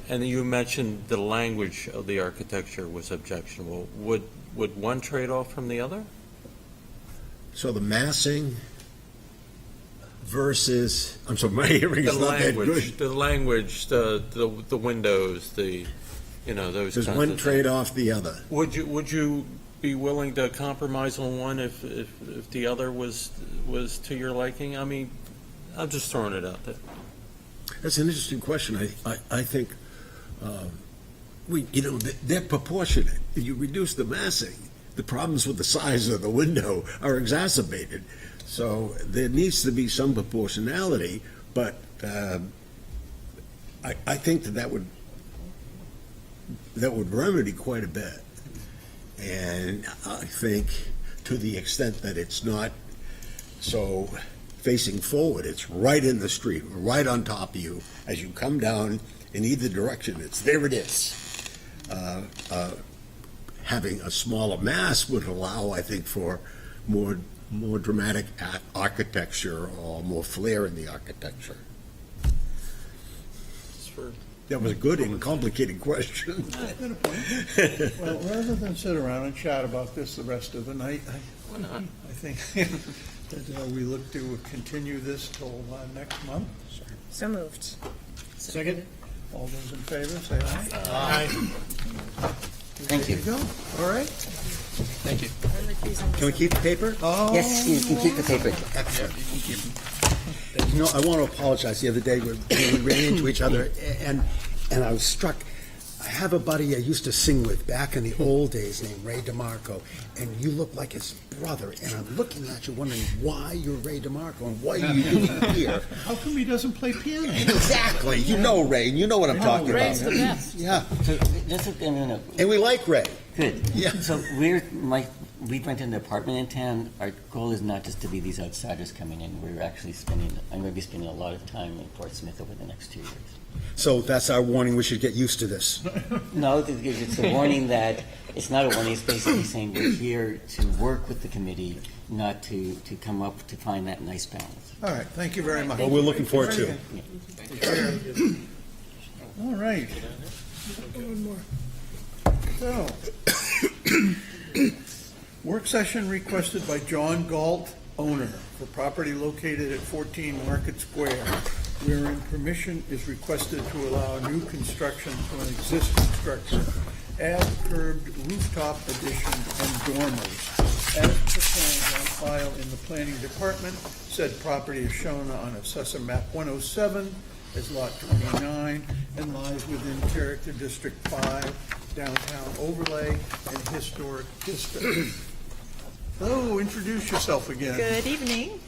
and you mentioned the language of the architecture was objectionable. Would one trade off from the other? So the massing versus, I'm sorry, my hearing is not that good. The language, the windows, those. Does kinds one of trade things. off the other? Would you be willing to compromise on one if the other was to your liking? I mean, I'm just throwing it out there. That's an interesting question. I think they're proportionate. You reduce the massing, the problems with the size of the window are exacerbated. So there needs to be some proportionality, but I think that would remedy quite a bit. And I think to the extent that it's not so facing forward, it's right in the street, right on top of you. As you come down in either direction, there it is. Having a smaller mass would allow, I think, for more dramatic architecture or more flair in the architecture. That was a good and complicated question. Well, rather than sit around and chat about this the rest of the night, I think that we look to continue this till next month. So moved. Second. All those in favor, say aye. Aye. Thank you. There you go. All right. Thank you. Can we keep the paper? Yes, you can keep the paper. Excellent. You know, I want to apologize. The other day, we ran into each other, and I was struck. I have a buddy I used to sing with back in the old days named Ray DeMarco, and you look like his brother, and I'm looking at you wondering why you're Ray DeMarco and what are you doing here? How come he doesn't play piano? Exactly. You know Ray, and you know what I'm talking Ray's about. the best. Yeah. So, no. And we like Ray. Good. Yeah. So we rent an apartment in town. Our goal is not just to be these outsiders coming in. I'm going to be spending a lot of time in Portsmouth over the next 2 years. So that's our warning. We should get used to this. No, it's a warning that, it's not a warning, it's basically saying we're here to work with the committee, not to come up to find that nice balance. All right, thank you very much. Well, we're looking forward to it. All right. So, work session requested by John Galt, owner, for property located at 14 Market Square, wherein permission is requested to allow new construction to an existing structure, add curbed rooftop addition and dormers. As per plans on file in the planning department, said property is shown on Assessor Map 107 as Lot 29 and lies within Character District 5, Downtown Overlay, and Historic District. Hello, introduce yourself again. Good evening.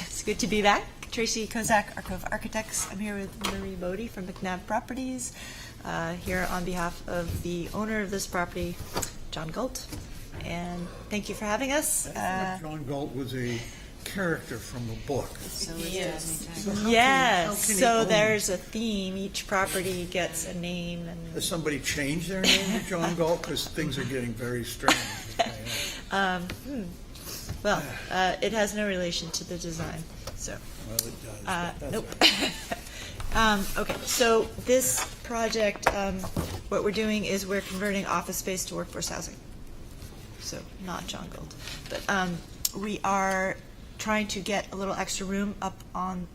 It's good to be back. Tracy Kozak, Arcove Architects. I'm here with Marie Bodie from McNabb Properties, here on behalf of the owner of this property, John Galt. And thank you for having us. John Galt was a character from a book. Yes. So how can Yes. he So own- there's a theme. Each property gets a name, and Has somebody changed their name to John Galt? Because things are getting very strange. well, it has no relation to the design. So. Well, it does. but that's Nope. Okay, so this project, what we're doing is we're converting office space to workforce housing. So not John Gold. But we are trying to get a little extra room up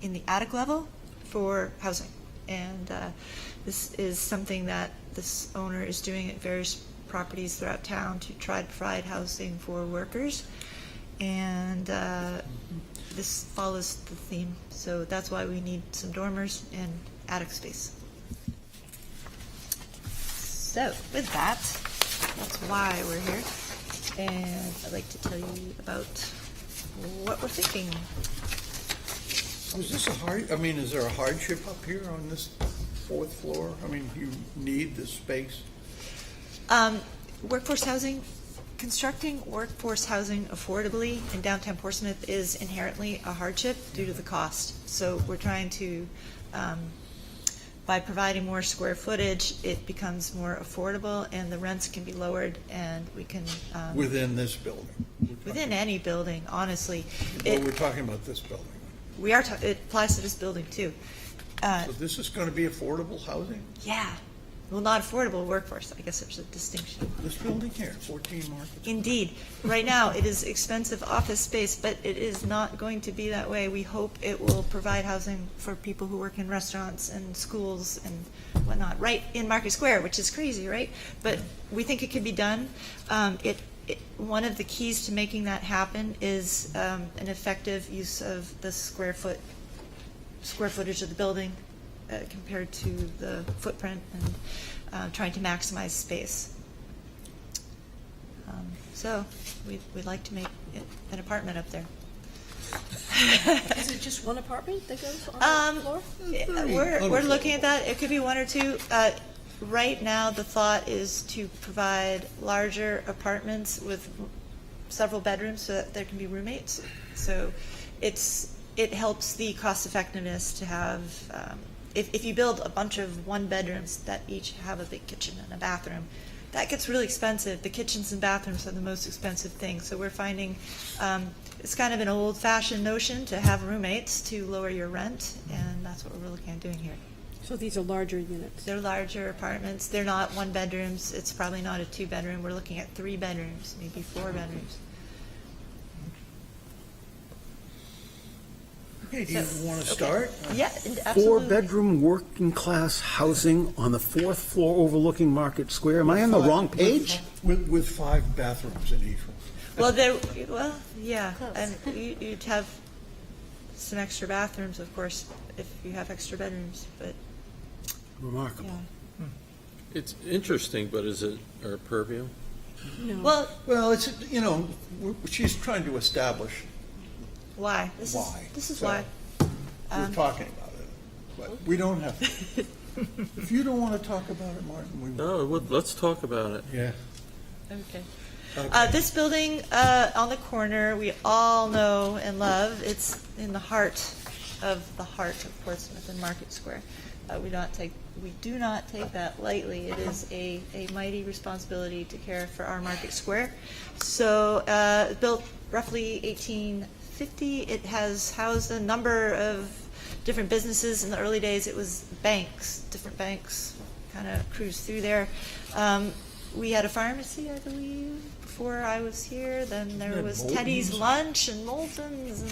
in the attic level for housing. And this is something that this owner is doing at various properties throughout town to try to provide housing for workers. And this follows the theme, so that's why we need some dormers and attic space. So with that, that's why we're here, and I'd like to tell you about what we're thinking. Was this is there a hardship up here on this fourth floor? I mean, you need the space. Workforce housing constructing workforce housing affordably in downtown Portsmouth is inherently a hardship due to the cost. So we're trying to, by providing more square footage, it becomes more affordable and the rents can be lowered and we can. Within this building. Within any building, honestly. Well, we're talking about this building. We are, it applies to this building too. So this is going to be affordable housing? Yeah. Well, not affordable workforce. I guess there's a distinction. This building here, 14 Market. Indeed. Right now, it is expensive office space, but it is not going to be that way. We hope it will provide housing for people who work in restaurants and schools and whatnot, right in Market Square, which is crazy, right? But we think it can be done. One of the keys to making that happen is an effective use of the square footage of the building compared to the footprint and trying to maximize space. So we'd like to make it an apartment up there. Is it just one apartment that goes on the floor? We're looking at that. It could be one or two. Right now, the thought is to provide larger apartments with several bedrooms so that there can be roommates. So it helps the cost effectiveness to have, if you build a bunch of one bedrooms that each have a big kitchen and a bathroom, that gets really expensive. The kitchens and bathrooms are the most expensive thing. So we're finding it's kind of an old fashioned notion to have roommates to lower your rent, and that's what we're looking at doing here. So these are larger units? They're larger apartments. They're not one bedrooms. It's probably not a 2-bedroom. We're looking at 3 bedrooms, maybe 4 bedrooms. Okay, do you want to start? Yeah, absolutely. 4-bedroom working class housing on the 4th floor overlooking Market Square. Am I on the wrong page? With 5 bathrooms in each one. Well, yeah, and you'd have some extra bathrooms, of course, if you have extra bedrooms, but. Remarkable. Yeah. It's interesting, but is it our purview? No. Well, it's, she's trying to establish Why? This is So, why. We're talking about it, but we don't have to. If you don't want to talk about it, Martin, we will. No, let's talk about it. Yeah. Okay. This building on the corner, we all know and love. It's in the heart of Portsmouth and Market Square. We do not take that lightly. It is a mighty responsibility to care for our Market Square. So built roughly 1850. It has housed a number of different businesses. In the early days, it was banks, different banks kind of cruised through there. We had a pharmacy, I believe, before I was here. Then there was Teddy's Lunch and Moulton's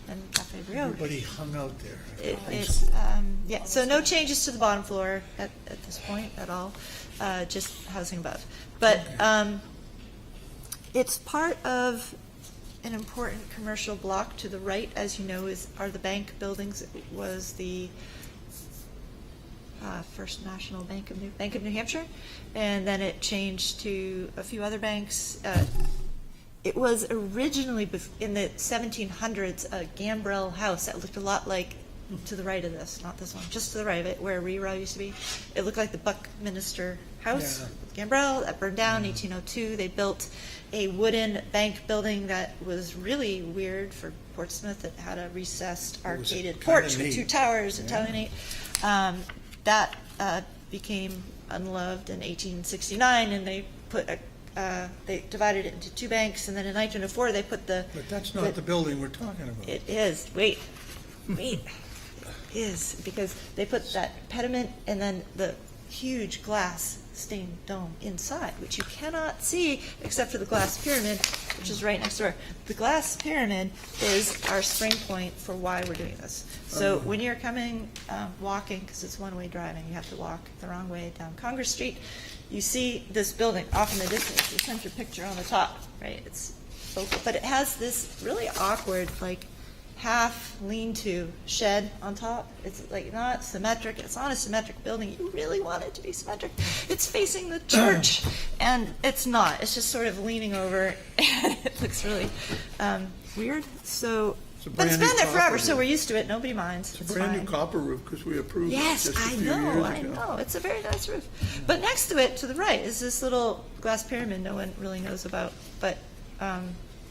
and Cafe Brio. Everybody hung out there. Yeah, so no changes to the bottom floor at this point at all, just housing above. But it's part of an important commercial block to the right, as you know, are the bank buildings. It was the First National Bank of New Hampshire, and then it changed to a few other banks. It was originally in the 1700s a gambrel house that looked a lot like, to the right of this, not this one, just to the right of it, where Rero used to be. It looked like the Buckminster House, gambrel, that burned down in 1802. They built a wooden bank building that was really weird for Portsmouth. It had a recessed arcaded porch with 2 towers, Italianate. That became unloved in 1869, and they put they divided it into 2 banks, and then in 1904 they put the. But that's not the building we're talking about. It is. Wait. It is, because they put that pediment and then the huge glass stained dome inside, which you cannot see except for the glass pyramid, which is right next door. The glass pyramid is our spring point for why we're doing this. So when you're coming, walking, because it's one-way driving, you have to walk the wrong way down Congress Street, you see this building off in the distance, the center picture on the top, right? It's focal, but it has this really awkward, like, half lean-to shed on top. It's like not symmetric. It's not a symmetric building. You really want it to be symmetric. It's facing the church, and it's not. It's just sort of leaning over, and it looks really weird. So It's a But it's brand new been there forever, copper so we're roof. used to it. Nobody minds. It's a brand new fine. copper roof, because we approved it Yes, just a I few know, years I ago. know. It's a very nice roof. But next to it, to the right, is this little glass pyramid no one really knows about, but,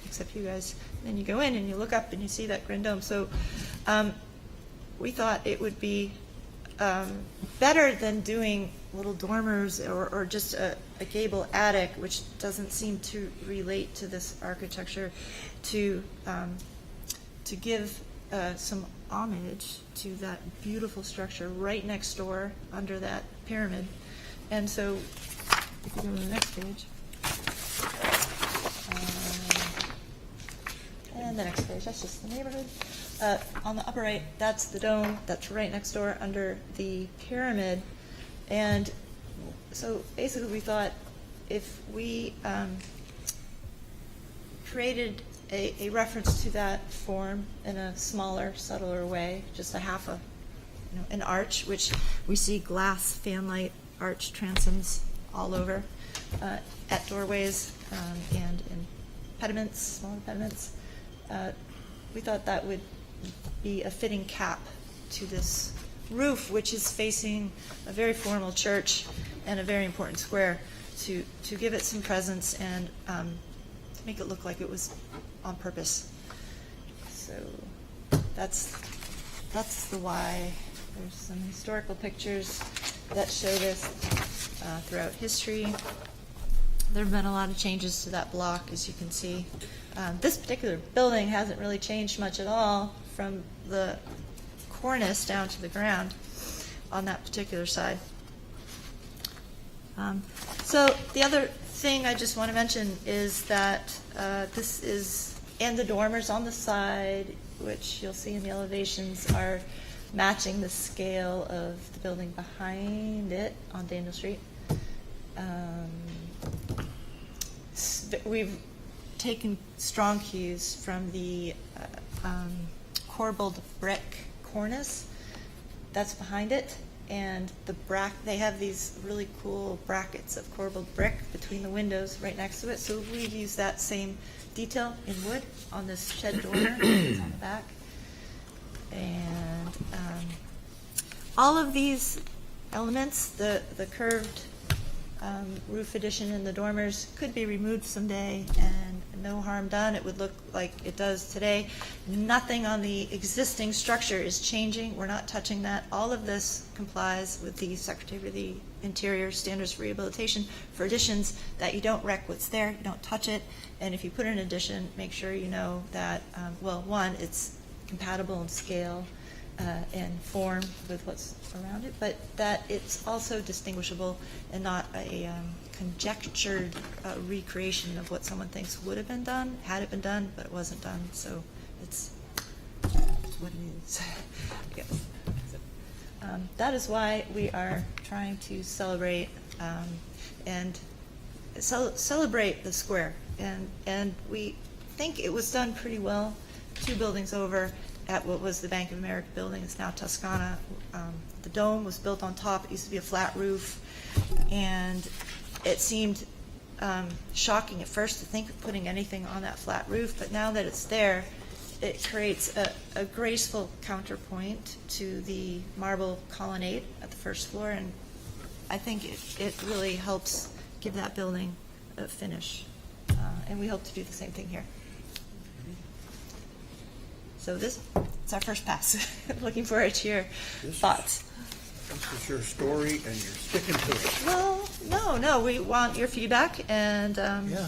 except you guys. Then you go in and you look up and you see that grand dome. So, we thought it would be, better than doing little dormers or just a gable attic, which doesn't seem to relate to this architecture, to give some homage to that beautiful structure right next door under that pyramid. And so, if you go to the next page, and the next page, that's just the neighborhood. On the upper right, that's the dome, that's right next door under the pyramid. And so basically we thought if we created a reference to that form in a smaller, subtler way, just a half a, an arch, which we see glass fanlight arch transoms all over at doorways and in pediments, smaller pediments. We thought that would be a fitting cap to this roof, which is facing a very formal church and a very important square, to give it some presence and to make it look like it was on purpose. So that's the why. There's some historical pictures that show this throughout history. There have been a lot of changes to that block, as you can see. This particular building hasn't really changed much at all from the cornice down to the ground on that particular side. So the other thing I just want to mention is that this is, and the dormers on the side, which you'll see in the elevations, are matching the scale of the building behind it on Daniel Street. We've taken strong cues from the corbelled brick cornice that's behind it, and they have these really cool brackets of corbelled brick between the windows right next to it. So we've used that same detail in wood on this shed dormer that's on the back. And all of these elements, the curved roof addition and the dormers, could be removed someday and no harm done. It would look like it does today. Nothing on the existing structure is changing. We're not touching that. All of this complies with the Secretary of the Interior standards for rehabilitation for additions, that you don't wreck what's there, you don't touch it, and if you put an addition, make sure you know that, well, one, it's compatible in scale and form with what's around it, but that it's also distinguishable and not a conjectured recreation of what someone thinks would have been done, had it been done, but it wasn't done. So it's what it is. Yes. So, that is why we are trying to celebrate and celebrate the square, and we think it was done pretty well. 2 buildings over, at what was the Bank of America building. It's now Toscana. The dome was built on top. It used to be a flat roof, and it seemed shocking at first to think of putting anything on that flat roof, but now that it's there, it creates a graceful counterpoint to the marble colonnade at the first floor, and I think it really helps give that building a finish, and we hope to do the same thing here. So it's our first pass. Looking forward to your thoughts. This is your story, and you're sticking to it. Well, no, we want your feedback, and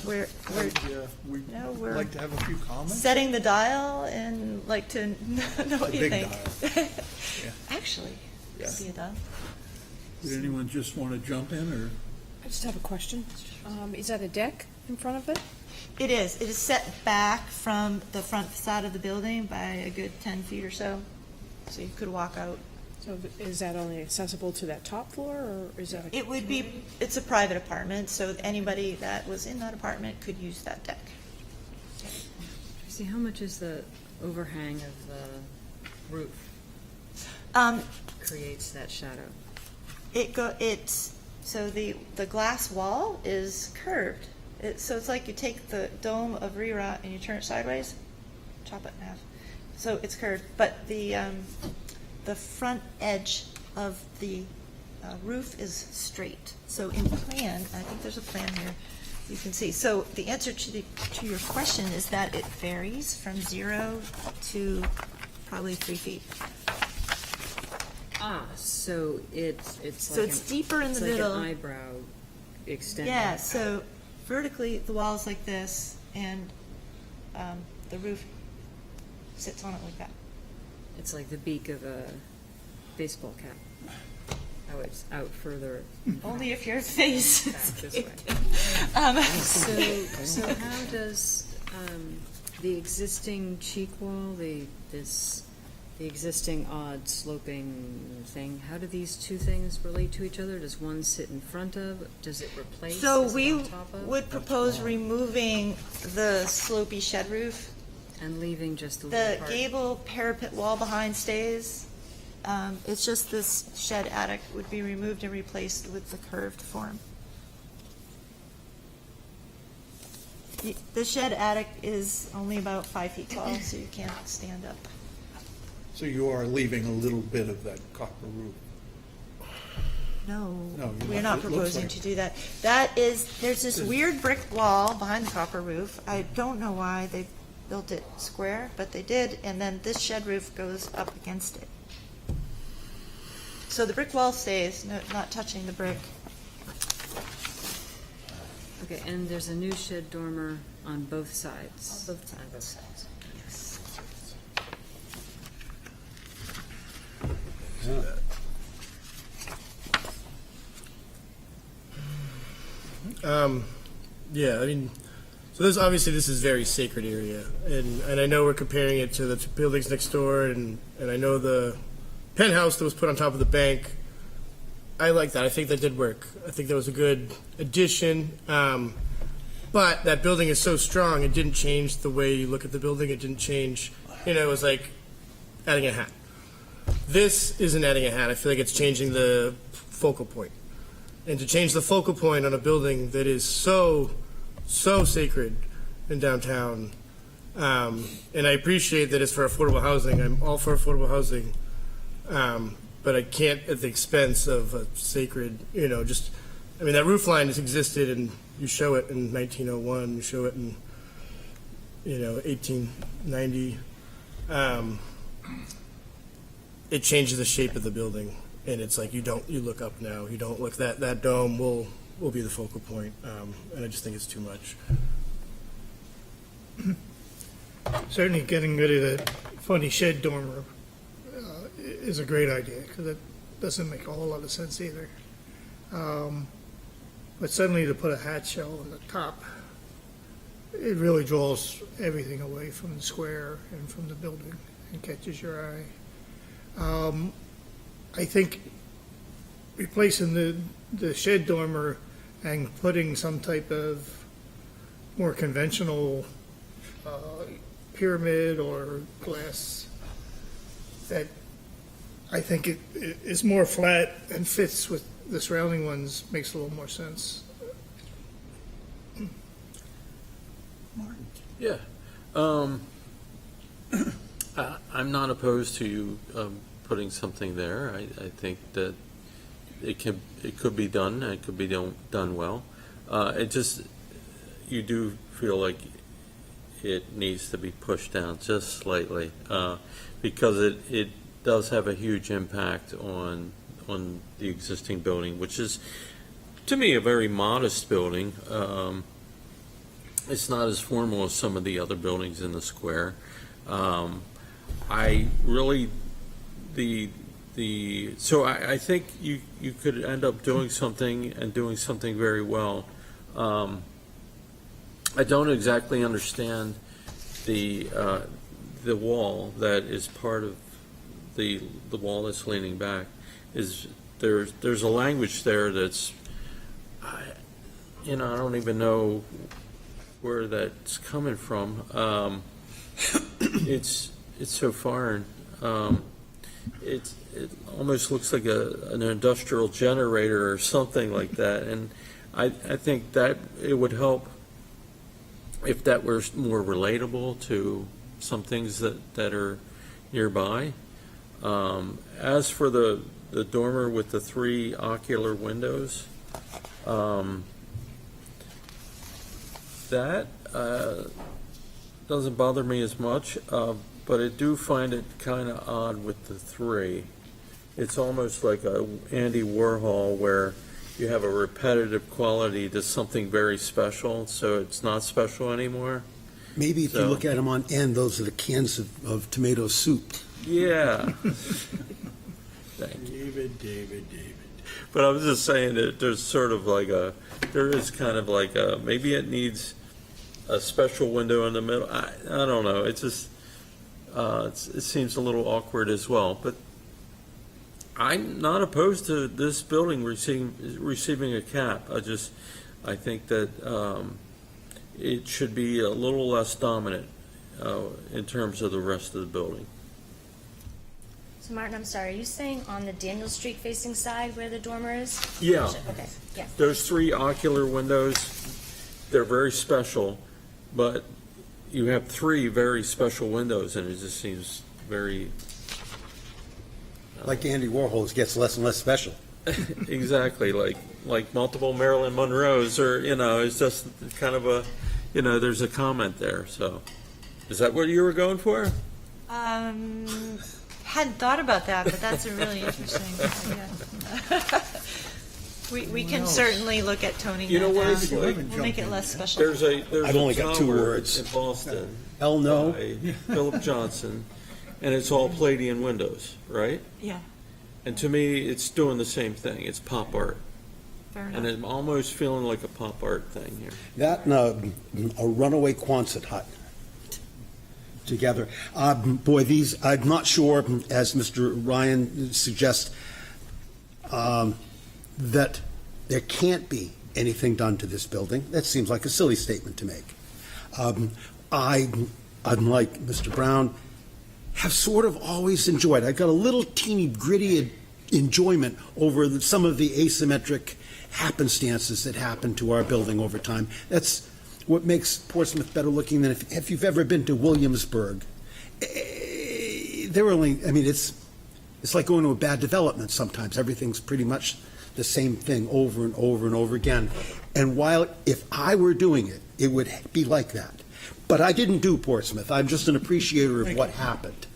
we're We'd like to have a few comments. setting the dial and like to know what you big think. dial. Actually, Yeah. be a dial. Would anyone just want to jump in, or? I just have a question. Is that a deck in front of it? It is. It is set back from the front facade of the building by a good 10 feet or so, so you could walk out. So is that only accessible to that top floor, or is that a? It would be, it's a private apartment, so anybody that was in that apartment could use that deck. See, how much is the overhang of the roof? Creates that shadow. So the glass wall is curved. So it's like you take the dome of Rira and you turn it sideways, chop it in half, so it's curved, but the front edge of the roof is straight. So in plan, I think there's a plan here you can see. So the answer to your question is that it varies from 0 to probably 3 feet. So it's So like it's deeper in the like middle. an eyebrow extended. Yeah, so vertically, the wall is like this, and the roof sits on it like that. It's like the beak of a baseball cap. How it's out further. Only if your face Back is this way. So how does the existing cheek wall, the existing odd sloping thing, how do these two things relate to each other? Does one sit in front of? Does it replace? So Is it we on top of? would propose removing the slopey shed roof. And leaving just the The little part. gable parapet wall behind stays. It's just this shed attic would be removed and replaced with the curved form. The shed attic is only about 5 feet tall, so you can't stand up. So you are leaving a little bit of that copper roof. No, No, you're we're not. not It looks proposing like- to do that. There's this weird brick wall behind the copper roof. I don't know why they built it square, but they did, and then this shed roof goes up against it. So the brick wall stays, not touching the brick. Okay, and there's a new shed dormer on both sides. On both sides. Yes. Yeah, I mean, so this obviously this is very sacred area, and I know we're comparing it to the two buildings next door, and I know the penthouse that was put on top of the bank. I like that. I think that did work. I think that was a good addition. But that building is so strong, it didn't change the way you look at the building. It didn't change. It was like adding a hat. This isn't adding a hat. I feel like it's changing the focal point. And to change the focal point on a building that is so sacred in downtown, and I appreciate that it's for affordable housing. I'm all for affordable housing, but I can't at the expense of a sacred, that roof line has existed, and you show it in 1901, you show it in, 1890. It changes the shape of the building. And it's like you look up now. You don't look. That dome will be the focal point, and I just think it's too much. Certainly getting rid of that funny shed dormer is a great idea, because it doesn't make a whole lot of sense either. But suddenly to put a hat shell on the top, it really draws everything away from the square and from the building and catches your eye. I think replacing the shed dormer and putting some type of more conventional pyramid or glass that I think it is more flat and fits with the surrounding ones makes a little more sense. Yeah. I'm not opposed to you putting something there. I think that it could be done. It could be done well. You do feel like it needs to be pushed down just slightly because it does have a huge impact on the existing building, which is, to me, a very modest building. It's not as formal as some of the other buildings in the square. I think you could end up doing something and doing something very well. I don't exactly understand the wall that is part of the wall that's leaning back. There's a language there that's I don't even know where that's coming from. It's so foreign. It almost looks like an industrial generator or something like that, and I think that it would help if that were more relatable to some things that are nearby. As for the dormer with the 3 ocular windows, that doesn't bother me as much, but I do find it kind of odd with the 3. It's almost like a Andy Warhol where you have a repetitive quality to something very special, so it's not special anymore. Maybe if you So- look at them on end, those are the cans of tomato soup. Yeah. Thank you. David. But I was just saying that there's sort of like there is kind of like maybe it needs a special window in the middle. I don't know. It's just, it seems a little awkward as well. But I'm not opposed to this building receiving a cap. I think that it should be a little less dominant in terms of the rest of the building. So Martin, I'm sorry, are you saying on the Daniel Street facing side where the dormer is? Yeah. Okay, yeah. Those 3 ocular windows, they're very special, but you have 3 very special windows, and it just seems very... Like Andy Warhol's gets less and less special. Exactly, like multiple Marilyn Monroes, or, it's just kind of a, there's a comment there, so. Is that what you were going for? Hadn't thought about that, but that's a really interesting idea. We can certainly look at toning You know that what down. it's like? We'll make it less special. There's I've a only got 2 tower words. in Boston. Hell no. by Philip Johnson, and it's all Palladian windows, right? Yeah, And to me, it's doing the same thing. It's pop art. fair And enough. I'm almost feeling like a pop art thing here. That and a runaway Quonset hut together. Boy, these, I'm not sure, as Mr. Ryan suggests, that there can't be anything done to this building. That seems like a silly statement to make. I, unlike Mr. Brown, have sort of always enjoyed, I've got a little teeny gritty enjoyment over some of the asymmetric happenstances that happen to our building over time. That's what makes Portsmouth better looking than if you've ever been to Williamsburg. They're only, it's like going to a bad development sometimes. Everything's pretty much the same thing over and over and over again. And while, if I were doing it, it would be like that. But I didn't do Portsmouth. I'm just an appreciator of what happened.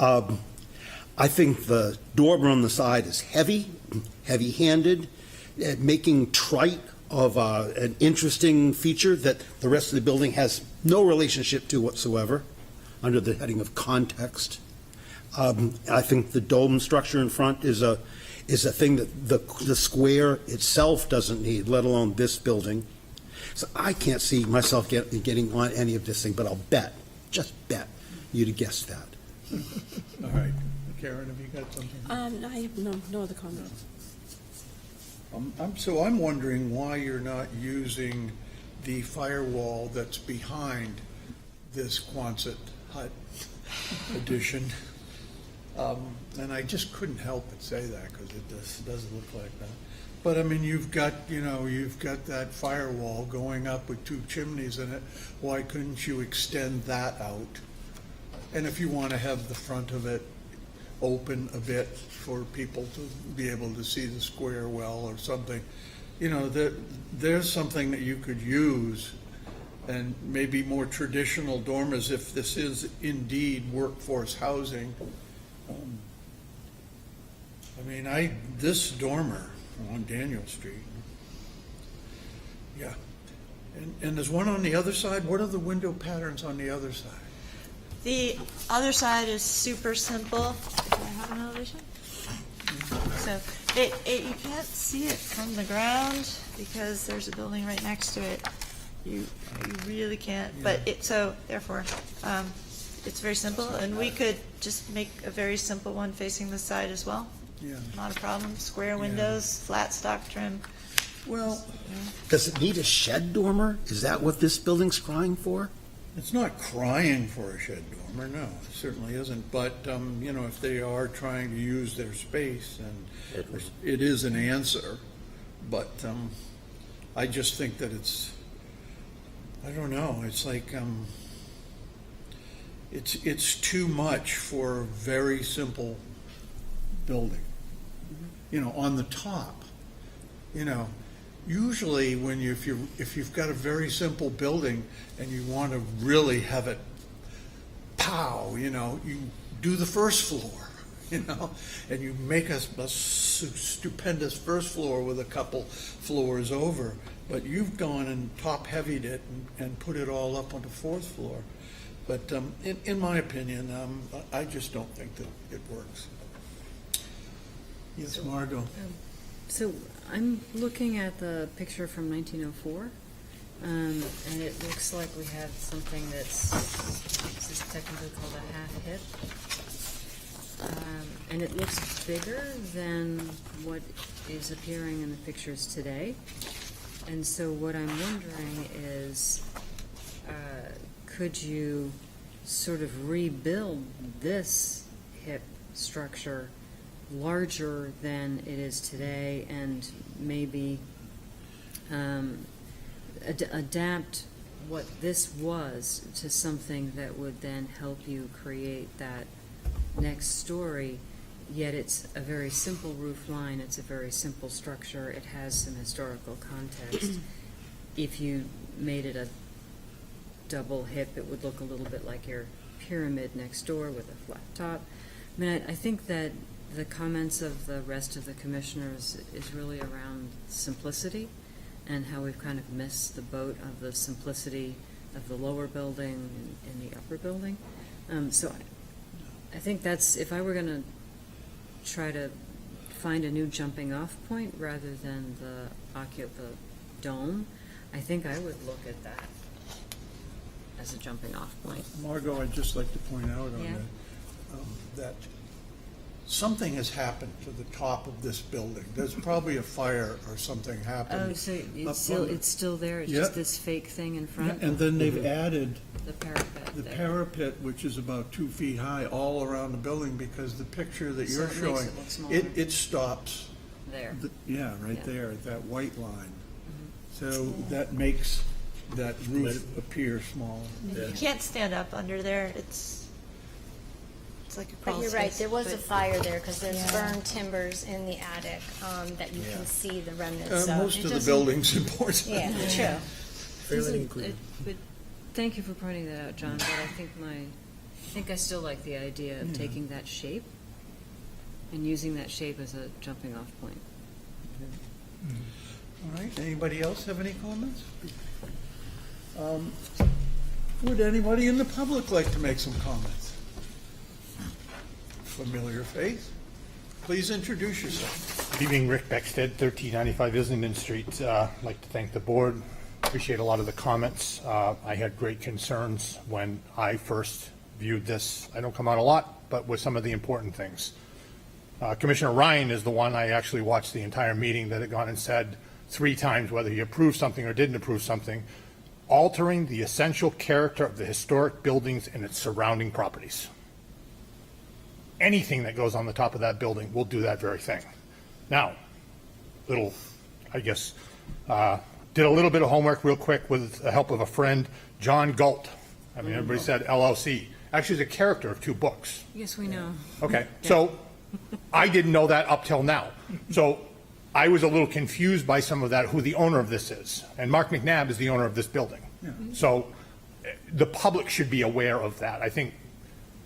I think the dormer on the side is heavy-handed, making trite of an interesting feature that the rest of the building has no relationship to whatsoever, under the heading of context. I think the dome structure in front is a thing that the square itself doesn't need, let alone this building. So I can't see myself getting on any of this thing, but I'll just bet you'd have guessed that. All right. Karen, have you got something? I have no other comments. I'm wondering why you're not using the firewall that's behind this Quonset hut addition. And I just couldn't help but say that because it does look like that. But you've got that firewall going up with 2 chimneys in it. Why couldn't you extend that out? And if you want to have the front of it open a bit for people to be able to see the square well or something, there's something that you could use, and maybe more traditional dormers if this is indeed workforce housing. This dormer on Daniel Street, yeah. And there's one on the other side. What are the window patterns on the other side? The other side is super simple. Do I have an elevation? So you can't see it from the ground because there's a building right next to it. You really can't. But therefore, it's very simple, and we could just make a very simple one facing the side as well. Yeah. Not a problem. Square windows, flat stock trim. Well, Does it need a shed dormer? Is that what this building's crying for? it's not crying for a shed dormer, no, it certainly isn't. But, if they are trying to use their space, and it is an answer. But I just think that I don't know, it's like, it's too much for a very simple building. You know, on the top, you know, usually when you, if you've got a very simple building and you want to really have it pow, you know, you do the first floor, you know, and you make a stupendous first floor with a couple floors over, but you've gone and top-heavied it and put it all up on the fourth floor. But in my opinion, I just don't think that it works. Yes, Margot. So I'm looking at the picture from 1904, and it looks like we have something that's, this is technically called a half hip. And it looks bigger than what is appearing in the pictures today. And so what I'm wondering is, could you sort of rebuild this hip structure larger than it is today, and maybe adapt what this was to something that would then help you create that next story, yet it's a very simple roof line, it's a very simple structure, it has some historical context. If you made it a double hip, it would look a little bit like your pyramid next door with a flat top. I mean, I think that the comments of the rest of the commissioners is really around simplicity and how we've kind of missed the boat of the simplicity of the lower building and the upper building. So I think that's, if I were going to try to find a new jumping off point rather than the dome, I think I would look at that as a jumping off point. Margot, I'd just like to point out on Yeah. that something has happened to the top of this building. There's probably a fire or something happened. Oh, so up it's still there, it's Yeah. just this fake thing in front? And then they've added The parapet the there. parapet, which is about 2 feet high, all around the building, because the picture that So you're it makes showing, it look smaller. it stops. There. Yeah, right Yeah. there, that white line. So that makes that roof appear small. You can't stand up under there. It's like a crawl But you're right, space. there was a But- fire there, because there's Yeah. burned timbers in the attic that you Yeah. can see the remnants of. Most of the buildings in Portsmouth. Yeah, true. Fairly included. But thank you for pointing that out, John, but I think I still like the idea of taking that shape and using that shape as a jumping off point. All right, anybody else have any comments? Would anybody in the public like to make some comments? Familiar face? Please introduce yourself. Good evening, Rick Beckstead, 1395 Islington Street. I'd like to thank the board. Appreciate a lot of the comments. I had great concerns when I first viewed this. I don't come out a lot, but with some of the important things. Commissioner Ryan is the one I actually watched the entire meeting that had gone and said 3 times whether he approved something or didn't approve something, altering the essential character of the historic buildings and its surrounding properties. Anything that goes on the top of that building will do that very thing. Now, did a little bit of homework real quick with the help of a friend, John Galt. I mean, everybody said LLC. Actually, he's a character of 2 books. Yes, we know. Okay, so I didn't know that up till now. So I was a little confused by some of that, who the owner of this is. And Mark McNabb is the owner of this building. So the public should be aware of that. I think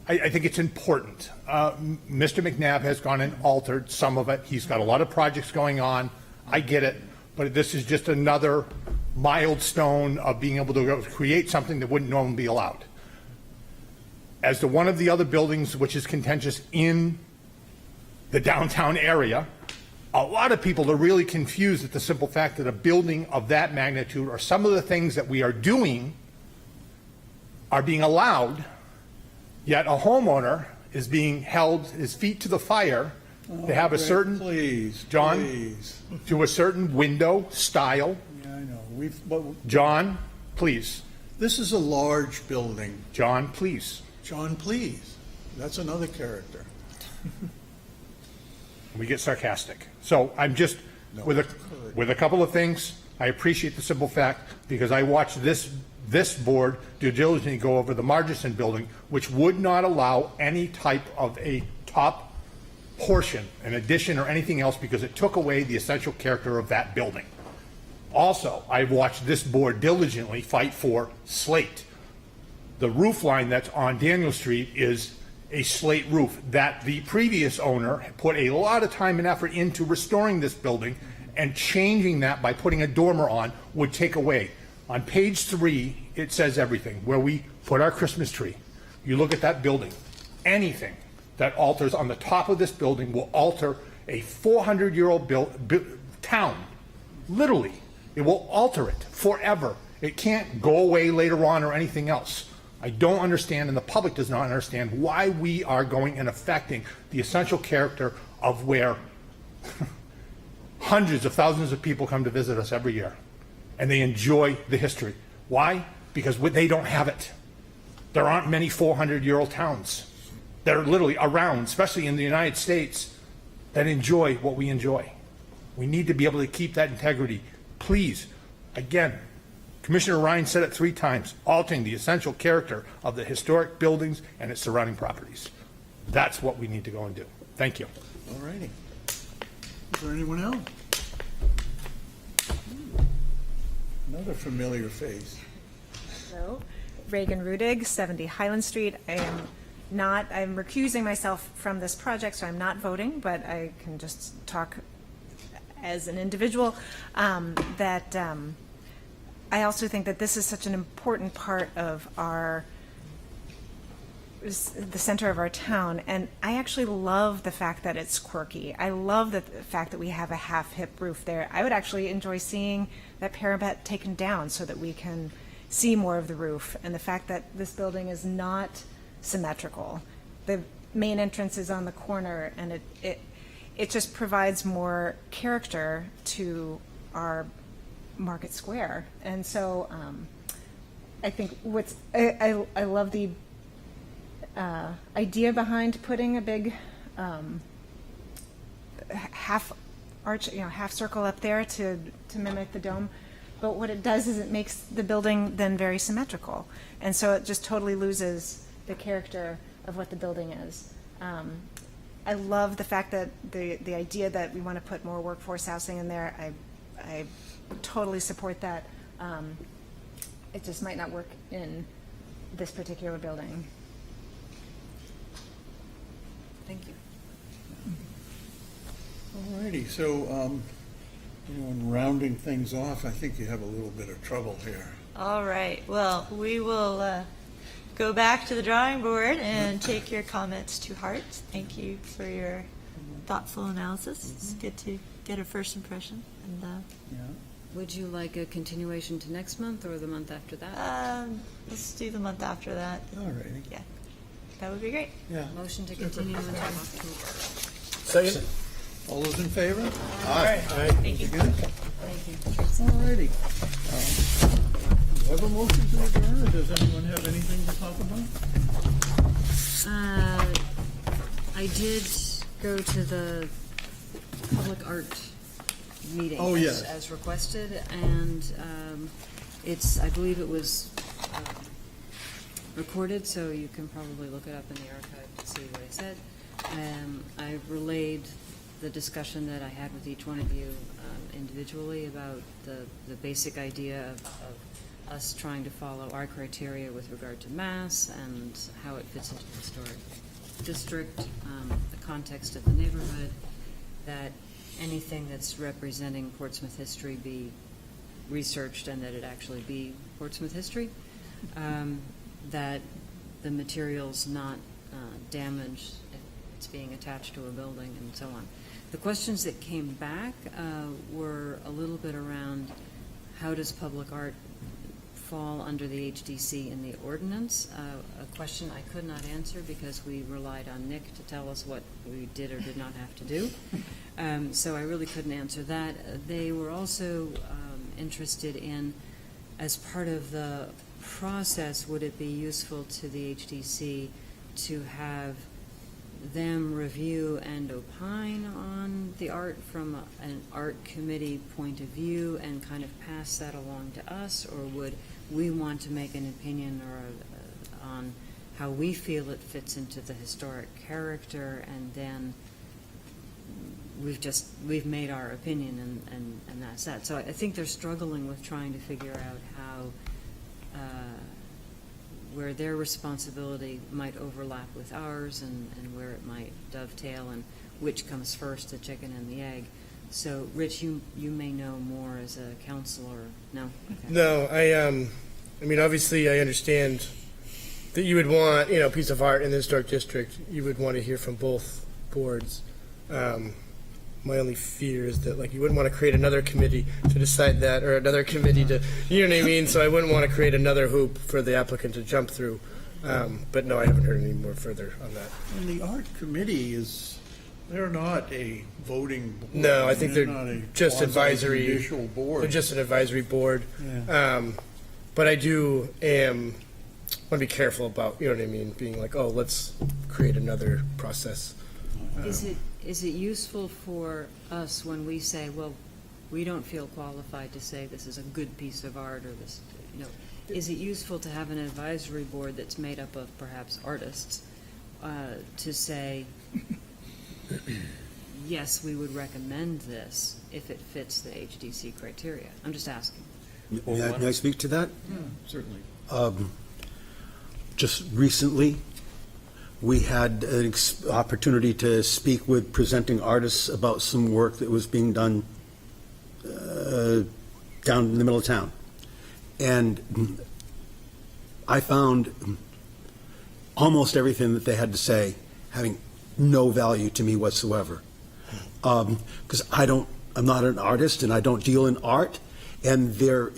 it's important. Mr. McNabb has gone and altered some of it. He's got a lot of projects going on. I get it. But this is just another milestone of being able to go create something that wouldn't normally be allowed. As to one of the other buildings which is contentious in the downtown area, a lot of people are really confused at the simple fact that a building of that magnitude, or some of the things that we are doing, are being allowed, yet a homeowner is being held his feet to the fire to have a Rick, certain, please, John, please. to a certain window style. Yeah, I know. John, please. This is a large building. John, please. John, please. That's another character. We get sarcastic. So I'm just, with a couple of things, I appreciate the simple fact, because I watched this this board to diligently go over the Margison building, which would not allow any type of a top portion, an addition or anything else, because it took away the essential character of that building. Also, I've watched this board diligently fight for slate. The roof line that's on Daniel Street is a slate roof that the previous owner put a lot of time and effort into restoring this building, and changing that by putting a dormer on would take away. On page 3, it says everything, where we put our Christmas tree. You look at that building, anything that alters on the top of this building will alter a 400-year-old town. Literally, it will alter it forever. It can't go away later on or anything else. I don't understand, and the public does not understand, why we are going and affecting the essential character of where hundreds of thousands of people come to visit us every year, and they enjoy the history. Why? Because they don't have it. There aren't many 400-year-old towns that are literally around, especially in the United States, that enjoy what we enjoy. We need to be able to keep that integrity. Please, again, Commissioner Ryan said it 3 times, altering the essential character of the historic buildings and its surrounding properties. That's what we need to go and do. Thank you. All righty. Is there anyone else? Another familiar face. Hello, Reagan Rudig, 70 Highland Street. I'm recusing myself from this project, so I'm not voting, but I can just talk as an individual, I also think that this is such an important part of the center of our town, and I actually love the fact that it's quirky. I love the fact that we have a half-hip roof there. I would actually enjoy seeing that parapet taken down so that we can see more of the roof, and the fact that this building is not symmetrical. The main entrance is on the corner, and it just provides more character to our Market Square. And so I think I love the idea behind putting a big half arch, half circle up there to mimic the dome. But what it does is it makes the building then very symmetrical. And so it just totally loses the character of what the building is. I love the fact that the idea that we want to put more workforce housing in there. I totally support that. It just might not work in this particular building. Thank you. All righty, so, in rounding things off, I think you have a little bit of trouble here. All right, well, we will go back to the drawing board and take your comments to heart. Thank you for your thoughtful analysis. It's good to get a first impression. And Would you like a continuation to next month or the month after that? let's do the month after that. All righty. Yeah, that would be great. Yeah. Motion to continue until October. Second. All those in favor? Aye. Thank you. Good? Thank you. All righty. Do you have a motion to adjourn, or does anyone have anything to talk about? I did go to the public art meeting Oh, yes. as requested, and I believe it was recorded, so you can probably look it up in the archive to see what I said. I relayed the discussion that I had with each one of you individually about the basic idea of us trying to follow our criteria with regard to mass and how it fits into the historic district, the context of the neighborhood, that anything that's representing Portsmouth history be researched and that it actually be Portsmouth history, that the material's not damaged if it's being attached to a building and so on. The questions that came back were a little bit around how does public art fall under the HDC in the ordinance, a question I could not answer because we relied on Nick to tell us what we did or did not have to do. So I really couldn't answer that. They were also interested in, as part of the process, would it be useful to the HDC to have them review and opine on the art from an art committee point of view and kind of pass that along to us? Or would we want to make an opinion on how we feel it fits into the historic character, and then we've made our opinion and that's that. So I think they're struggling with trying to figure out how, where their responsibility might overlap with ours and where it might dovetail, and which comes first, the chicken and the egg. So, Rich, you may know more as a counselor. No? Okay. No, I mean, obviously, I understand that you would want, a piece of art in the historic district, you would want to hear from both boards. My only fear is that, like, you wouldn't want to create another committee to decide that, or another committee to, you know what I mean? So I wouldn't want to create another hoop for the applicant to jump through. But no, I haven't heard any more further on that. And the art committee they're not a voting board. No, I think they're not a just advisory. quasi-judicial board. They're just an advisory board. Yeah. But I want to be careful about, you know what I mean, being like, oh, let's create another process. Is it useful for us when we say, well, we don't feel qualified to say this is a good piece of art, or this, is it useful to have an advisory board that's made up of perhaps artists to say, yes, we would recommend this if it fits the HDC criteria? I'm just asking. May I speak to that? Certainly. Just recently, we had an opportunity to speak with presenting artists about some work that was being done down in the middle of town. And I found almost everything that they had to say having no value to me whatsoever. Because I'm not an artist and I don't deal in art, and their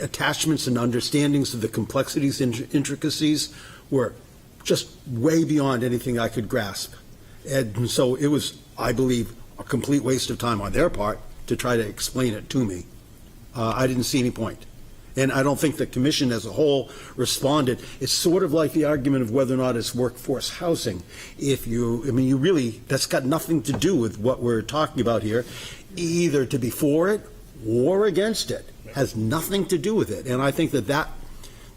attachments and understandings of the complexities and intricacies were just way beyond anything I could grasp. And so it was, I believe, a complete waste of time on their part to try to explain it to me. I didn't see any point. And I don't think the commission as a whole responded. It's sort of like the argument of whether or not it's workforce housing. That's got nothing to do with what we're talking about here. Either to be for it or against it has nothing to do with it. And I think that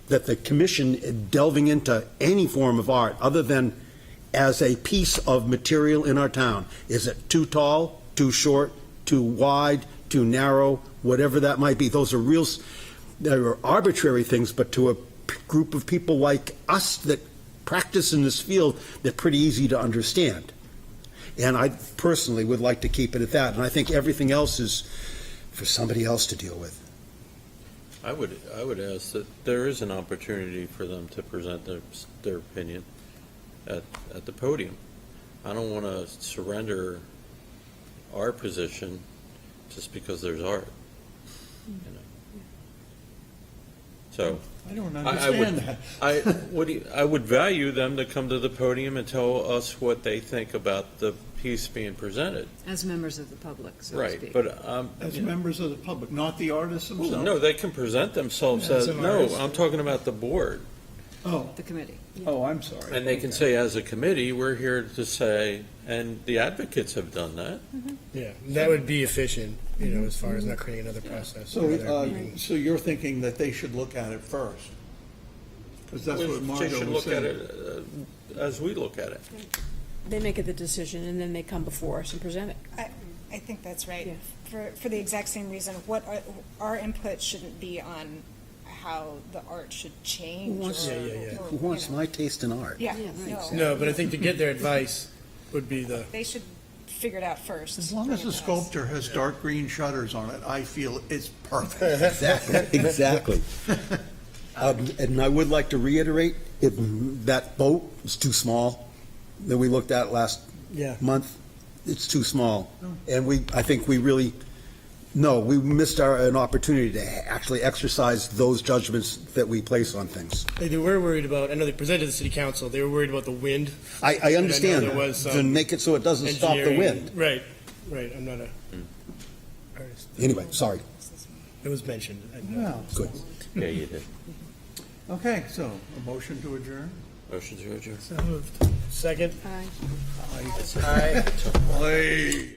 the commission delving into any form of art other than as a piece of material in our town, is it too tall, too short, too wide, too narrow, whatever that might be, those are there are arbitrary things, but to a group of people like us that practice in this field, they're pretty easy to understand. And I personally would like to keep it at that. And I think everything else is for somebody else to deal with. I would ask that there is an opportunity for them to present their opinion at the podium. I don't want to surrender our position just because there's art. So I don't understand that. I would value them to come to the podium and tell us what they think about the piece being presented. As members of the public, so to Right, speak. but As members of the public, not the artists themselves. no, they can present themselves As as an no. artist. I'm talking about the board. Oh, The committee. oh, I'm sorry. And they can say, as a committee, we're here to say, and the advocates have done that. Yeah, that would be efficient, as far as not creating another process. So you're thinking that they should look at it first? Because that's what They Margot should was look at saying. it as we look at it. They make the decision, and then they come before us and present it. I think that's right. Yeah. For the exact same reason, our input shouldn't be on how the art should change. Who wants my taste in art? Yeah, No, but I think to get their advice would be they should figure it out first. As long as the sculpture has dark green shutters on it, I feel it's perfect. Exactly. And I would like to reiterate, that boat is too small that we looked at last month. It's too small. And I think we missed an opportunity to actually exercise those judgments that we place on things. They were worried about, I know they presented to the city council, they were worried about the wind. I understand, And I know there was to some make it so it doesn't stop the wind. Right, I'm not a artist. Anyway, sorry. It was mentioned. Yeah. Good. Yeah, you did. Okay, so a motion to adjourn? Motion to adjourn. So moved. Second? Aye. Aye. Aye.